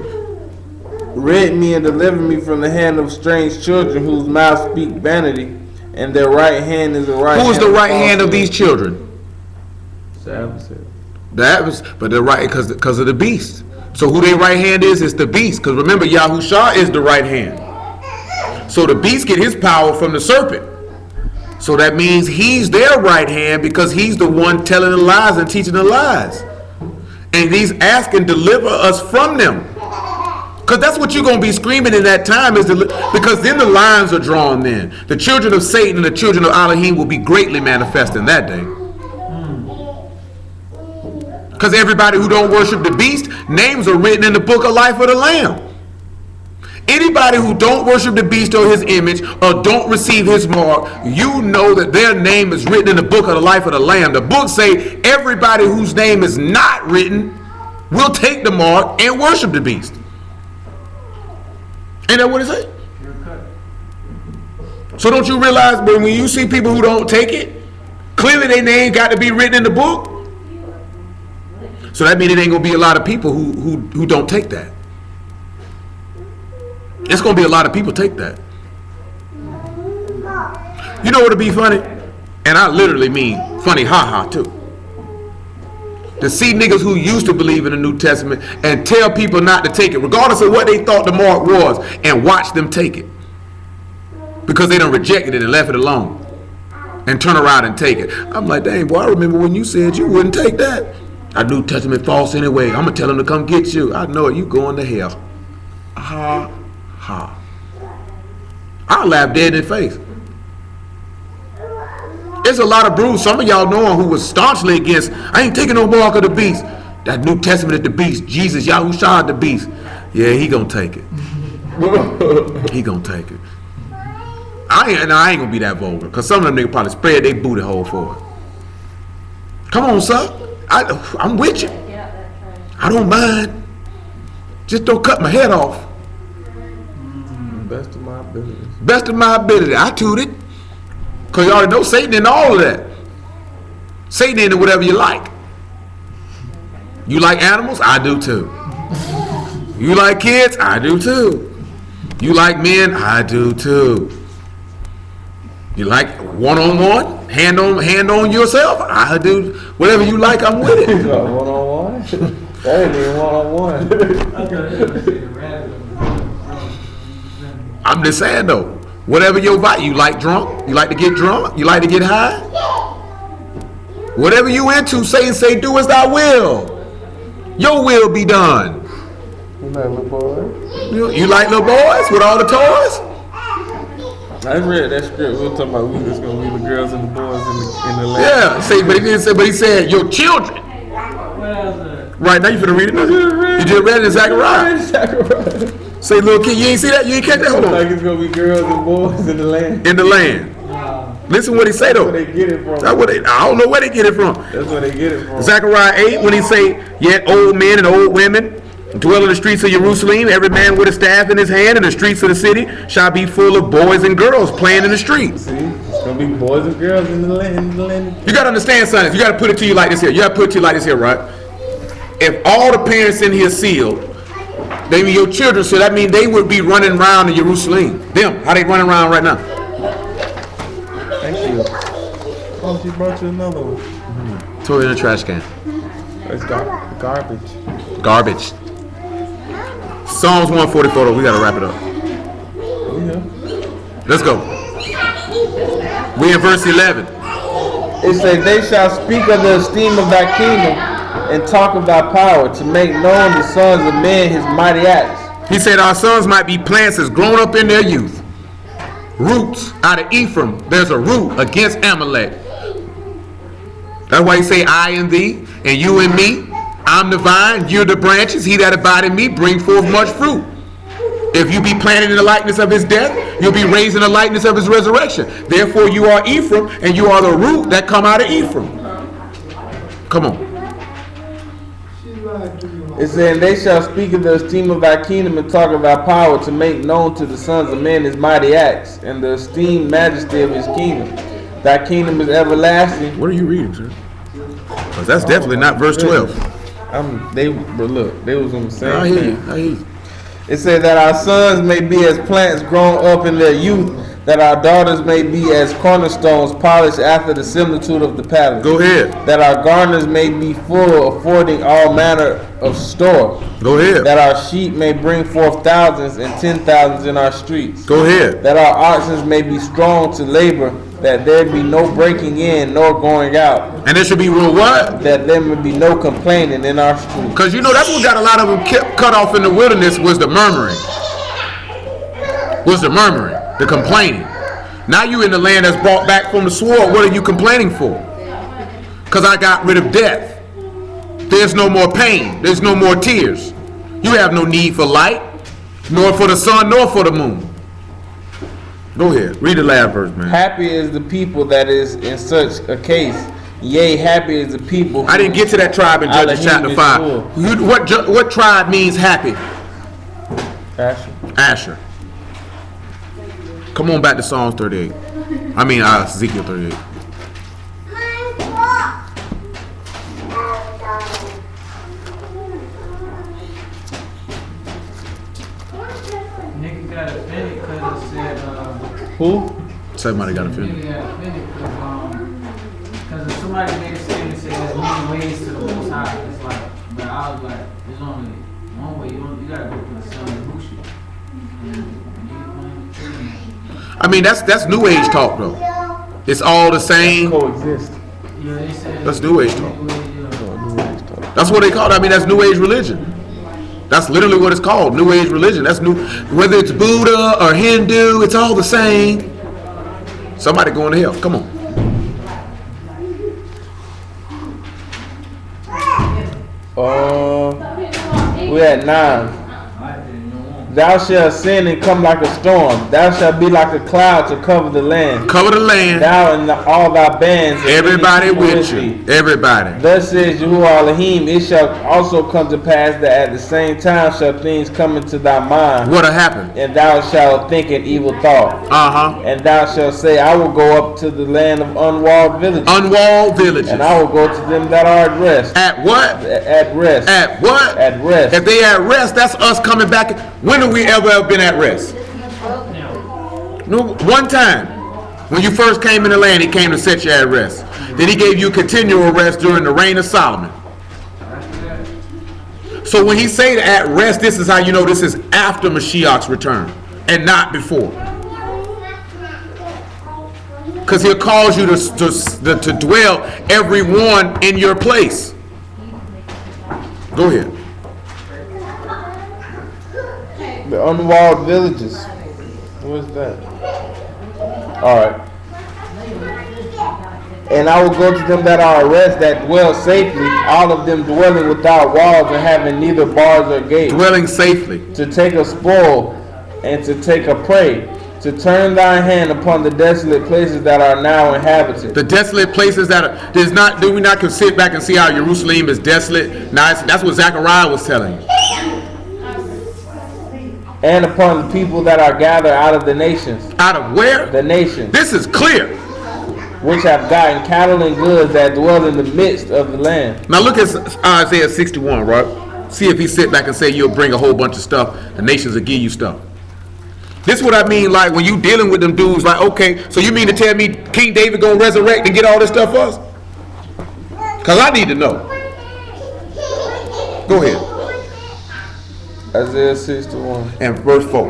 Rid me and deliver me from the hand of strange children whose mouths speak vanity, and their right hand is the right hand. Who is the right hand of these children? The adversary. But they're right because of the beast. So who their right hand is the beast. Because remember, Yahushua is the right hand. So the beast get his power from the serpent. So that means he's their right hand because he's the one telling the lies and teaching the lies. And he's asking, deliver us from them. Because that's what you're going to be screaming in that time, because then the lines are drawn then. The children of Satan and the children of Elohim will be greatly manifest in that day. Because everybody who don't worship the beast, names are written in the book of life of the Lamb. Anybody who don't worship the beast or his image or don't receive his mark, you know that their name is written in the book of the life of the Lamb. The book say everybody whose name is not written will take the mark and worship the beast. Ain't that what it say? So don't you realize when you see people who don't take it, clearly their name got to be written in the book? So that means it ain't going to be a lot of people who don't take that. It's going to be a lot of people take that. You know what would be funny? And I literally mean funny ha-ha too. To see niggas who used to believe in the New Testament and tell people not to take it, regardless of what they thought the mark was, and watch them take it. Because they done rejected it and left it alone. And turn around and take it. I'm like, dang, boy, I remember when you said you wouldn't take that. That New Testament false anyway. I'm gonna tell him to come get you. I know it. You going to hell. Ha ha. I laugh dead in the face. There's a lot of brews. Some of y'all know him who was staunchly against. I ain't taking no mark of the beast. That New Testament is the beast. Jesus, Yahushua the beast. Yeah, he gonna take it. He gonna take it. I ain't gonna be that vulgar, because some of them niggas probably spread their booty hole for it. Come on, son. I'm with you. I don't mind. Just don't cut my head off. Best of my ability. Best of my ability. I toot it. Because you already know Satan into all of that. Satan into whatever you like. You like animals? I do too. You like kids? I do too. You like men? I do too. You like one-on-one? Hand on yourself? I do. Whatever you like, I'm with it. One-on-one? That ain't even one-on-one. I'm just saying though, whatever your vibe, you like drunk? You like to get drunk? You like to get high? Whatever you into, say, do as thy will. Your will be done. You like little boys? You like little boys with all the toys? I read that script. We were talking about we just gonna leave the girls and the boys in the land. Yeah, see, but he didn't say. But he said your children. Right now, you finna read it. You just read it in Zechariah. Say, little kid, you ain't see that? You ain't catch that? Hold on. Like it's gonna be girls and boys in the land. In the land. Listen what he say though. That's where they get it from. I don't know where they get it from. That's where they get it from. Zechariah 8, when he say, yet old men and old women dwell in the streets of Jerusalem, every man with a staff in his hand, and the streets of the city shall be full of boys and girls playing in the streets. See, it's gonna be boys and girls in the land. You gotta understand something. You gotta put it to you like this here. You gotta put it to you like this here, right? If all the parents in here sealed, they mean your children, so that means they would be running around in Jerusalem. Them, how they running around right now? Thank you. Oh, she brought you another one. Throw it in the trash can. It's garbage. Garbage. Psalms 144, though, we gotta wrap it up. Yeah. Let's go. We in verse 11. It says, they shall speak of the esteem of thy kingdom and talk of thy power to make known the sons of men his mighty acts. He said our sons might be plants that's grown up in their youth. Roots out of Ephraim. There's a root against Amalek. That's why he say I and thee and you and me. I'm the vine, you're the branches. He that abide in me bring forth much fruit. If you be planted in the likeness of his death, you'll be raised in the likeness of his resurrection. Therefore you are Ephraim, and you are the root that come out of Ephraim. Come on. It said, they shall speak of the esteem of thy kingdom and talk of thy power to make known to the sons of men his mighty acts and the esteemed majesty of his kingdom. Thy kingdom is everlasting. What are you reading, sir? Because that's definitely not verse 12. They was on the same I hear thing. you. I hear you. It said that our sons may be as plants grown up in their youth, that our daughters may be as cornerstones polished after the similitude of the palace. Go ahead. That our garners may be full, affording all manner of store. Go ahead. That our sheep may bring forth thousands and 10,000s in our streets. Go ahead. That our oxen may be strong to labor, that there be no breaking in nor going out. And there should be real what? That there may be no complaining in our streets. Because you know that's what got a lot of them kept cut off in the wilderness was the murmuring. The complaining. Now you in the land that's brought back from the sword. What are you complaining for? Because I got rid of death. There's no more pain. There's no more tears. You have no need for light, nor for the sun, nor for the moon. Go ahead. Read the last verse, man. Happy is the people that is in such a case. Yea, happy is the people. I didn't get to that tribe in Judges chapter 5. What tribe means happy? Asher. Come on back to Psalms 38. I mean, Ezekiel 38. Nigga got offended because it said, Who? Somebody got nigga offended. got offended because if somebody made a statement and said there's many ways to the Most High, it's like, but I was like, there's only one way. You gotta go through the Son of Bushi. I mean, that's New Age talk, though. It's all the same. Coexist. Yeah, they said That's New Age talk. New Age talk. That's what they call it. I mean, that's New Age religion. That's literally what it's called, New Age religion. That's new. Whether it's Buddha or Hindu, it's all the same. Somebody going to hell. Come on. We at 9. Thou shalt sin and come like a storm. Thou shalt be like a cloud to cover the land. Cover the land. Thou and all thy bands. And Everybody many people with you. thee. Everybody. Thus says Yahuwah Elohim, it shall also come to pass that at the same time shall things come into thy mind, What'll happen? and thou shalt think an evil thought. And thou shalt say, I will go up to the land of unwalled villages, Unwalled villages. and I will go to them that are at rest. At what? At rest. At what? At rest. If they at rest, that's us coming back. When have we ever been at rest? No, one time. When you first came in the land, he came to set you at rest. Then he gave you continual rest during the reign of Solomon. So when he say at rest, this is how you know this is after Mashiach's return and not before. Because he'll cause you to dwell everyone in your place. Go ahead. The unwalled villages. What's that? Alright. And I will go to them that are at rest, that dwell safely, all of them dwelling without walls and having neither bars or gates. Dwelling safely. To take a spoil and to take a prey. To turn thy hand upon the desolate places that are now inhabited. The desolate places that are, there's not, do we not can sit back and see how Jerusalem is desolate? Nice. That's what Zechariah was telling you. And upon the people that are gathered out of the nations. Out of where? The nations. This is clear. Which have gotten cattle and goods that dwell in the midst of the land. Now look at Isaiah 61, right? See if he sit back and say you'll bring a whole bunch of stuff. The nations will give you stuff. This is what I mean, like when you dealing with them dudes, like, okay, so you mean to tell me King David gonna resurrect and get all this stuff for us? Because I need to know. Go ahead. Isaiah 61. And verse 4.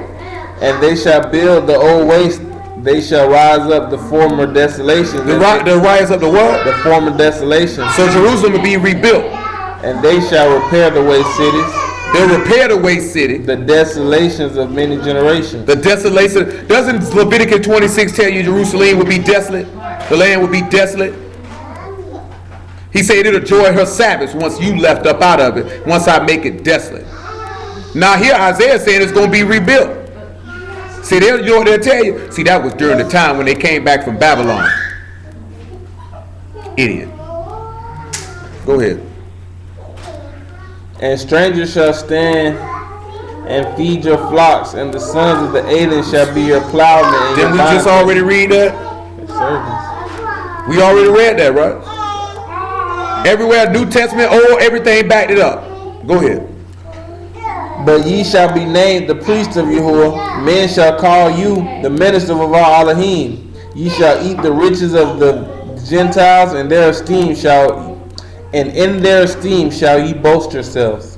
And they shall build the old waste, they shall rise up the former desolations. They'll rise up the what? The former desolations. So Jerusalem will be rebuilt. And they shall repair the waste cities. They'll repair the waste city. The desolations of many generations. The desolation. Doesn't Leviticus 26 tell you Jerusalem will be desolate? The land will be desolate. He said it'll enjoy her Sabbaths once you left up out of it. Once I make it desolate. Now here Isaiah saying it's going to be rebuilt. See, they'll tell you. See, that was during the time when they came back from Babylon. Idiot. Go ahead. And strangers shall stand and feed your flocks, and the sons of the alien shall be your plowmen. Didn't we just already read that? Servants. We already read that, right? Everywhere, New Testament, Old, everything backed it up. Go ahead. But ye shall be named the priests of Yahuwah. Men shall call you the minister of our Elohim. Ye shall eat the riches of the Gentiles, and in their esteem shall ye boast yourselves.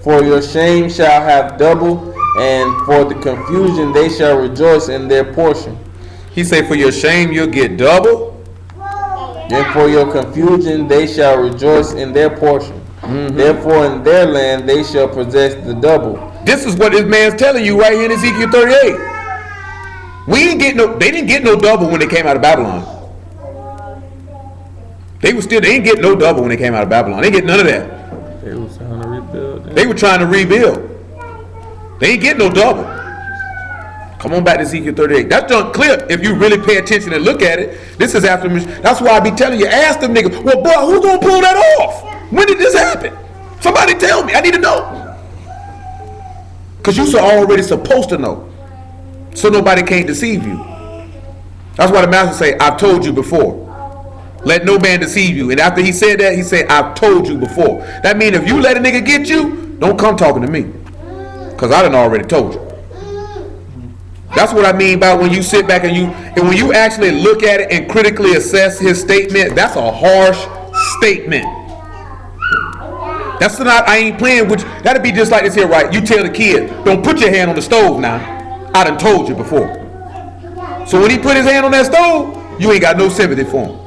For your shame shall have double, and for the confusion they shall rejoice in their portion. He say, for your shame you'll get double, and for your confusion they shall rejoice in their portion. Therefore in their land they shall possess the double. This is what this man's telling you right here in Ezekiel 38. They didn't get no double when they came out of Babylon. They didn't get no double when they came out of Babylon. They didn't get none of that. They were trying to rebuild. They were trying to rebuild. They ain't get no double. Come on back to Ezekiel 38. That's done clear if you really pay attention and look at it. This is after. That's why I be telling you, ask them niggas, well, bro, who's going to pull that off? When did this happen? Somebody tell me. I need to know. Because you're already supposed to know. So nobody can't deceive you. That's why the master say, I've told you before. Let no man deceive you. And after he said that, he said, I've told you before. That means if you let a nigga get you, don't come talking to me. Because I done already told you. That's what I mean by when you sit back and when you actually look at it and critically assess his statement, that's a harsh statement. That's not, I ain't playing with you. That'd be just like this here, right? You tell the kid, don't put your hand on the stove now. I done told you before. So when he put his hand on that stove, you ain't got no sympathy for him.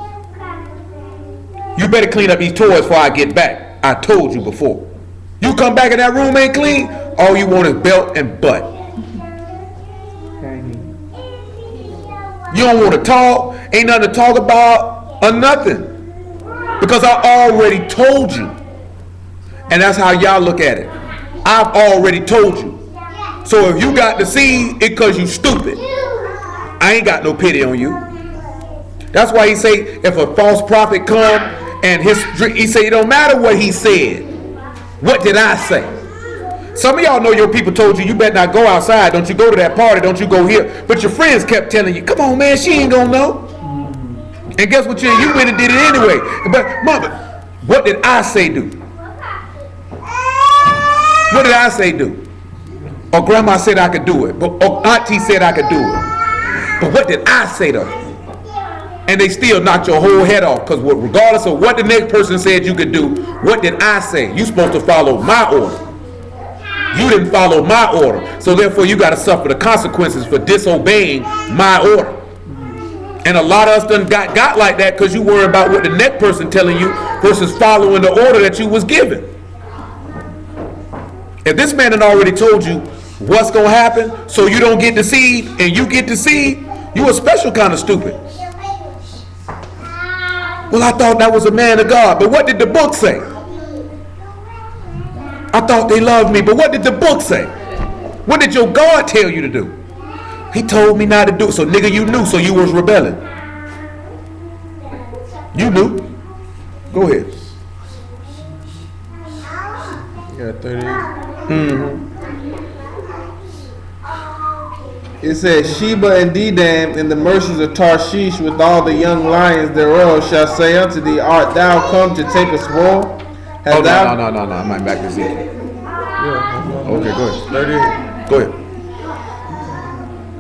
You better clean up these toys before I get back. I told you before. You come back in that room ain't clean, all you want is belt and butt. You don't want to talk, ain't nothing to talk about, or nothing. Because I already told you. And that's how y'all look at it. I've already told you. So if you got the seed, it cause you stupid. I ain't got no pity on you. That's why he say, if a false prophet come and he say, it don't matter what he said. What did I say? Some of y'all know your people told you, you better not go outside. Don't you go to that party. Don't you go here. But your friends kept telling you, come on, man, she ain't gonna know. And guess what? You went and did it anyway. But mama, what did I say do? What did I say do? Or grandma said I could do it. Or auntie said I could do it. But what did I say to her? And they still knocked your whole head off. Because regardless of what the next person said you could do, what did I say? You're supposed to follow my order. You didn't follow my order. So therefore you got to suffer the consequences for disobeying my order. And a lot of us done got like that because you worry about what the next person telling you versus following the order that you was given. If this man had already told you what's going to happen so you don't get the seed and you get the seed, you a special kind of stupid. Well, I thought that was a man of God, but what did the book say? I thought they loved me, but what did the book say? What did your God tell you to do? He told me not to do it. So nigga, you knew, so you was rebelling. You knew. Go ahead. Yeah, 38. It says, Sheba and Dedam and the merchants of Tarshish with all the young lions thereof shall say unto thee, art thou come to take a spoil? No. I might back to Ezekiel. Yeah. Okay, go ahead. 38. Go ahead.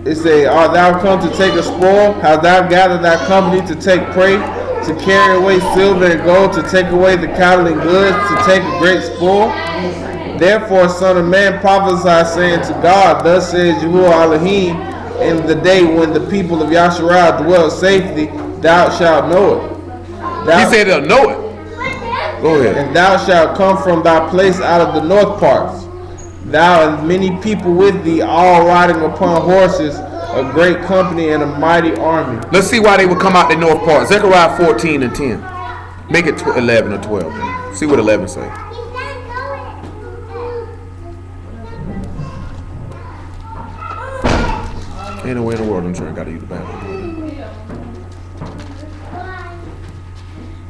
It say, art thou come to take a spoil? Hast thou gathered thy company to take prey, to carry away silver and gold, to take away the cattle and goods, to take a great spoil? Therefore, son of man, prophesy, saying to God, thus says Yahuwah Elohim, in the day when the people of Yasharah dwell safely, thou shalt know it. He said they'll know it. Go ahead. And thou shalt come from thy place out of the north parts, thou and many people with thee, all riding upon horses, a great company and a mighty army. Let's see why they would come out the north part. Zechariah 14 and 10. Make it 11 or 12. See what 11 say. Ain't no way in the world I'm trying to use the bathroom.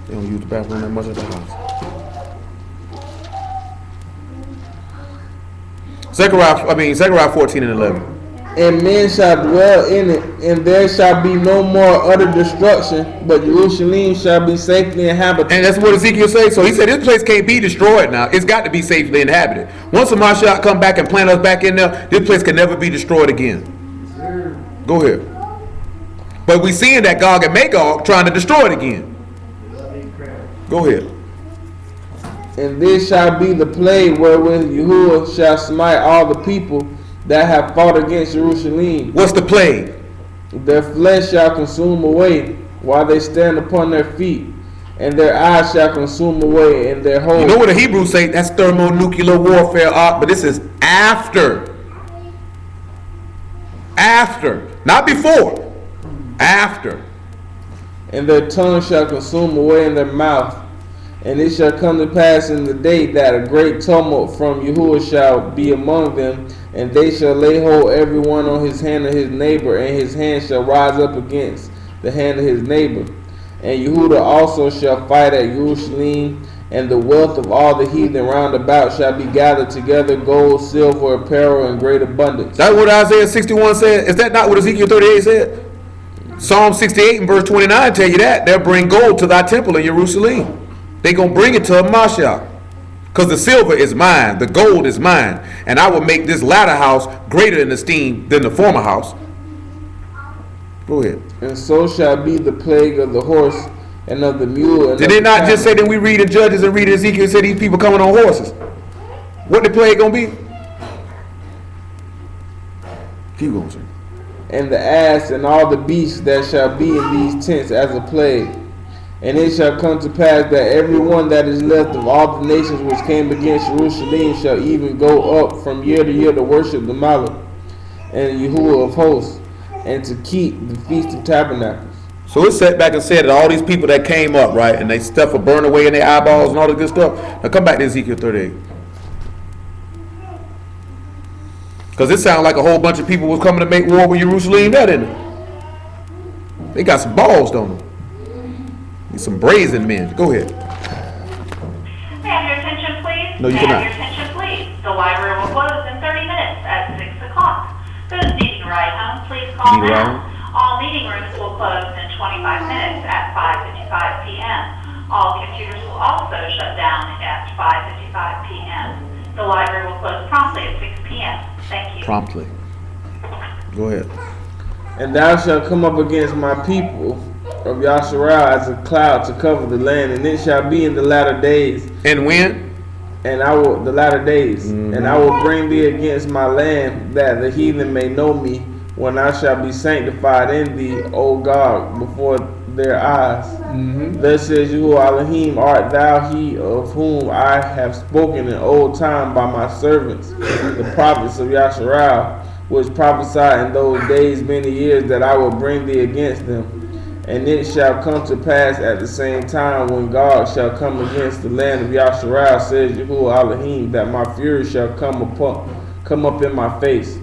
They don't use the bathroom that much at the house. Zechariah 14 and 11. And men shall dwell in it, and there shall be no more utter destruction, but Jerusalem shall be safely inhabited. And that's what Ezekiel says. So he said this place can't be destroyed now. It's got to be safely inhabited. Once the Mashiach come back and plant us back in there, this place can never be destroyed again. Go ahead. But we seeing that Gog and Magog trying to destroy it again. Go ahead. And this shall be the plague wherewith Yahuwah shall smite all the people that have fought against Jerusalem. What's the plague? Their flesh shall consume away while they stand upon their feet, and their eyes shall consume away in their whole. You know what the Hebrews say? That's thermonuclear warfare, but this is after. After. Not before. After. And their tongue shall consume away in their mouth. And it shall come to pass in the day that a great tumult from Yahuwah shall be among them, and they shall lay hold every one on his hand of his neighbor, and his hand shall rise up against the hand of his neighbor. And Yehudah also shall fight at Jerusalem, and the wealth of all the heathen round about shall be gathered together, gold, silver, apparel, in great abundance. That's what Isaiah 61 said. Is that not what Ezekiel 38 said? Psalm 68 and verse 29 tell you that. They'll bring gold to thy temple in Jerusalem. They gonna bring it to a Mashiach. Because the silver is mine, the gold is mine, and I will make this latter house greater in esteem than the former house. Go ahead. And so shall be the plague of the horse and of the mule. And did they not just say that we read in Judges and read in Ezekiel and say these people coming on horses? What the plague gonna be? Keep going, sir. And the ass and all the beasts that shall be in these tents as a plague. And it shall come to pass that every one that is left of all the nations which came against Jerusalem shall even go up from year to year to worship the Moloch and Yahuwah of hosts, and to keep the Feast of Tabernacles. So it sat back and said that all these people that came up, right, and they stuff will burn away in their eyeballs and all the good stuff. Now come back to Ezekiel 38. Because it sounded like a whole bunch of people was coming to make war with Jerusalem, that didn't it? They got some balls, don't they? Need some brazen men. Go ahead. May I have your attention, please? No, you May I cannot. have your attention, please? The library will close in 30 minutes at 6 o'clock. Those needing a ride home, please call Need a ride now. All meeting rooms will close in 25 minutes at 5:55 p.m. All computers will also shut down at 5:55 p.m. The library will close promptly at 6 p.m. Thank you. Promptly. Go ahead. And thou shalt come up against my people of Yasharah as a cloud to cover the land, and it shall be in the latter days. And when? And I will the latter days, and I will bring thee against my land, that the heathen may know me, when I shall be sanctified in thee, O God, before their eyes. Thus says Yahuwah Elohim, art thou he of whom I have spoken in old time by my servants, the prophets of Yasharah, which prophesied in those days many years that I will bring thee against them. And it shall come to pass at the same time when God shall come against the land of Yasharah, says Yahuwah Elohim, that my fury shall come up in my face.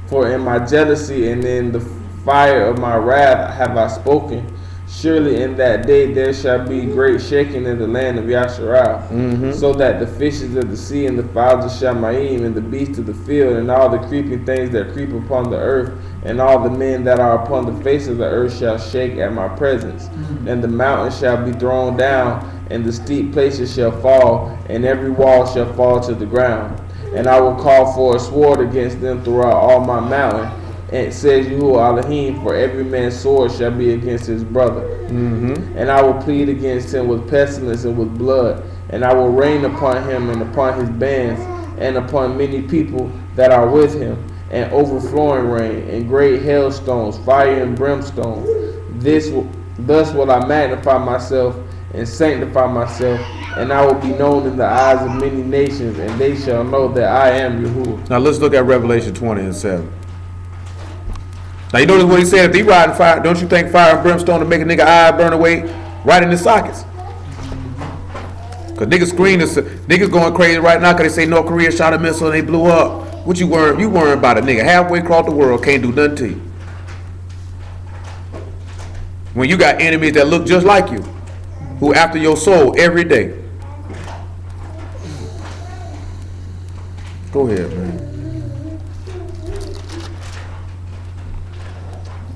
For in my jealousy and in the fire of my wrath have I spoken. Surely in that day there shall be great shaking in the land of Yasharah, so that the fishes of the sea and the fowls of Shamayim and the beasts of the field and all the creeping things that creep upon the earth and all the men that are upon the face of the earth shall shake at my presence. And the mountains shall be thrown down, and the steep places shall fall, and every wall shall fall to the ground. And I will call for a sword against them throughout all my mountain. And it says Yahuwah Elohim, for every man's sword shall be against his brother. And I will plead against him with pestilence and with blood. And I will rain upon him and upon his bands and upon many people that are with him, and overflowing rain, and great hailstones, fire and brimstone. Thus will I magnify myself and sanctify myself, and I will be known in the eyes of many nations, and they shall know that I am Yahuwah. Now let's look at Revelation 20:7. Now you notice what he said, if he riding fire, don't you think fire and brimstone to make a nigga eye burn away right in the sockets? Cause niggas going crazy right now cause they say North Korea shot a missile and they blew up. What you worrying? You worrying about a nigga halfway across the world can't do nothing to you. When you got enemies that look just like you, who after your soul every day. Go ahead, man.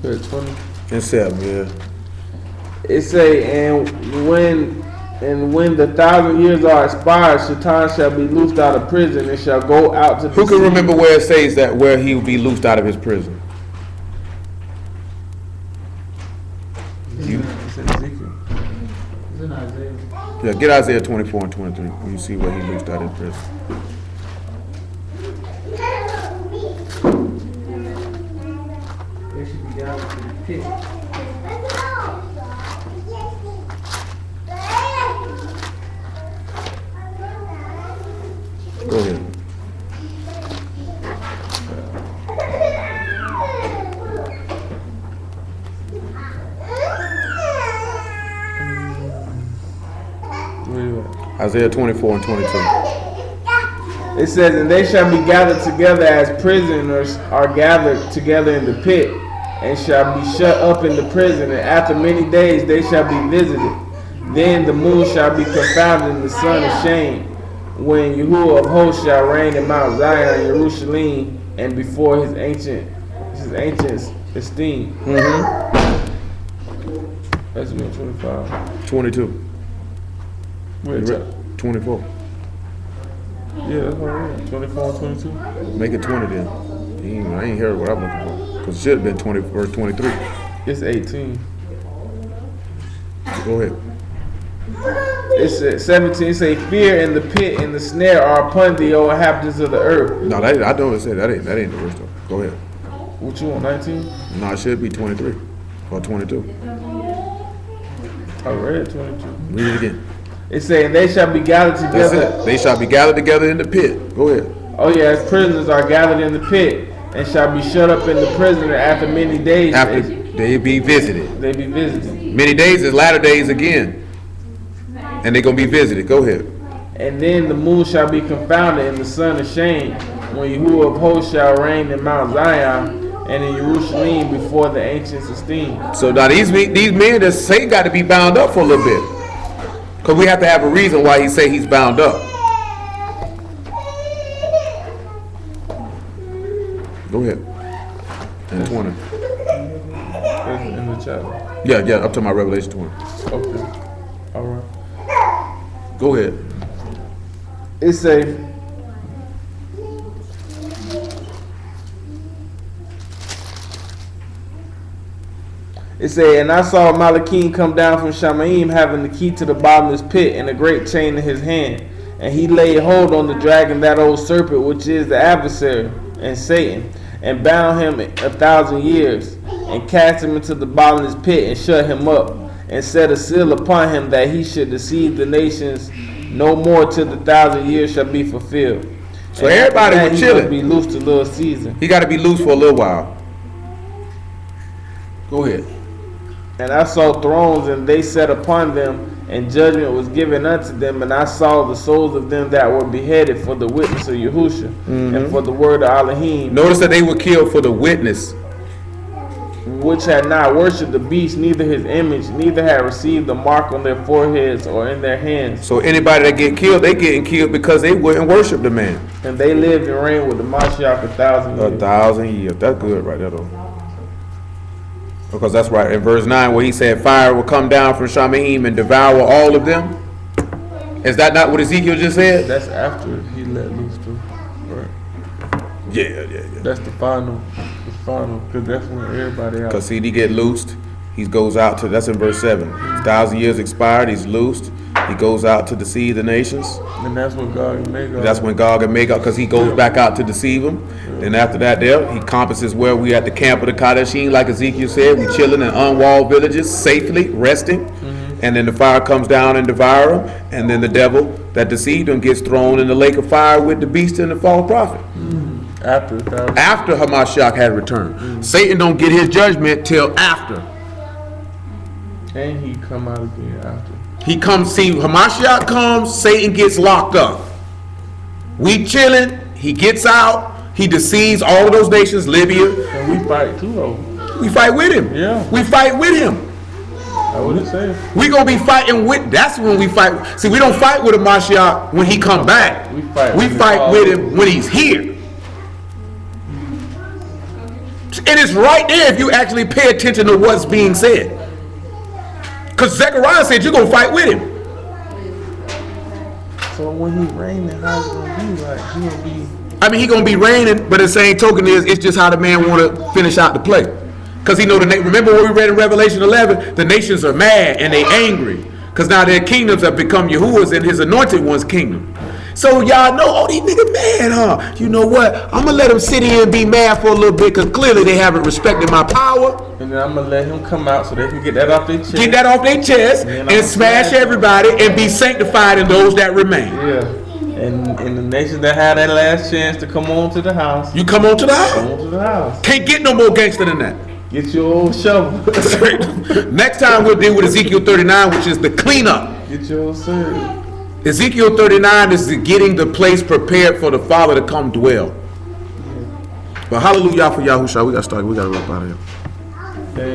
Verse 20. And 7, yeah. It say, and when the 1,000 years are expired, Shaitan shall be loosed out of prison and shall go out to the Who can sea. remember where it says that where he will be loosed out of his prison? You, It's in Ezekiel. It's in Isaiah. yeah, get Isaiah 24 and 23 when you see where he loosed out of his prison. They should be gathered to the pit. Go ahead. Where you at? Isaiah 24 and 22. It says, and they shall be gathered together as prisoners are gathered together in the pit, and shall be shut up in the prison, and after many days they shall be visited. Then the moon shall be confounded, and the sun ashamed, when Yahuwah of hosts shall reign in Mount Zion, Jerusalem, and before his ancients esteem. That's me 25. 22. Where it's at? 24. Yeah, that's what I read. 24 and 22. Make it 20 then. I ain't heard what I'm looking for. Because it should have been 20, verse 23. It's 18. Go ahead. It's 17. It say, fear and the pit and the snare are upon thee, O inhabitants of the earth. No, that, I don't say that ain't the verse though. Go ahead. What you want, 19? No, it should be 23 or 22. I read 22. Read it again. It's saying they shall be gathered That's together. it. They shall be gathered together in the pit. Go ahead. Oh yeah, as prisoners are gathered in the pit, and shall be shut up in the prison, and after many days After they be visited. they be visited. Many days is latter days again. And they're going to be visited. Go ahead. And then the moon shall be confounded, and the sun ashamed, when Yahuwah of hosts shall reign in Mount Zion, and in Jerusalem before the ancients esteemed. So now these men that say got to be bound up for a little bit. Because we have to have a reason why he say he's bound up. Go ahead. And 20. That's in the chapter. Yeah, up to my Revelation 20. Okay. All right. Go ahead. It say, and I saw Malachim come down from Shamaim, having the key to the bottomless pit and a great chain in his hand. And he laid hold on the dragon, that old serpent, which is the adversary, and Satan, and bound him 1,000 years, and cast him into the bottomless pit, and shut him up, and set a seal upon him, that he should deceive the nations no more till the 1,000 years shall be fulfilled. So And everybody after that, was he gonna chilling. be loosed a little season. He got to be loose for a little while. Go ahead. And I saw thrones, and they sat upon them, and judgment was given unto them. And I saw the souls of them that were beheaded for the witness of Yahusha, and for the word of Elohim, Notice that they were killed for the witness. which had not worshipped the beast, neither his image, neither had received the mark on their foreheads or in their hands. So anybody that get killed, they getting killed because they wouldn't worship the man. And they lived and reigned with the Mashiach 1,000 years. 1,000 years. That's good right there though. Because that's right in verse 9 where he said fire will come down from Shamaim and devour all of them. Is that not what Ezekiel just said? That's after he let loose too. Right. Yeah. That's the final, because that's when everybody out. Because see, he get loosed. He goes out to, that's in verse 7. 1,000 years expired, he's loosed. He goes out to deceive the nations. And that's when God can make up. That's when Gog and Magog, because he goes back out to deceive them. Then after that there, he compasses where we at the camp of the Kadeshim, like Ezekiel said. We chilling in unwalled villages, safely, resting. And then the fire comes down and devour them. And then the devil that deceived them gets thrown in the lake of fire with the beast and the false prophet. After Hamashiach had returned. Satan don't get his judgment till after. And he come out again after. He comes, see, Hamashiach comes, Satan gets locked up. We chilling, he gets out, he deceives all of those nations, Libya. And we fight too, though. We fight with him. Yeah. We fight with him. I wouldn't say. We gonna be fighting with, that's when we fight. See, we don't fight with Hamashiach when he come back. We fight with him when he's here. And it's right there if you actually pay attention to what's being said. Because Zechariah said you're going to fight with him. So when he reigning, how's it going to be like? He gonna be... I mean, he going to be reigning, but the same token is, it's just how the man want to finish out the play. Because he know remember what we read in Revelation 11? The nations are mad and they angry. Because now their kingdoms have become Yahuwah's and his anointed one's kingdom. So y'all know, oh, these niggas mad, huh? You know what? I'm going to let them sit here and be mad for a little bit because clearly they haven't respected my power. And then I'm going to let him come out so they can get that off their chest. Get that off their chest and smash everybody and be sanctified in those that remain. Yeah. And the nations that had that last chance to come on to the house. You come on to the house. Come on to the house. Can't get no more gangster than that. Get your old shovel. Next time we'll deal with Ezekiel 39, which is the cleanup. Get your old serve. Ezekiel 39 is getting the place prepared for the Father to come dwell. But hallelujah for Yahushua. We got to start. We got to wrap out of here.